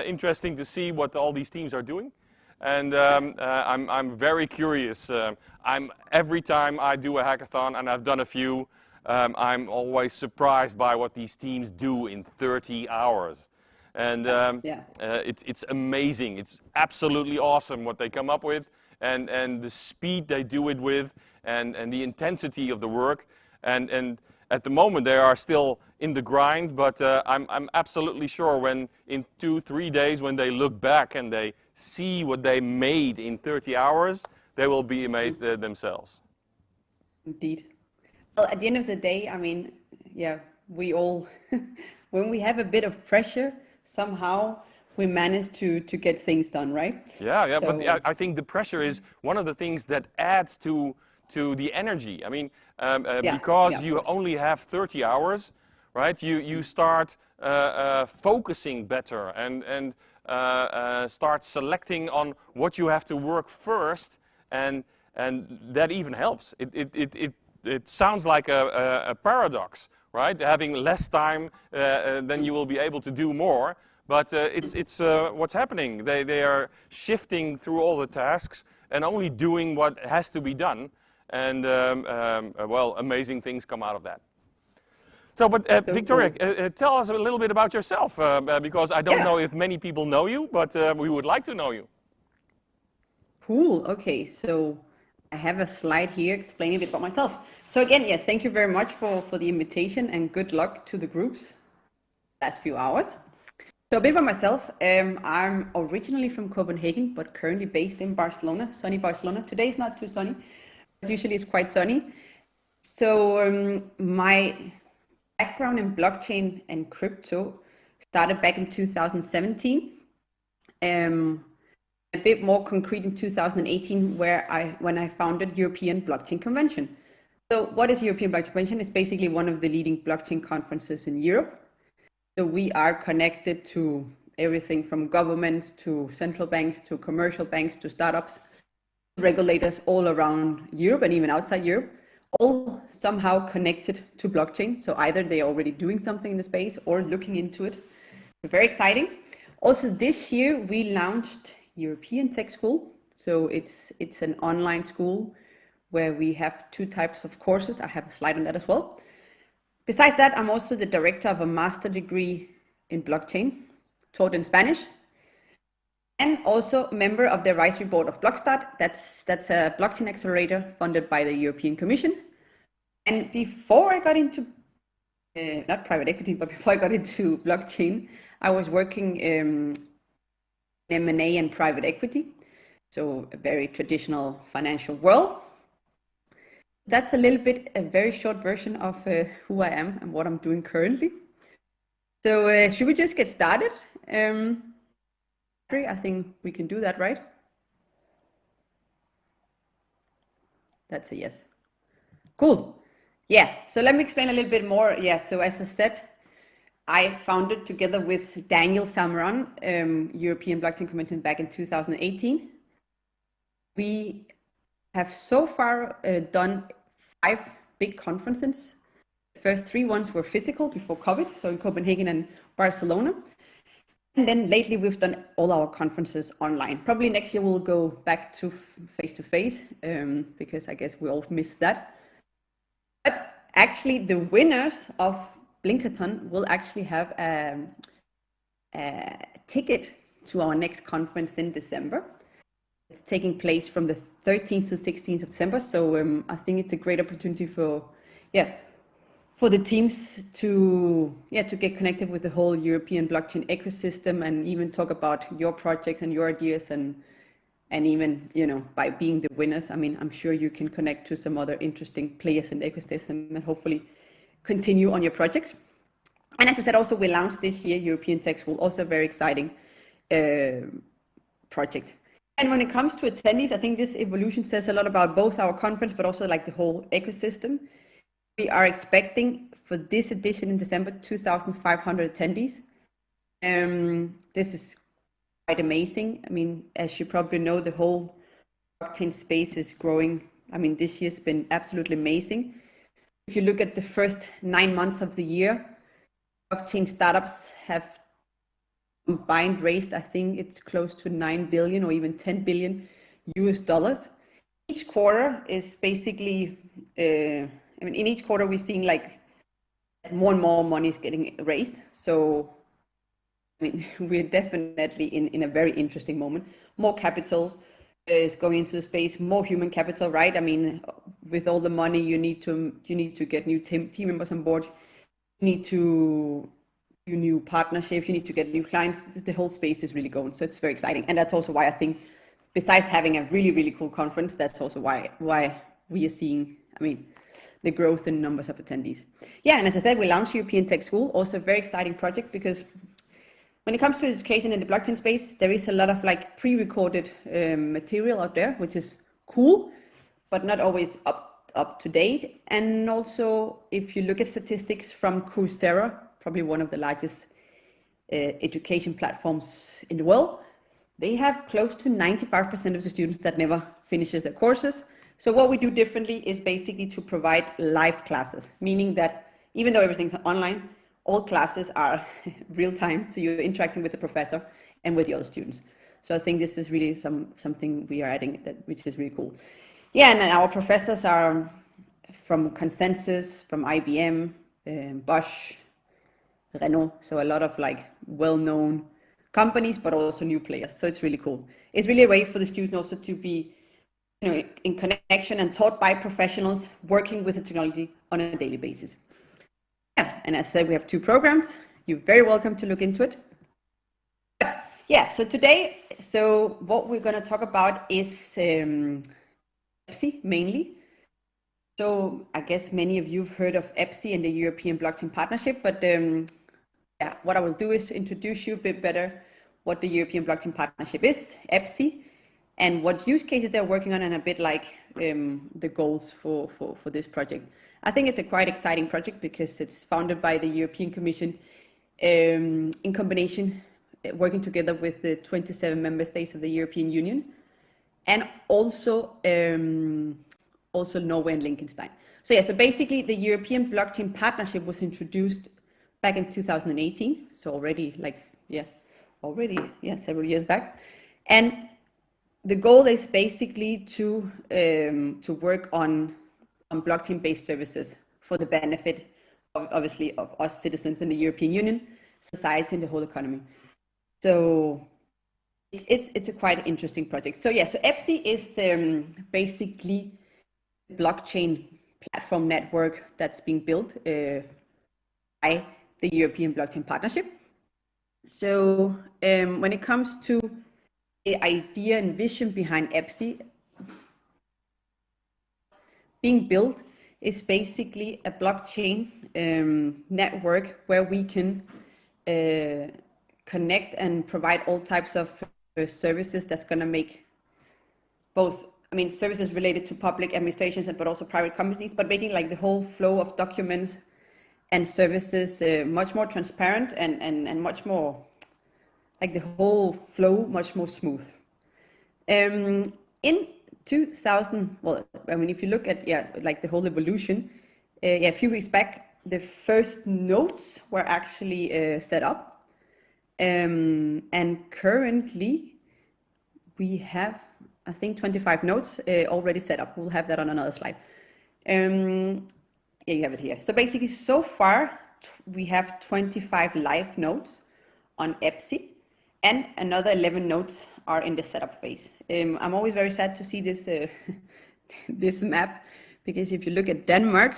interesting to see what all these teams are doing, and I'm very curious. Every time I do a hackathon, and I've done a few, I'm always surprised by what these teams do in 30 hours. And it's amazing. It's absolutely awesome what they come up with, and the speed they do it with, and the intensity of the work. And at the moment they are still in the grind, but I'm absolutely sure when in 2-3 days, when they look back and they see what they made in 30 hours, they will be amazed themselves. Indeed. Well, at the end of the day, I mean, yeah, we all, when we have a bit of pressure, somehow we manage to get things done, right? Yeah, so, but I think the pressure is one of the things that adds to the energy. I mean, because you only have 30 hours, right? You start focusing better and start selecting on what you have to work first, and that even helps. It sounds like a paradox, right? Having less time, then you will be able to do more. But it's what's happening. They are shifting through all the tasks and only doing what has to be done. And, well, amazing things come out of that. So, but Victoria, tell us a little bit about yourself, because I don't know if many people know you, but we would like to know you. Cool. Okay, so I have a slide here explaining a bit about myself. So again, yeah, thank you very much for the invitation and good luck to the groups last few hours. So a bit about myself. I'm originally from Copenhagen, but currently based in Barcelona, sunny Barcelona. Today is not too sunny, but usually it's quite sunny. So my background in blockchain and crypto started back in 2017. A bit more concrete in 2018, when I founded European Blockchain Convention. So what is European Blockchain Convention? It's basically one of the leading blockchain conferences in Europe. So we are connected to everything from governments to central banks to commercial banks to startups, regulators all around Europe and even outside Europe, all somehow connected to blockchain. So either they're already doing something in the space or looking into it. So very exciting. Also this year we launched European Tech School. So it's an online school where we have 2 types of courses. I have a slide on that as well. Besides that, I'm also the director of a master degree in blockchain, taught in Spanish, and also a member of the advisory board of Blockstart. That's a blockchain accelerator funded by the European Commission. And before I got into, not private equity, but before I got into blockchain, I was working in M&A and private equity. So a very traditional financial world. That's a little bit, a very short version of who I am and what I'm doing currently. So should we just get started? I think we can do that, right? That's a yes. Cool. Yeah, so let me explain a little bit more. Yeah, so as I said, I founded together with Daniel Salmeron, European Blockchain Convention back in 2018. We have so far done 5 big conferences. The first 3 ones were physical before COVID, so in Copenhagen and Barcelona. And then lately we've done all our conferences online. Probably next year we'll go back to face-to-face, because I guess we all missed that. But actually the winners of Blingathon will actually have a ticket to our next conference in December. It's taking place from the 13th to 16th of December. So I think it's a great opportunity for the teams to get connected with the whole European blockchain ecosystem and even talk about your projects and your ideas and even, by being the winners, I mean, I'm sure you can connect to some other interesting players in the ecosystem and hopefully continue on your projects. And as I said, also we launched this year European Tech School, also a very exciting project. And when it comes to attendees, I think this evolution says a lot about both our conference, but also like the whole ecosystem. We are expecting for this edition in December, 2,500 attendees. This is quite amazing. I mean, as you probably know, the whole blockchain space is growing. I mean, this year's been absolutely amazing. If you look at the first 9 months of the year, blockchain startups have combined raised, I think it's close to 9 billion or even 10 billion US dollars. Each quarter is basically, in each quarter we're seeing like more and more money is getting raised. So, we're definitely in a very interesting moment. More capital is going into the space, more human capital, right? I mean, with all the money you need to get new team members on board. You need to do new partnerships, you need to get new clients. The whole space is really going, so it's very exciting. And that's also why I think, besides having a really, really cool conference, that's also why we are seeing, the growth in numbers of attendees. Yeah, and as I said, we launched European Tech School, also a very exciting project, because when it comes to education in the blockchain space, there is a lot of like pre-recorded material out there, which is cool, but not always up to date. And also, if you look at statistics from Coursera, probably one of the largest education platforms in the world, they have close to 95% of the students that never finishes their courses. So what we do differently is basically to provide live classes, meaning that even though everything's online, all classes are real time, so you're interacting with the professor and with the other students. So I think this is really something we are adding, which is really cool. Yeah, and our professors are from Consensus, from IBM, Bosch, Renault. So a lot of like well-known companies, but also new players. So it's really cool. It's really a way for the student also to be, you know, in connection and taught by professionals working with the technology on a daily basis. Yeah, and as I said, we have 2 programs. You're very welcome to look into it. But yeah, so today, so what we're going to talk about is EPSI mainly. So I guess many of you have heard of EPSI and the European Blockchain Partnership, but yeah, what I will do is introduce you a bit better what the European Blockchain Partnership is, EPSI, and what use cases they're working on, and a bit like the goals for this project. I think it's a quite exciting project because it's founded by the European Commission in combination, working together with the 27 member states of the European Union, and also Norway and Liechtenstein. So yeah, so basically the European Blockchain Partnership was introduced back in 2018, so already several years back, and the goal is basically to work on blockchain-based services for the benefit, obviously, of us citizens in the European Union, society, and the whole economy. So it's a quite interesting project. So yeah, so EPSI is basically a blockchain platform network that's being built by the European Blockchain Partnership. So when it comes to the idea and vision behind EPSI, being built is basically a blockchain network where we can connect and provide all types of services that's going to make both, I mean, services related to public administrations, but also private companies, but making like the whole flow of documents and services much more transparent and much more, like the whole flow much more smooth. In 2000, well, I mean, if you look at, like the whole evolution, a few weeks back, the first nodes were actually set up. And currently we have, I think, 25 nodes already set up. We'll have that on another slide. Yeah, you have it here. So basically, so far, we have 25 live nodes on EPSI, and another 11 nodes are in the setup phase. I'm always very sad to see this this map, because if you look at Denmark,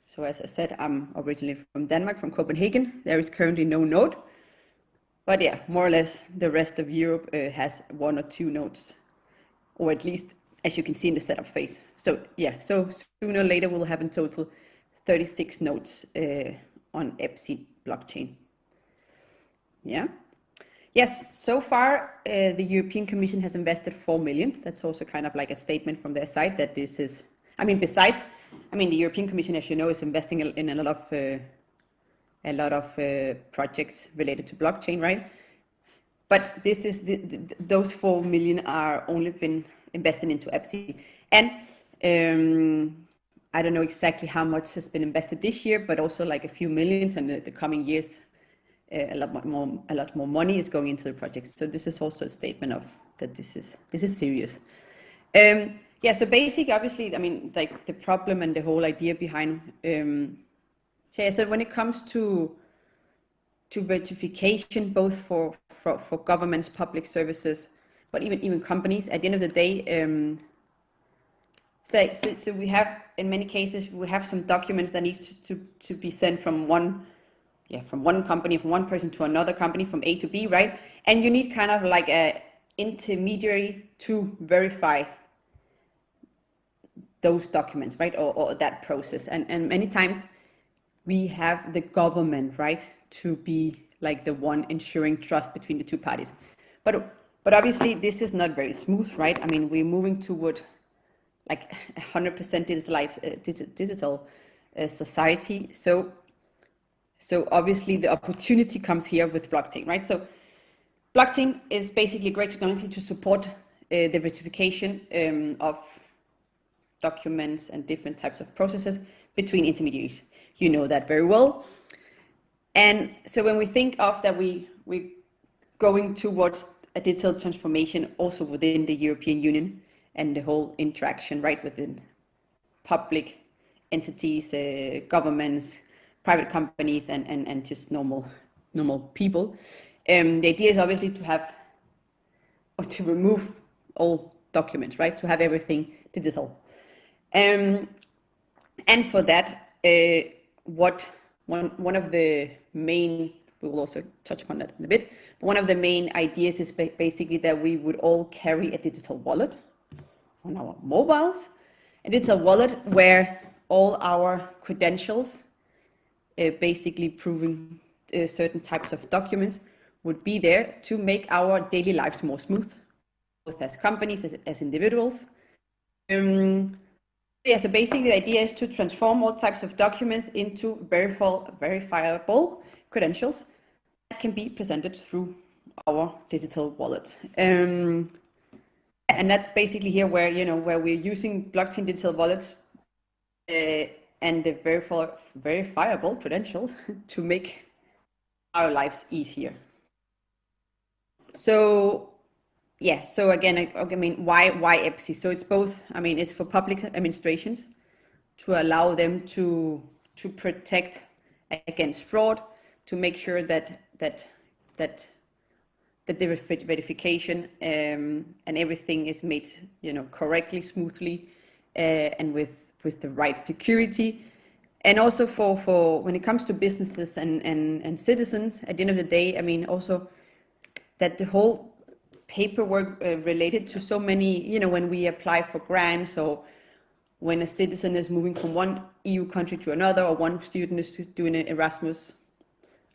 so as I said, I'm originally from Denmark, from Copenhagen. There is currently no node, but yeah, more or less the rest of Europe has 1 or 2 nodes, or at least as you can see in the setup phase. So yeah, so sooner or later we'll have in total 36 nodes on EPSI blockchain. Yeah. Yes, so far the European Commission has invested 4 million. That's also kind of like a statement from their side that this is, I mean, besides, I mean, the European Commission, as you know, is investing in a lot of projects related to blockchain, right? But this is those 4 million are only been invested into EPSI, and I don't know exactly how much has been invested this year, but also like a few millions, and the coming years, a lot more money is going into the project. So this is also a statement of that this is serious. Yeah. So basically, obviously, I mean, like the problem and the whole idea behind. So when it comes to verification, both for governments, public services, but even companies, at the end of the day, so we have, in many cases, we have some documents that need to be sent from one company, from one person to another company, from A to B, right? And you need kind of like a intermediary to verify those documents, right? Or that process. And many times we have the government, right, to be like the one ensuring trust between the two parties. But obviously this is not very smooth, right? I mean, we're moving toward like 100% digital society. So obviously the opportunity comes here with blockchain, right? So blockchain is basically a great technology to support the verification of documents and different types of processes between intermediaries. You know that very well. And so when we think of that, we're going towards a digital transformation also within the European Union and the whole interaction, right, within public entities, governments, private companies and just normal people. The idea is obviously to have, or to remove all documents, right? To have everything digital. And for that, one of the main, we will also touch upon that in a bit, but one of the main ideas is basically that we would all carry a digital wallet on our mobiles. And it's a wallet where all our credentials, basically proving certain types of documents, would be there to make our daily lives more smooth, both as companies, as individuals. Yeah, so basically the idea is to transform all types of documents into verifiable credentials that can be presented through our digital wallet. And that's basically here where, where we're using blockchain digital wallets and the verifiable credentials to make our lives easier. So yeah, so again, I mean, why EPSI? So it's both, I mean, it's for public administrations to allow them to protect against fraud, to make sure that the verification and everything is made, correctly, smoothly, and with the right security. And also for when it comes to businesses and citizens, at the end of the day, I mean, also that the whole paperwork related to so many, when we apply for grants, or when a citizen is moving from one EU country to another, or one student is doing an Erasmus,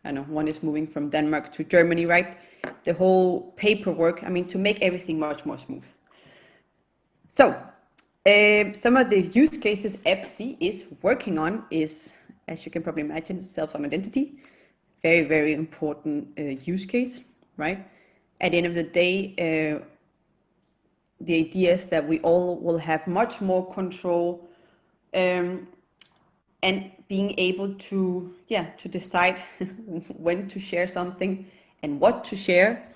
I know one is moving from Denmark to Germany, right? The whole paperwork, I mean, to make everything much more smooth. So some of the use cases EPSI is working on is, as you can probably imagine, self-some identity. Very, very important use case, right? At the end of the day, the idea is that we all will have much more control and being able to decide when to share something and what to share.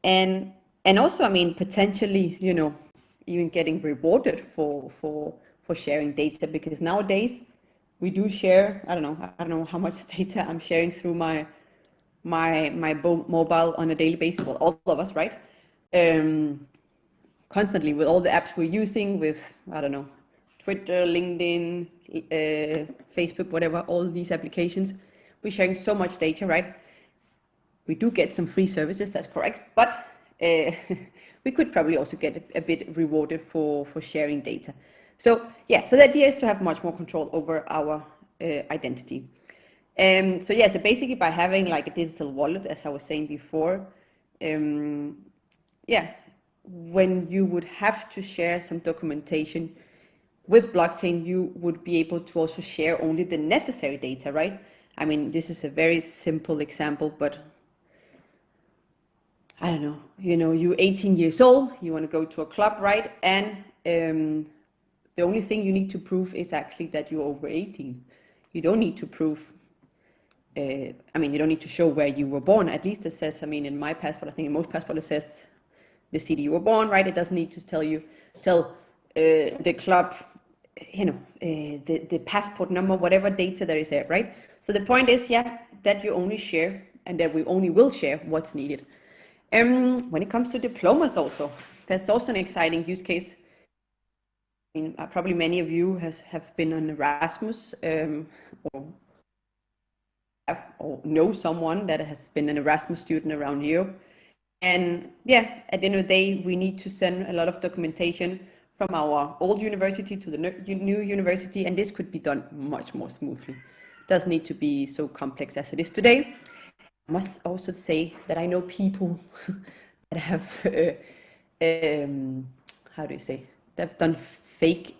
And also, I mean, potentially, even getting rewarded for sharing data, because nowadays we do share, I don't know how much data I'm sharing through my mobile on a daily basis. Well, all of us, right? Constantly with all the apps we're using, with, I don't know, Twitter, LinkedIn, Facebook, whatever, all these applications, we're sharing so much data, right? We do get some free services, that's correct, but we could probably also get a bit rewarded for sharing data. So yeah, so the idea is to have much more control over our identity. So yeah, so basically by having like a digital wallet, as I was saying before, yeah, when you would have to share some documentation with blockchain, you would be able to also share only the necessary data, right? I mean, this is a very simple example, but I don't know, you're 18 years old, you want to go to a club, right? And the only thing you need to prove is actually that you're over 18. You don't need to prove, I mean, you don't need to show where you were born. At least it says, I mean, in my passport, I think in most passports it says the city you were born, right? It doesn't need to tell the club, the passport number, whatever data there is there, right? So the point is, yeah, that you only share, and that we only will share what's needed. When it comes to diplomas also, that's also an exciting use case. I mean, probably many of you have been on Erasmus, or know someone that has been an Erasmus student around Europe. And yeah, at the end of the day, we need to send a lot of documentation from our old university to the new university, and this could be done much more smoothly. It doesn't need to be so complex as it is today. I must also say that I know people that have, how do you say, they've done fake,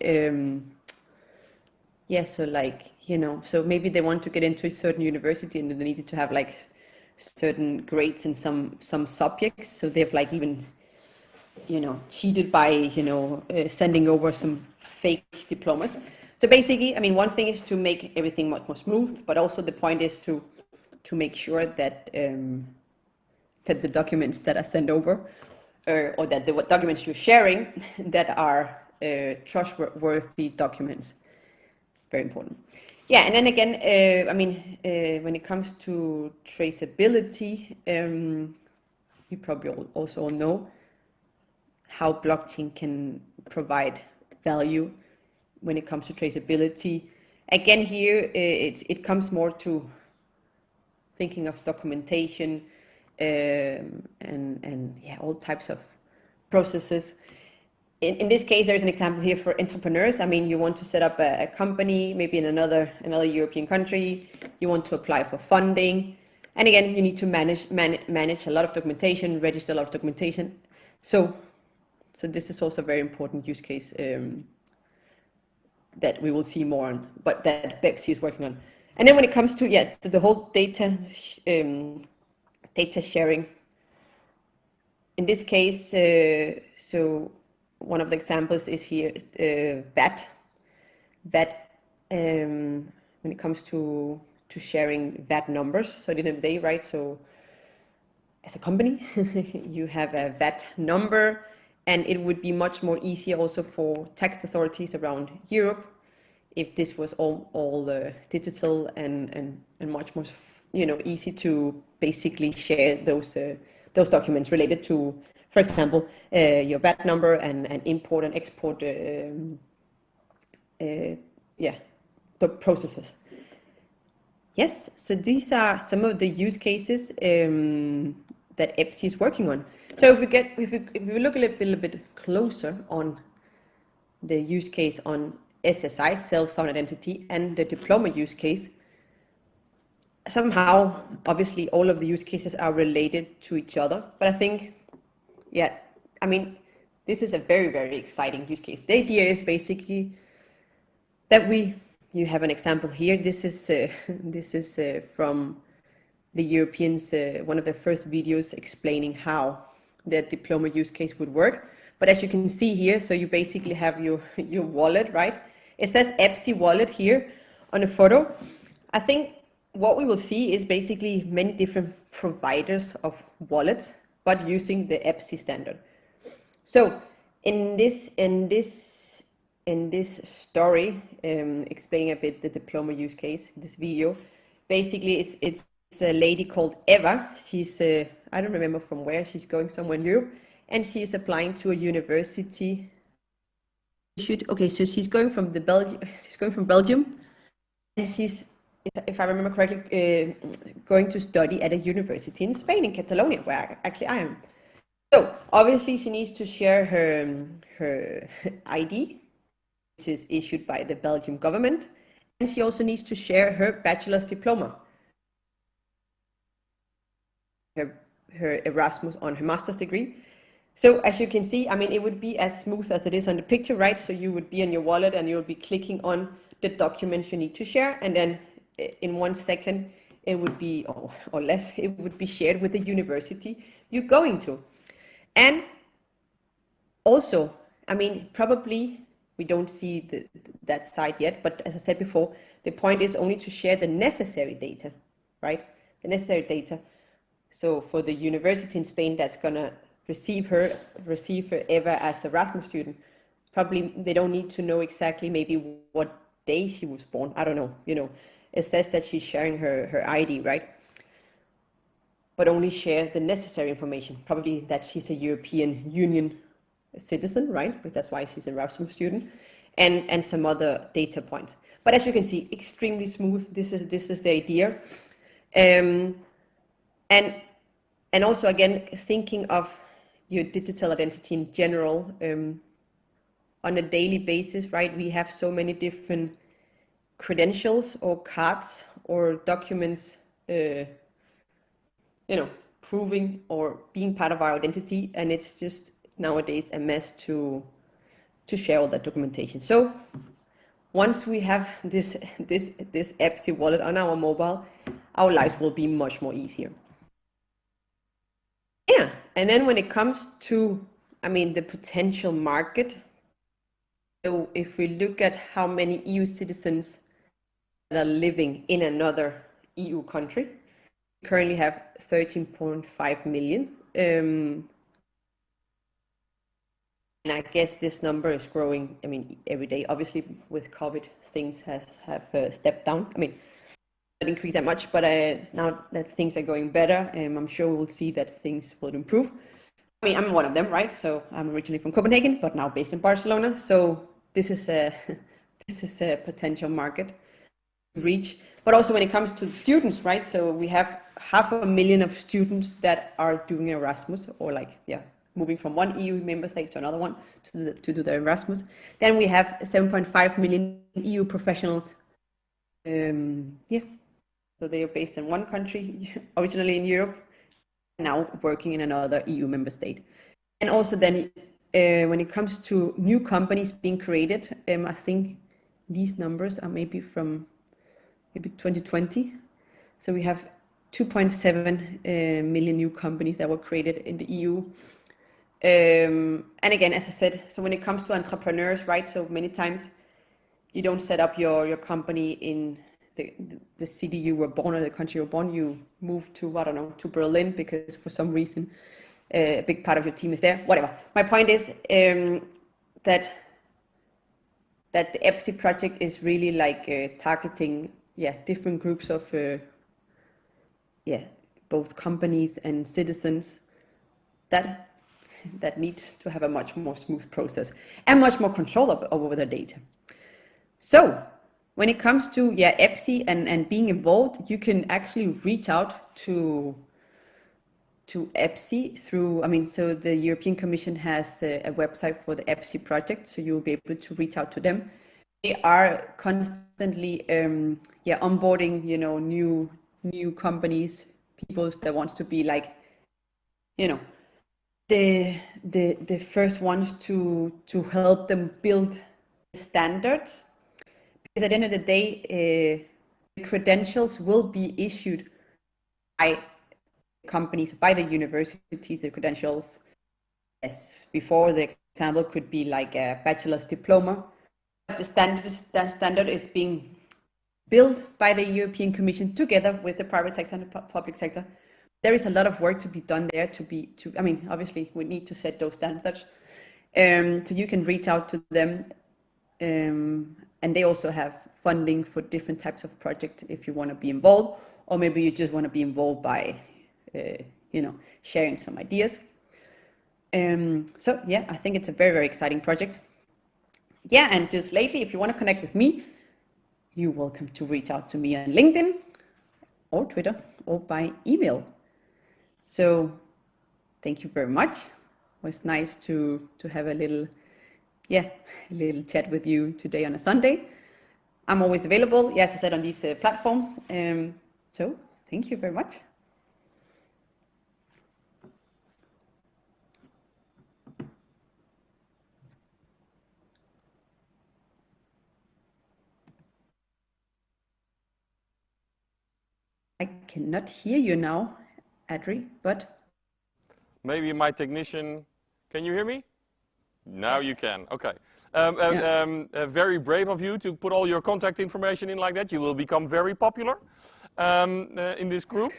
so like, so maybe they want to get into a certain university and they needed to have like certain grades in some subjects. So they've like even, cheated by, sending over some fake diplomas. So basically, I mean, one thing is to make everything much more smooth, but also the point is to make sure that that the documents that are sent over, or that the documents you're sharing, that are trustworthy documents. Very important. Yeah, and then again, I mean, when it comes to traceability, you probably also all know how blockchain can provide value when it comes to traceability. Again, here it comes more to thinking of documentation and yeah, all types of processes. In this case, there's an example here for entrepreneurs. I mean, you want to set up a company, maybe in another European country. You want to apply for funding, and again, you need to manage a lot of documentation, register a lot of documentation. So this is also a very important use case that we will see more on, but that BEPC is working on. And then when it comes to to the whole data sharing, in this case, so one of the examples is here VAT. When it comes to sharing VAT numbers. So at the end of the day, right? So as a company, you have a VAT number, and it would be much more easier also for tax authorities around Europe if this was all digital and much more easy to basically share those documents related to, for example, your VAT number and import and export the processes. Yes, so these are some of the use cases that EPSI is working on. So if we look a little bit closer on the use case on SSI, self-sound identity, and the diploma use case, somehow, obviously, all of the use cases are related to each other. But I think, I mean, this is a very, very exciting use case. The idea is basically that you have an example here. This is from the Europeans, one of their first videos explaining how the diploma use case would work. But as you can see here, so you basically have your wallet, right? It says EPSI wallet here on a photo. I think what we will see is basically many different providers of wallets, but using the EPSI standard. So in this story, explaining a bit the diploma use case, this video, basically it's a lady called Eva. She's I don't remember from where, she's going somewhere in Europe, and she's applying to a university. Okay, so she's going from Belgium, and she's, if I remember correctly, going to study at a university in Spain, in Catalonia, where actually I am. So obviously she needs to share her ID, which is issued by the Belgian government, and she also needs to share her bachelor's diploma, her Erasmus on her master's degree. So as you can see, I mean, it would be as smooth as it is on the picture, right? So you would be on your wallet and you'll be clicking on the documents you need to share, and then in 1 second it would be, or less, it would be shared with the university you're going to. And also, I mean, probably we don't see that side yet, but as I said before, the point is only to share the necessary data, right? The necessary data. So for the university in Spain that's gonna receive her Eva as a Erasmus student, probably they don't need to know exactly maybe what day she was born. I don't know, it says that she's sharing her ID, right? But only share the necessary information, probably that she's a European Union citizen, right? But that's why she's an Erasmus student, and some other data points. But as you can see, extremely smooth. This is the idea. And also, again, thinking of your digital identity in general, on a daily basis, right? We have so many different credentials or cards or documents, proving or being part of our identity, and it's just nowadays a mess to share all that documentation. So once we have this EPSI wallet on our mobile, our lives will be much more easier. Yeah, and then when it comes to, I mean, the potential market, so if we look at how many EU citizens that are living in another EU country, we currently have 13.5 million. And I guess this number is growing, I mean, every day. Obviously, with COVID, things have stepped down. I mean, not increased that much, but now that things are going better, I'm sure we'll see that things will improve. I mean, I'm one of them, right? So I'm originally from Copenhagen, but now based in Barcelona. So this is a potential market to reach. But also when it comes to students, right? So we have 500,000 of students that are doing Erasmus, or like, yeah, moving from one EU member state to another one to do the Erasmus. Then we have 7.5 million EU professionals. Yeah, so they are based in one country, originally in Europe, now working in another EU member state. And also then when it comes to new companies being created, I think these numbers are maybe from 2020. So we have 2.7 million new companies that were created in the EU. And again, as I said, so when it comes to entrepreneurs, right? So many times you don't set up your company in the city you were born or the country you were born. You move to, I don't know, to Berlin because for some reason a big part of your team is there. Whatever. My point is that the EPSI project is really like targeting, different groups of, both companies and citizens that needs to have a much more smooth process and much more control over their data. So when it comes to EPSI and being involved, you can actually reach out to EPSI through, I mean, so the European Commission has a website for the EPSI project, so you'll be able to reach out to them. They are constantly onboarding, new companies, people that wants to be like, the first ones to help them build standards. Because at the end of the day, the credentials will be issued by companies, by the universities. The credentials, as before, the example could be like a bachelor's diploma. But the standard is being built by the European Commission together with the private sector and the public sector. There is a lot of work to be done there I mean, obviously we need to set those standards. So you can reach out to them. And they also have funding for different types of projects if you want to be involved, or maybe you just want to be involved by, sharing some ideas. So yeah, I think it's a very, very exciting project. Yeah, and just lately, if you want to connect with me, you're welcome to reach out to me on LinkedIn or Twitter or by email. So thank you very much. It was nice to have a little chat with you today on a Sunday. I'm always available, as I said, on these platforms. So thank you very much. I cannot hear you now, Adri, but... Maybe my technician, can you hear me? Now you can, okay. Very brave of you to put all your contact information in like that. You will become very popular in this group.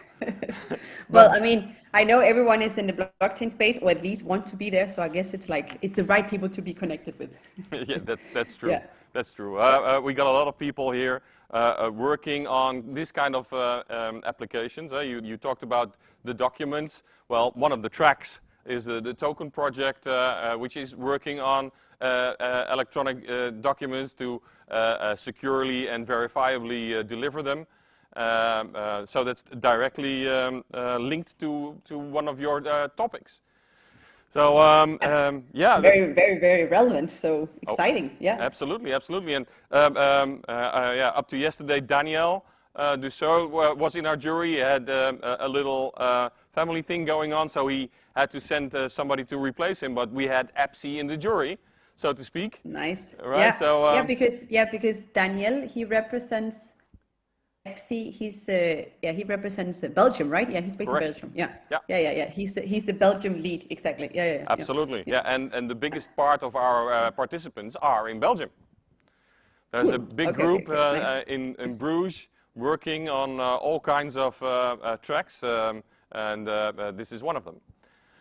Well, I mean, I know everyone is in the blockchain space, or at least want to be there, so I guess it's like, it's the right people to be connected with. Yeah, that's true. Yeah. That's true. We got a lot of people here working on this kind of applications. You talked about the documents. Well, one of the tracks is the token project, which is working on electronic documents to securely and verifiably deliver them. So that's directly linked to one of your topics. So yeah, very, very, very relevant. So exciting, yeah. Absolutely, absolutely. And up to yesterday, Daniel Dussault was in our jury. He had a little family thing going on, so he had to send somebody to replace him. But we had EPSI in the jury, so to speak. Nice. Right. Yeah. So because Daniel, he represents EPSI. He represents Belgium, right? Yeah, he's based in Belgium. Yeah. He's the Belgium lead, exactly. Yeah. Absolutely. Yeah. And the biggest part of our participants are in Belgium. There's a big group nice. in Bruges working on all kinds of tracks, and this is one of them.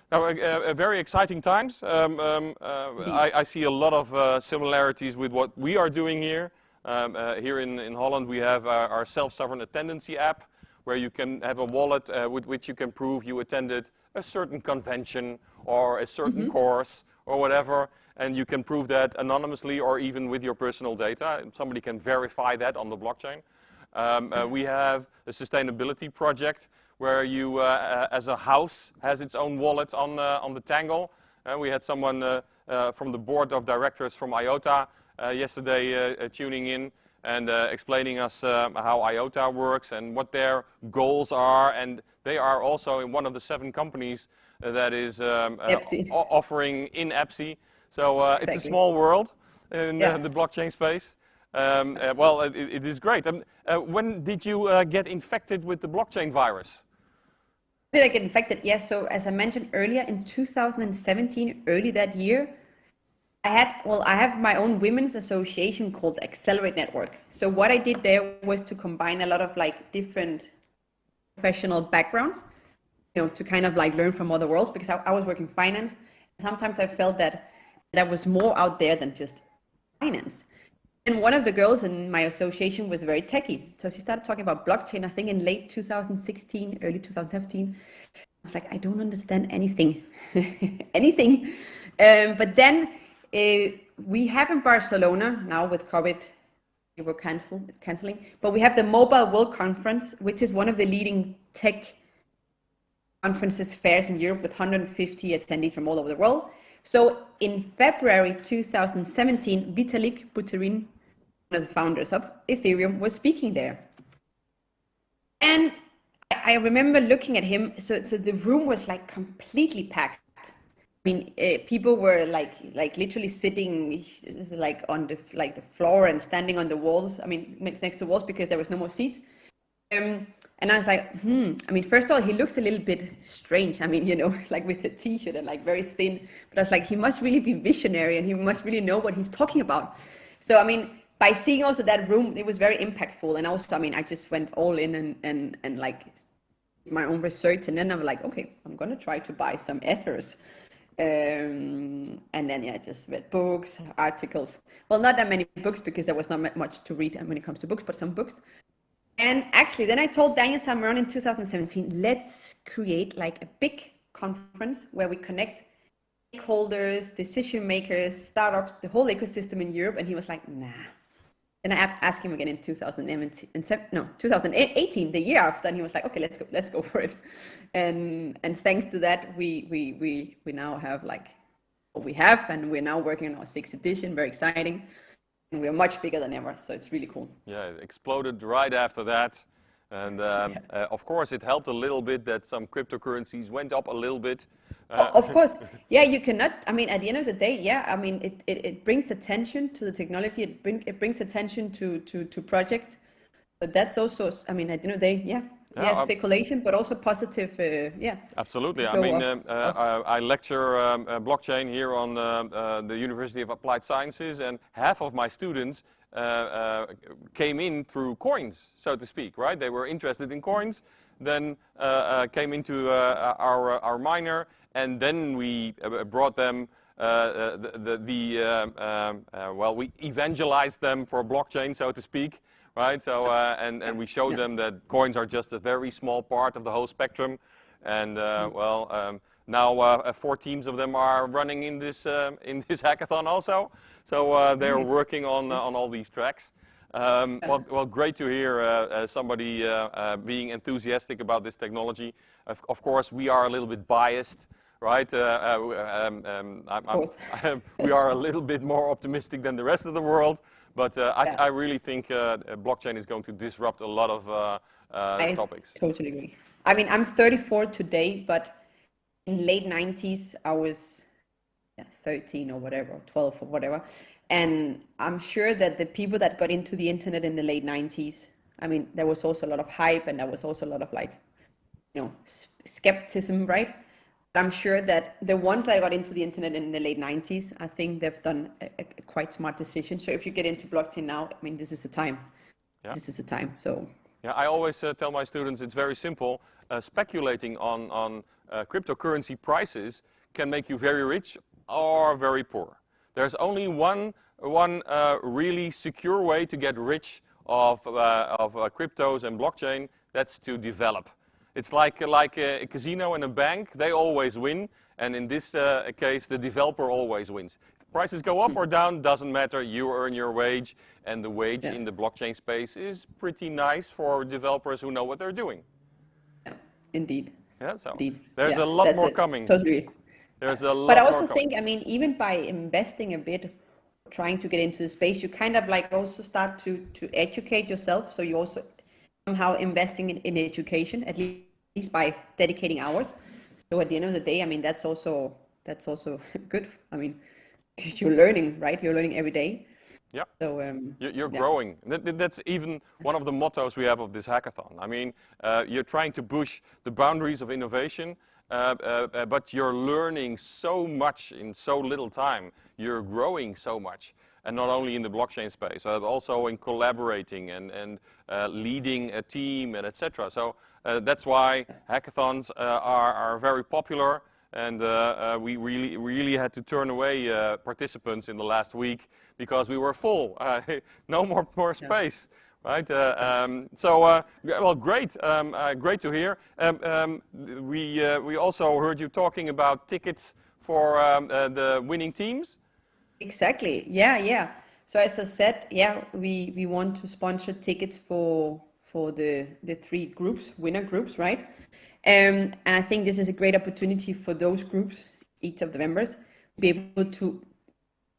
Very exciting times. I see a lot of similarities with what we are doing here. Here in Holland, we have our self-sovereign attendancy app, where you can have a wallet with which you can prove you attended a certain convention or a certain course or whatever, and you can prove that anonymously or even with your personal data. Somebody can verify that on the blockchain. We have a sustainability project where you, as a house, has its own wallet on the Tangle. We had someone from the board of directors from IOTA yesterday tuning in and explaining us how IOTA works and what their goals are. And they are also in one of the 7 companies that is offering in EPSI. So it's a small world in the blockchain space. Well, it is great. When did you get infected with the blockchain virus? Did I get infected? Yes. So as I mentioned earlier, in 2017, early that year, I have my own women's association called Accelerate Network. So what I did there was to combine a lot of like different professional backgrounds, you know, to kind of like learn from other worlds, because I was working finance. Sometimes I felt that there was more out there than just finance. And one of the girls in my association was very techie. So she started talking about blockchain, I think in late 2016, early 2017. I was like, I don't understand anything, anything. But then we have in Barcelona now with COVID, we were canceling, but we have the Mobile World Conference, which is one of the leading tech conferences, fairs in Europe with 150 attendees from all over the world. So in February 2017, Vitalik Buterin, one of the founders of Ethereum, was speaking there. And I remember looking at him, so the room was like completely packed. I mean, people were like literally sitting like on the floor and standing on the walls. I mean, next to walls, because there was no more seats. And I was like, I mean, first of all, he looks a little bit strange. I mean, you know, like with a t-shirt and like very thin. But I was like, he must really be visionary and he must really know what he's talking about. So, I mean, by seeing also that room, it was very impactful. And also, I mean, I just went all in and like my own research. And then I was like, okay, I'm going to try to buy some ethers. And then, yeah, I just read books, articles. Well, not that many books because there was not much to read when it comes to books, but some books. And actually, then I told Daniel Salmeron in 2017, let's create like a big conference where we connect stakeholders, decision makers, startups, the whole ecosystem in Europe. And he was like, nah. And I asked him again in 2018, the year after, and he was like, okay, let's go for it. And thanks to that, we now have like what we have, and we're now working on our 6th edition, very exciting. And we're much bigger than ever, so it's really cool. Yeah, it exploded right after that. And of course, it helped a little bit that some cryptocurrencies went up a little bit. Of course, yeah, you cannot, I mean, at the end of the day, yeah, I mean, it brings attention to the technology, it brings attention to projects. But that's also, I mean, at the end of the day, yeah, speculation, but also positive, yeah. Absolutely. I mean, I lecture blockchain here on the University of Applied Sciences, and half of my students came in through coins, so to speak, right? They were interested in coins, then came into our minor, and then we brought them, well, we evangelized them for blockchain, so to speak. Right, so and we showed them that coins are just a very small part of the whole spectrum, and now 4 teams of them are running in this hackathon also. So they're working on all these tracks. Well, great to hear somebody being enthusiastic about this technology. Of course, we are a little bit biased. Right, we are a little bit more optimistic than the rest of the world. But I really think blockchain is going to disrupt a lot of topics. I totally agree. I mean, I'm 34 today, but in late 90s, I was 13 or whatever, or 12 or whatever. And I'm sure that the people that got into the internet in the late 90s, I mean, there was also a lot of hype and there was also a lot of like, you know, skepticism, right? I'm sure that the ones that got into the internet in the late 90s, I think they've done a quite smart decision. So if you get into blockchain now, I mean, this is the time. Yeah. This is the time. So Yeah, I always tell my students it's very simple. Speculating on cryptocurrency prices can make you very rich or very poor. There's only one really secure way to get rich of cryptos and blockchain. That's to develop. It's like a casino and a bank. They always win, and in this case, the developer always wins. If prices go up or down, doesn't matter. You earn your wage, and the wage in the blockchain space is pretty nice for developers who know what they're doing. Indeed. Yeah, so Indeed. there's a lot more coming. Totally. There's a lot But I more also coming. think, I mean, even by investing a bit, trying to get into the space, you kind of like also start to educate yourself. So you also somehow investing in education, at least by dedicating hours. So at the end of the day, I mean, that's also good. I mean, you're learning, right? You're learning every day. Yeah. So you're growing. That's even one of the mottos we have of this hackathon. I mean, you're trying to push the boundaries of innovation, but you're learning so much in so little time. You're growing so much, and not only in the blockchain space, but also in collaborating and leading a team and etc. So that's why hackathons are very popular. And we really had to turn away participants in the last week because we were full. No more space, right? Well, great, great to hear. We also heard you talking about tickets for the winning teams. Exactly. Yeah. So as I said, yeah, we want to sponsor tickets for the three groups, winner groups, right? And I think this is a great opportunity for those groups, each of the members, to be able to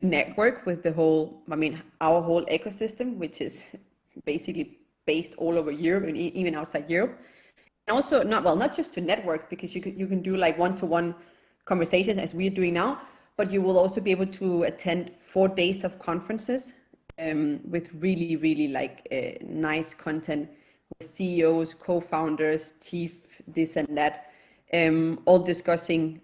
network with the whole, I mean, our whole ecosystem, which is basically based all over Europe and even outside Europe. And also, not just to network, because you can do like one-to-one conversations as we're doing now, but you will also be able to attend 4 days of conferences with really like nice content with CEOs, co-founders, chief this and that, all discussing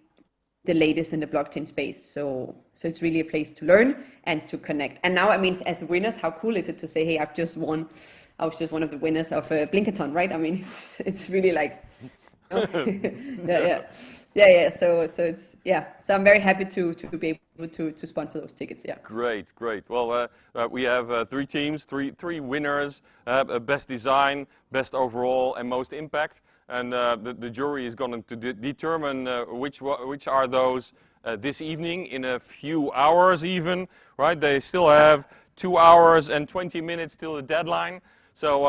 the latest in the blockchain space. So it's really a place to learn and to connect. And now, I mean, as winners, how cool is it to say, hey, I was just one of the winners of Blingathon, right? I mean, it's really like, yeah. So it's So I'm very happy to be able to sponsor those tickets. Yeah. Great. Well, we have 3 teams, three winners: best design, best overall, and most impact. And the jury is going to determine which are those this evening in a few hours even, right? They still have 2 hours and 20 minutes till the deadline. So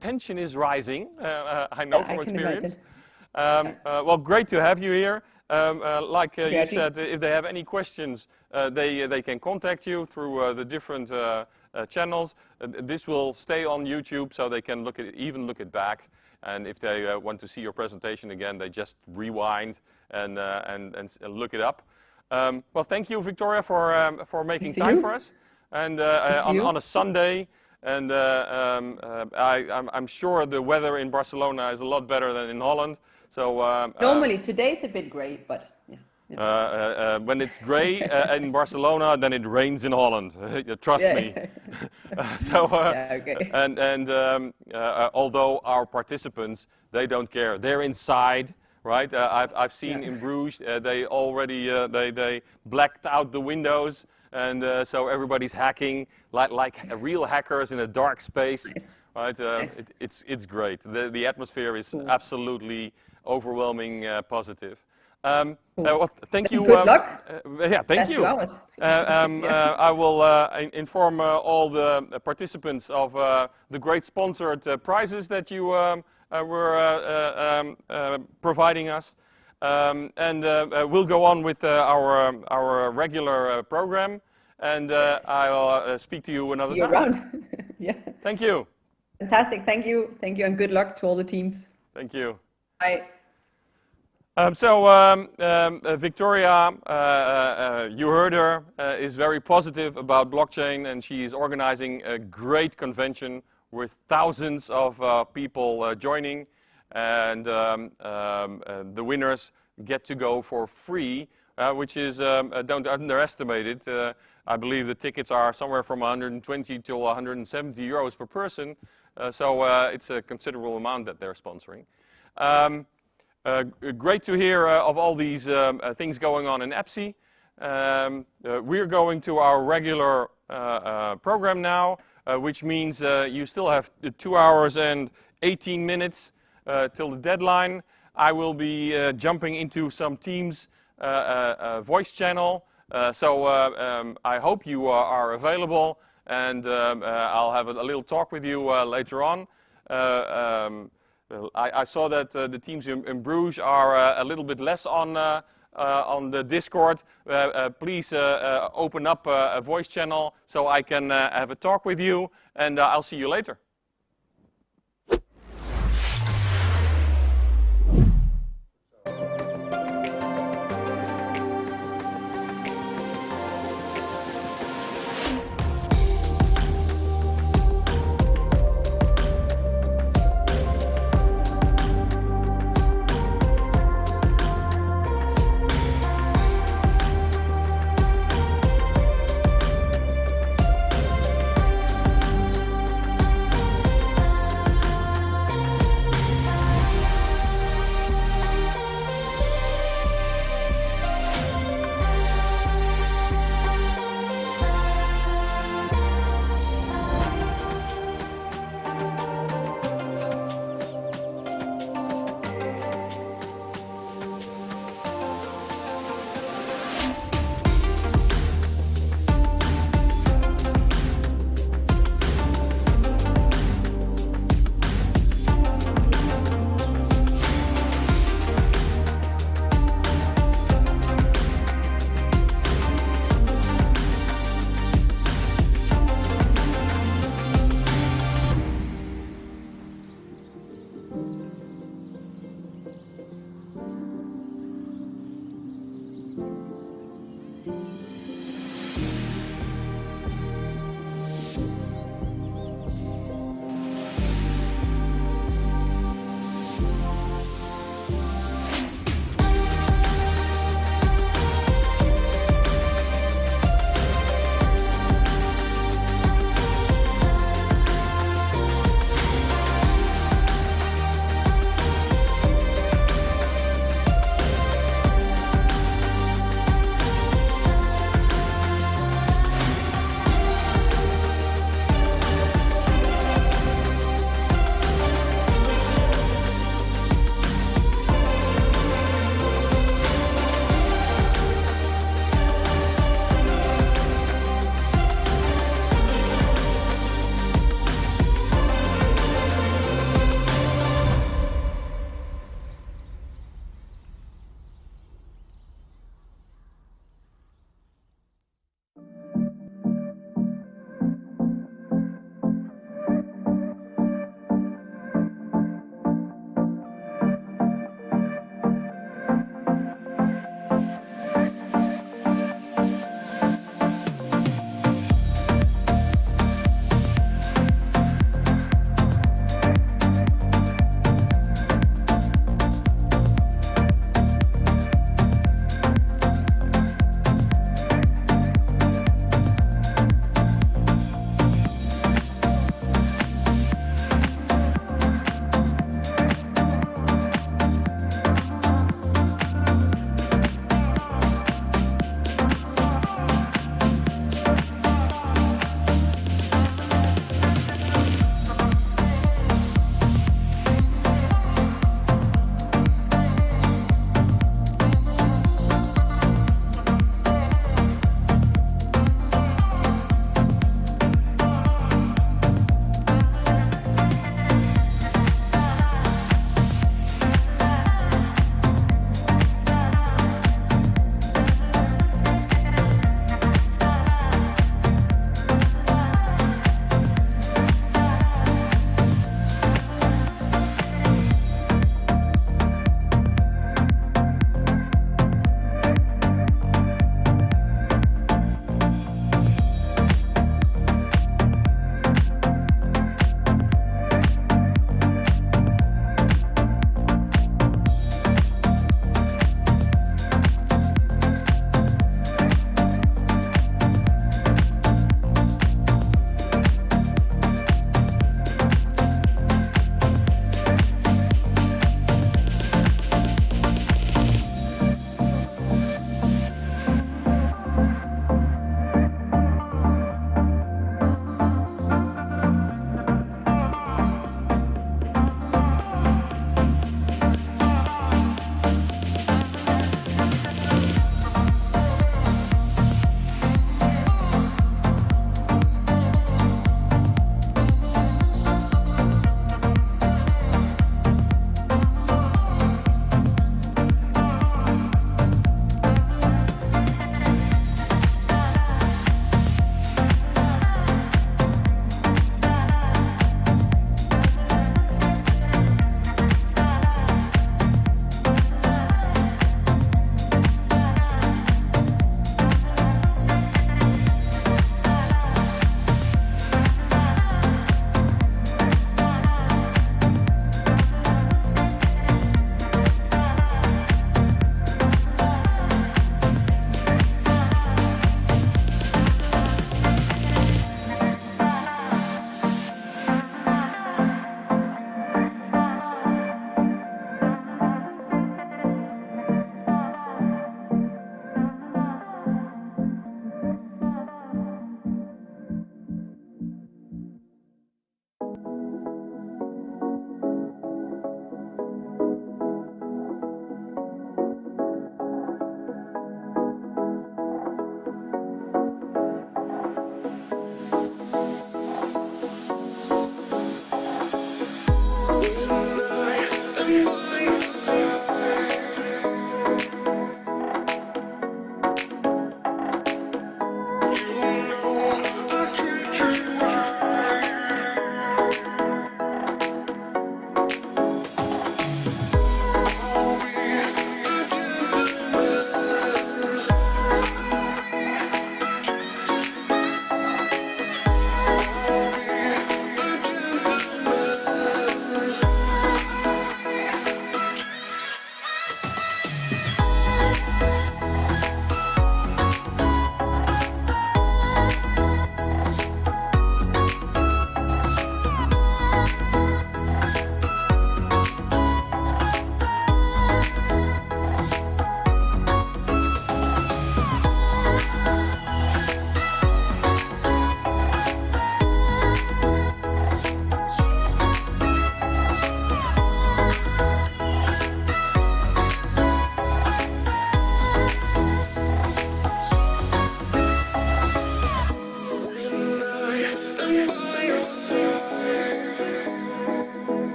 tension is rising, I know from experience. Well, great to have you here. Like you said, if they have any questions, they can contact you through the different channels. This will stay on YouTube, so they can look it back. And if they want to see your presentation again, they just rewind and look it up. Well, thank you, Victoria, for making time for us. And on a Sunday. And I'm sure the weather in Barcelona is a lot better than in Holland. So normally today it's a bit grey, but when it's grey in Barcelona, then it rains in Holland. Trust me. And although our participants, they don't care. They're inside, right? I've seen in Bruges, they already they blacked out the windows, and so everybody's hacking like real hackers in a dark space, right? It's great. The atmosphere is absolutely overwhelming positive. Well, thank you. Good luck. Yeah, thank you. I will inform all the participants of the great sponsored prizes that you were providing us. And we'll go on with our regular program. And I'll speak to you another time. You're around. Yeah. Thank you. Fantastic. Thank you, and good luck to all the teams. Thank you. Bye. Victoria, you heard her, is very positive about blockchain, and she is organizing a great convention with thousands of people joining, and the winners get to go for free, which is, don't underestimate it. I believe the tickets are somewhere from 120 to 170 euros per person. So it's a considerable amount that they're sponsoring. Great to hear of all these things going on in EPSI. We're going to our regular program now, which means you still have 2 hours and 18 minutes till the deadline. I will be jumping into some Teams voice channel, so I hope you are available, and I'll have a little talk with you later on. I saw that the teams in Bruges are a little bit less on the Discord. Please open up a voice channel so I can have a talk with you, and I'll see you later.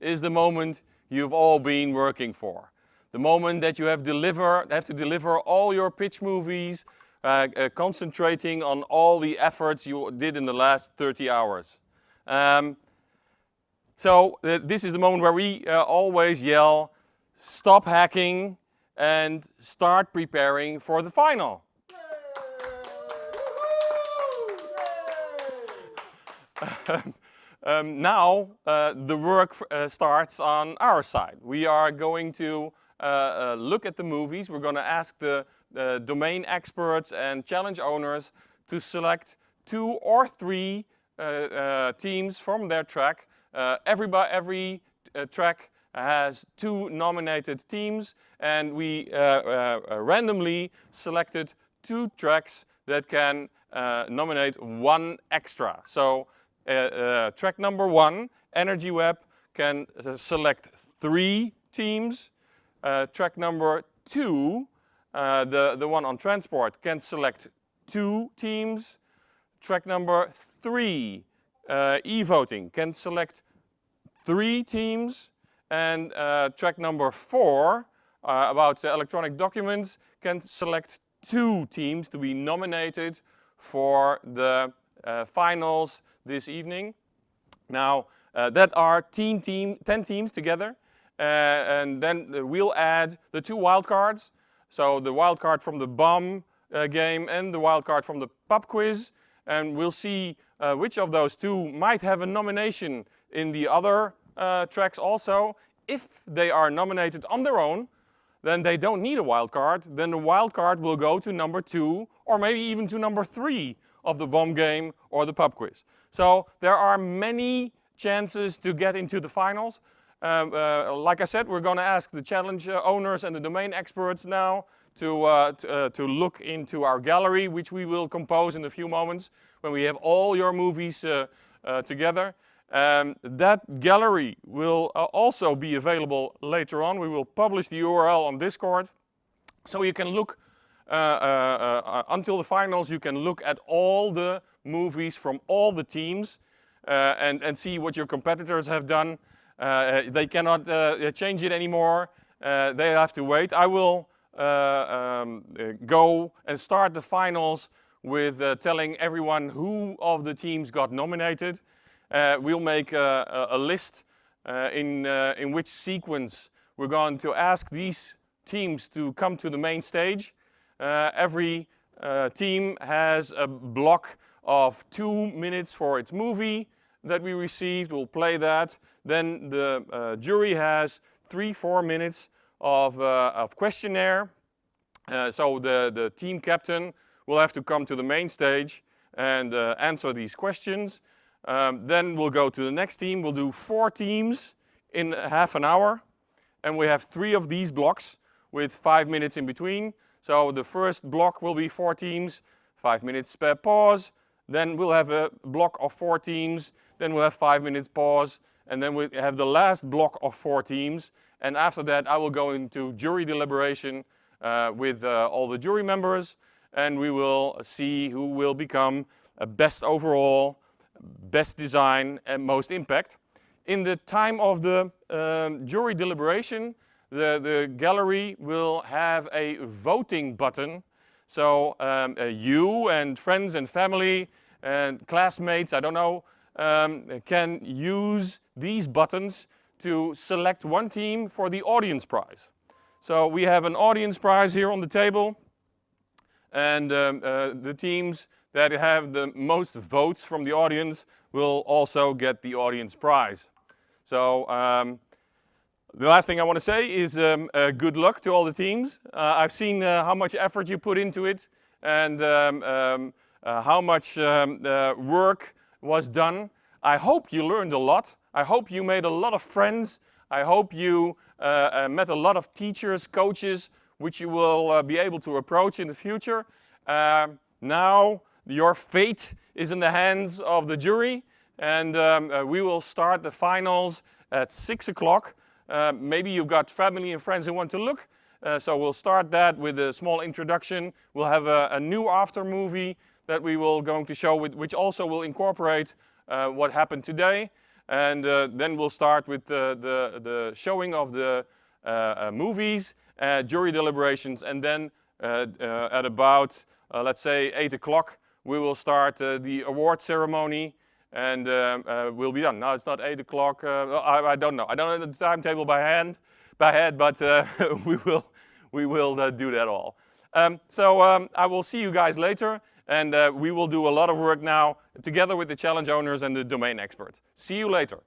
is the moment you've all been working for. The moment that you have to deliver all your pitch movies, concentrating on all the efforts you did in the last 30 hours. This is the moment where we always yell, stop hacking and start preparing for the final. Now the work starts on our side. We are going to look at the movies. We're going to ask the domain experts and challenge owners to select 2 or 3 teams from their track. Every track has 2 nominated teams, and we randomly selected 2 tracks that can nominate 1 extra. So track number 1, Energy Web, can select 3 teams. Track number 2, the one on transport, can select 2 teams. Track number 3, e-voting, can select 3 teams. And track number 4, about electronic documents, can select 2 teams to be nominated for the finals this evening. Now, that are 10 teams together. And then we'll add the 2 wildcards. So the wildcard from the bomb game and the wildcard from the pub quiz. And we'll see which of those 2 might have a nomination in the other tracks also. If they are nominated on their own, then they don't need a wildcard. Then the wildcard will go to number 2 or maybe even to number 3 of the bomb game or the pub quiz. So there are many chances to get into the finals. Like I said, we're going to ask the challenge owners and the domain experts now to look into our gallery, which we will compose in a few moments when we have all your movies together. That gallery will also be available later on. We will publish the URL on Discord. So you can look, until the finals, you can look at all the movies from all the teams and see what your competitors have done. They cannot change it anymore. They have to wait. I will go and start the finals with telling everyone who of the teams got nominated. We'll make a list in which sequence we're going to ask these teams to come to the main stage. Every team has a block of 2 minutes for its movie that we received. We'll play that. Then the jury has 3-4 minutes of questionnaire. So the team captain will have to come to the main stage and answer these questions. Then we'll go to the next team. We'll do 4 teams in half an hour. And we have 3 of these blocks with 5 minutes in between. So the first block will be 4 teams, 5 minutes pause. Then we'll have a block of 4 teams. Then we'll have 5 minutes pause. And then we have the last block of 4 teams. And after that, I will go into jury deliberation with all the jury members. And we will see who will become best overall, best design, and most impact. In the time of the jury deliberation, the gallery will have a voting button. So you and friends and family and classmates, I don't know, can use these buttons to select one team for the audience prize. So we have an audience prize here on the table. And the teams that have the most votes from the audience will also get the audience prize. So the last thing I want to say is good luck to all the teams. I've seen how much effort you put into it and how much work was done. I hope you learned a lot. I hope you made a lot of friends. I hope you met a lot of teachers, coaches, which you will be able to approach in the future. Now your fate is in the hands of the jury, and we will start the finals at 6 o'clock. Maybe you've got family and friends who want to look, so we'll start that with a small introduction. We'll have a new after movie that we will going to show, which also will incorporate what happened today. and then we'll start with the showing of the movies, jury deliberations, and then at about, let's say, 8 o'clock, we will start the award ceremony, and we'll be done. No, it's not 8 o'clock. I don't know. I don't know the timetable by head, but we will do that all. I will see you guys later, and we will do a lot of work now together with the challenge owners and the domain experts. See you later.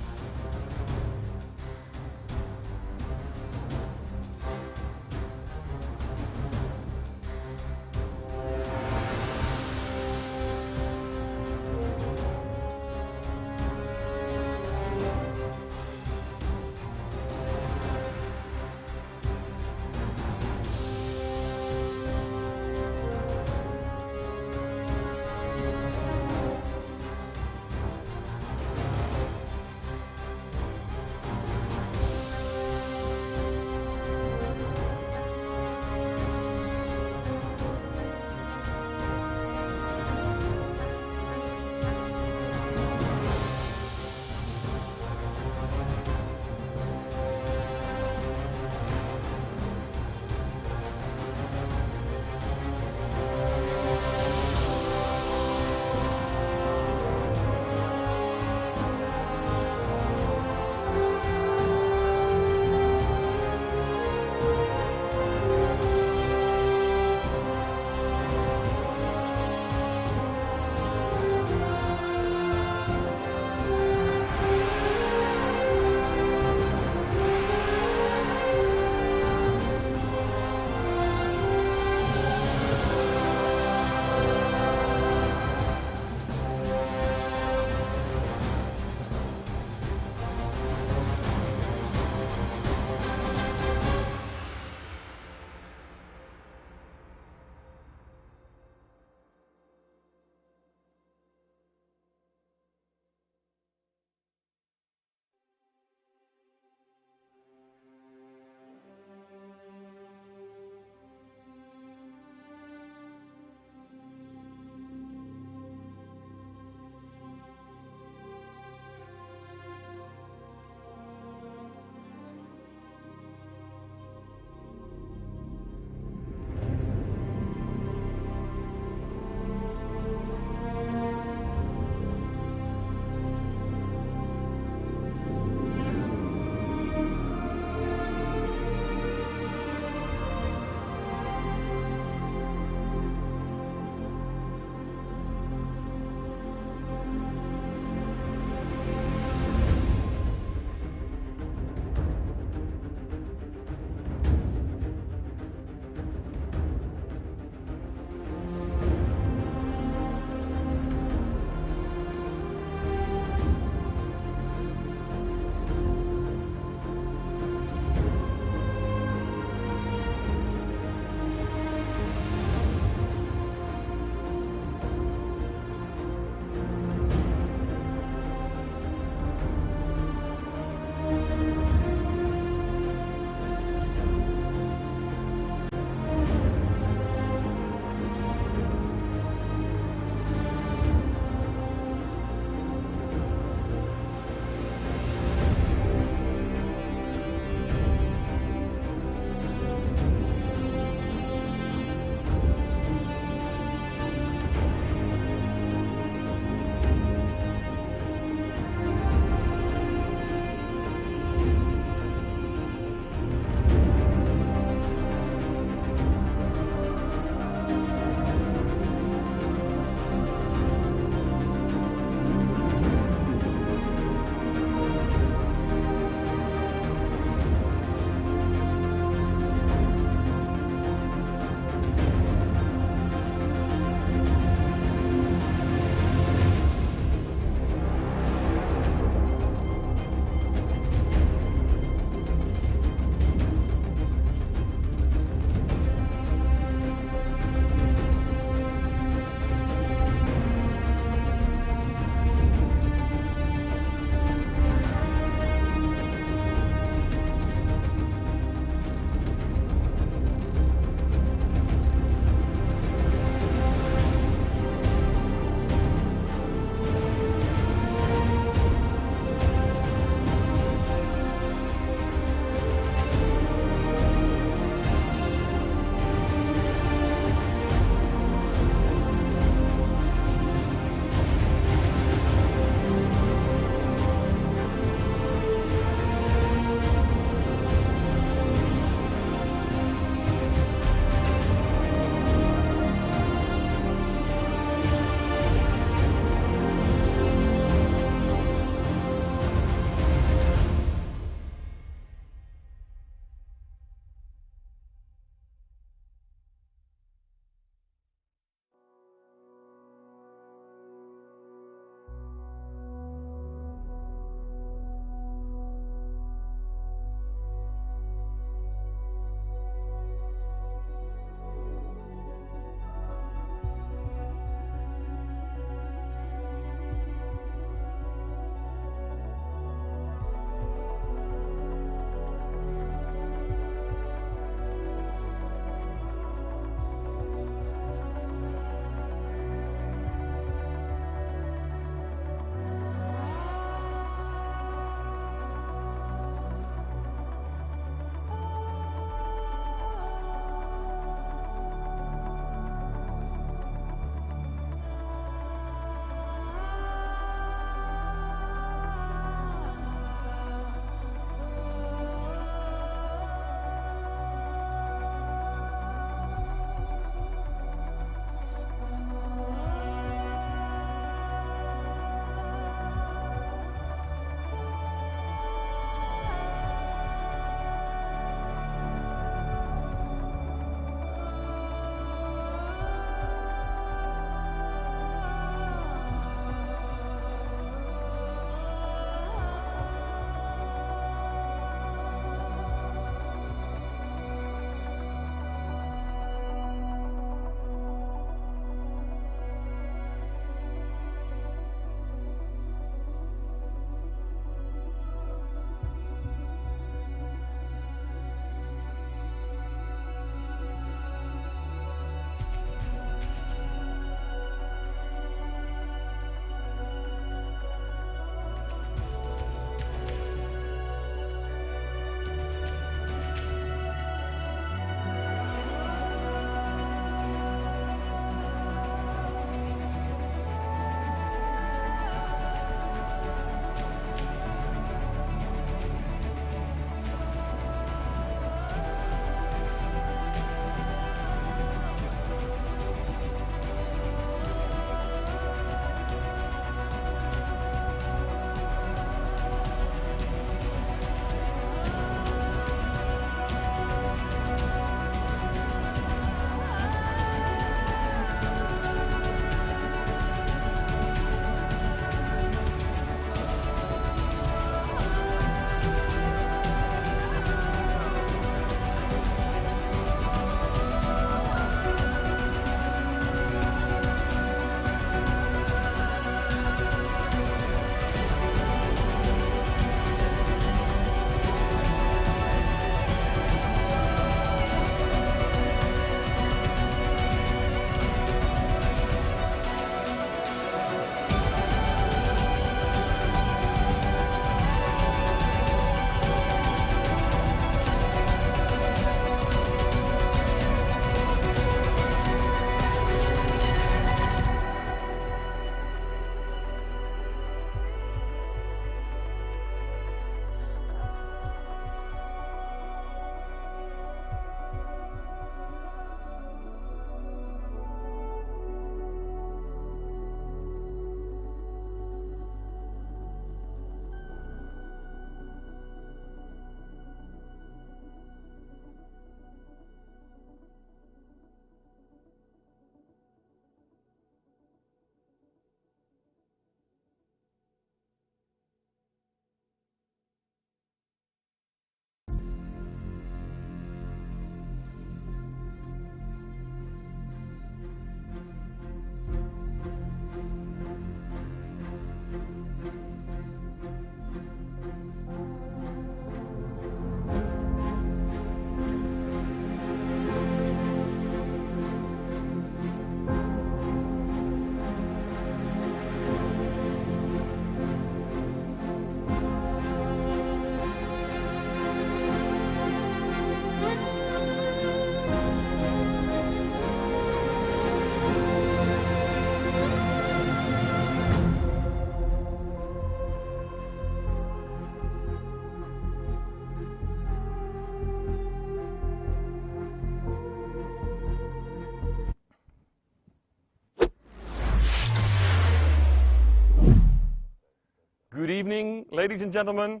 Good evening, ladies and gentlemen.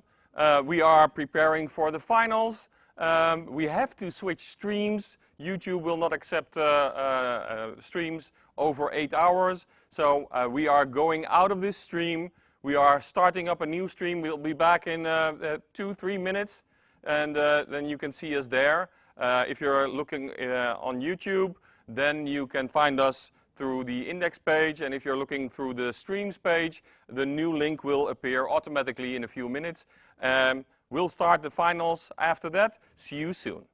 We are preparing for the finals. We have to switch streams. YouTube will not accept streams over 8 hours. So we are going out of this stream. We are starting up a new stream. We'll be back in 2-3 minutes. And then you can see us there. If you're looking on YouTube, then you can find us through the index page, and if you're looking through the streams page, the new link will appear automatically in a few minutes. We'll start the finals after that. See you soon.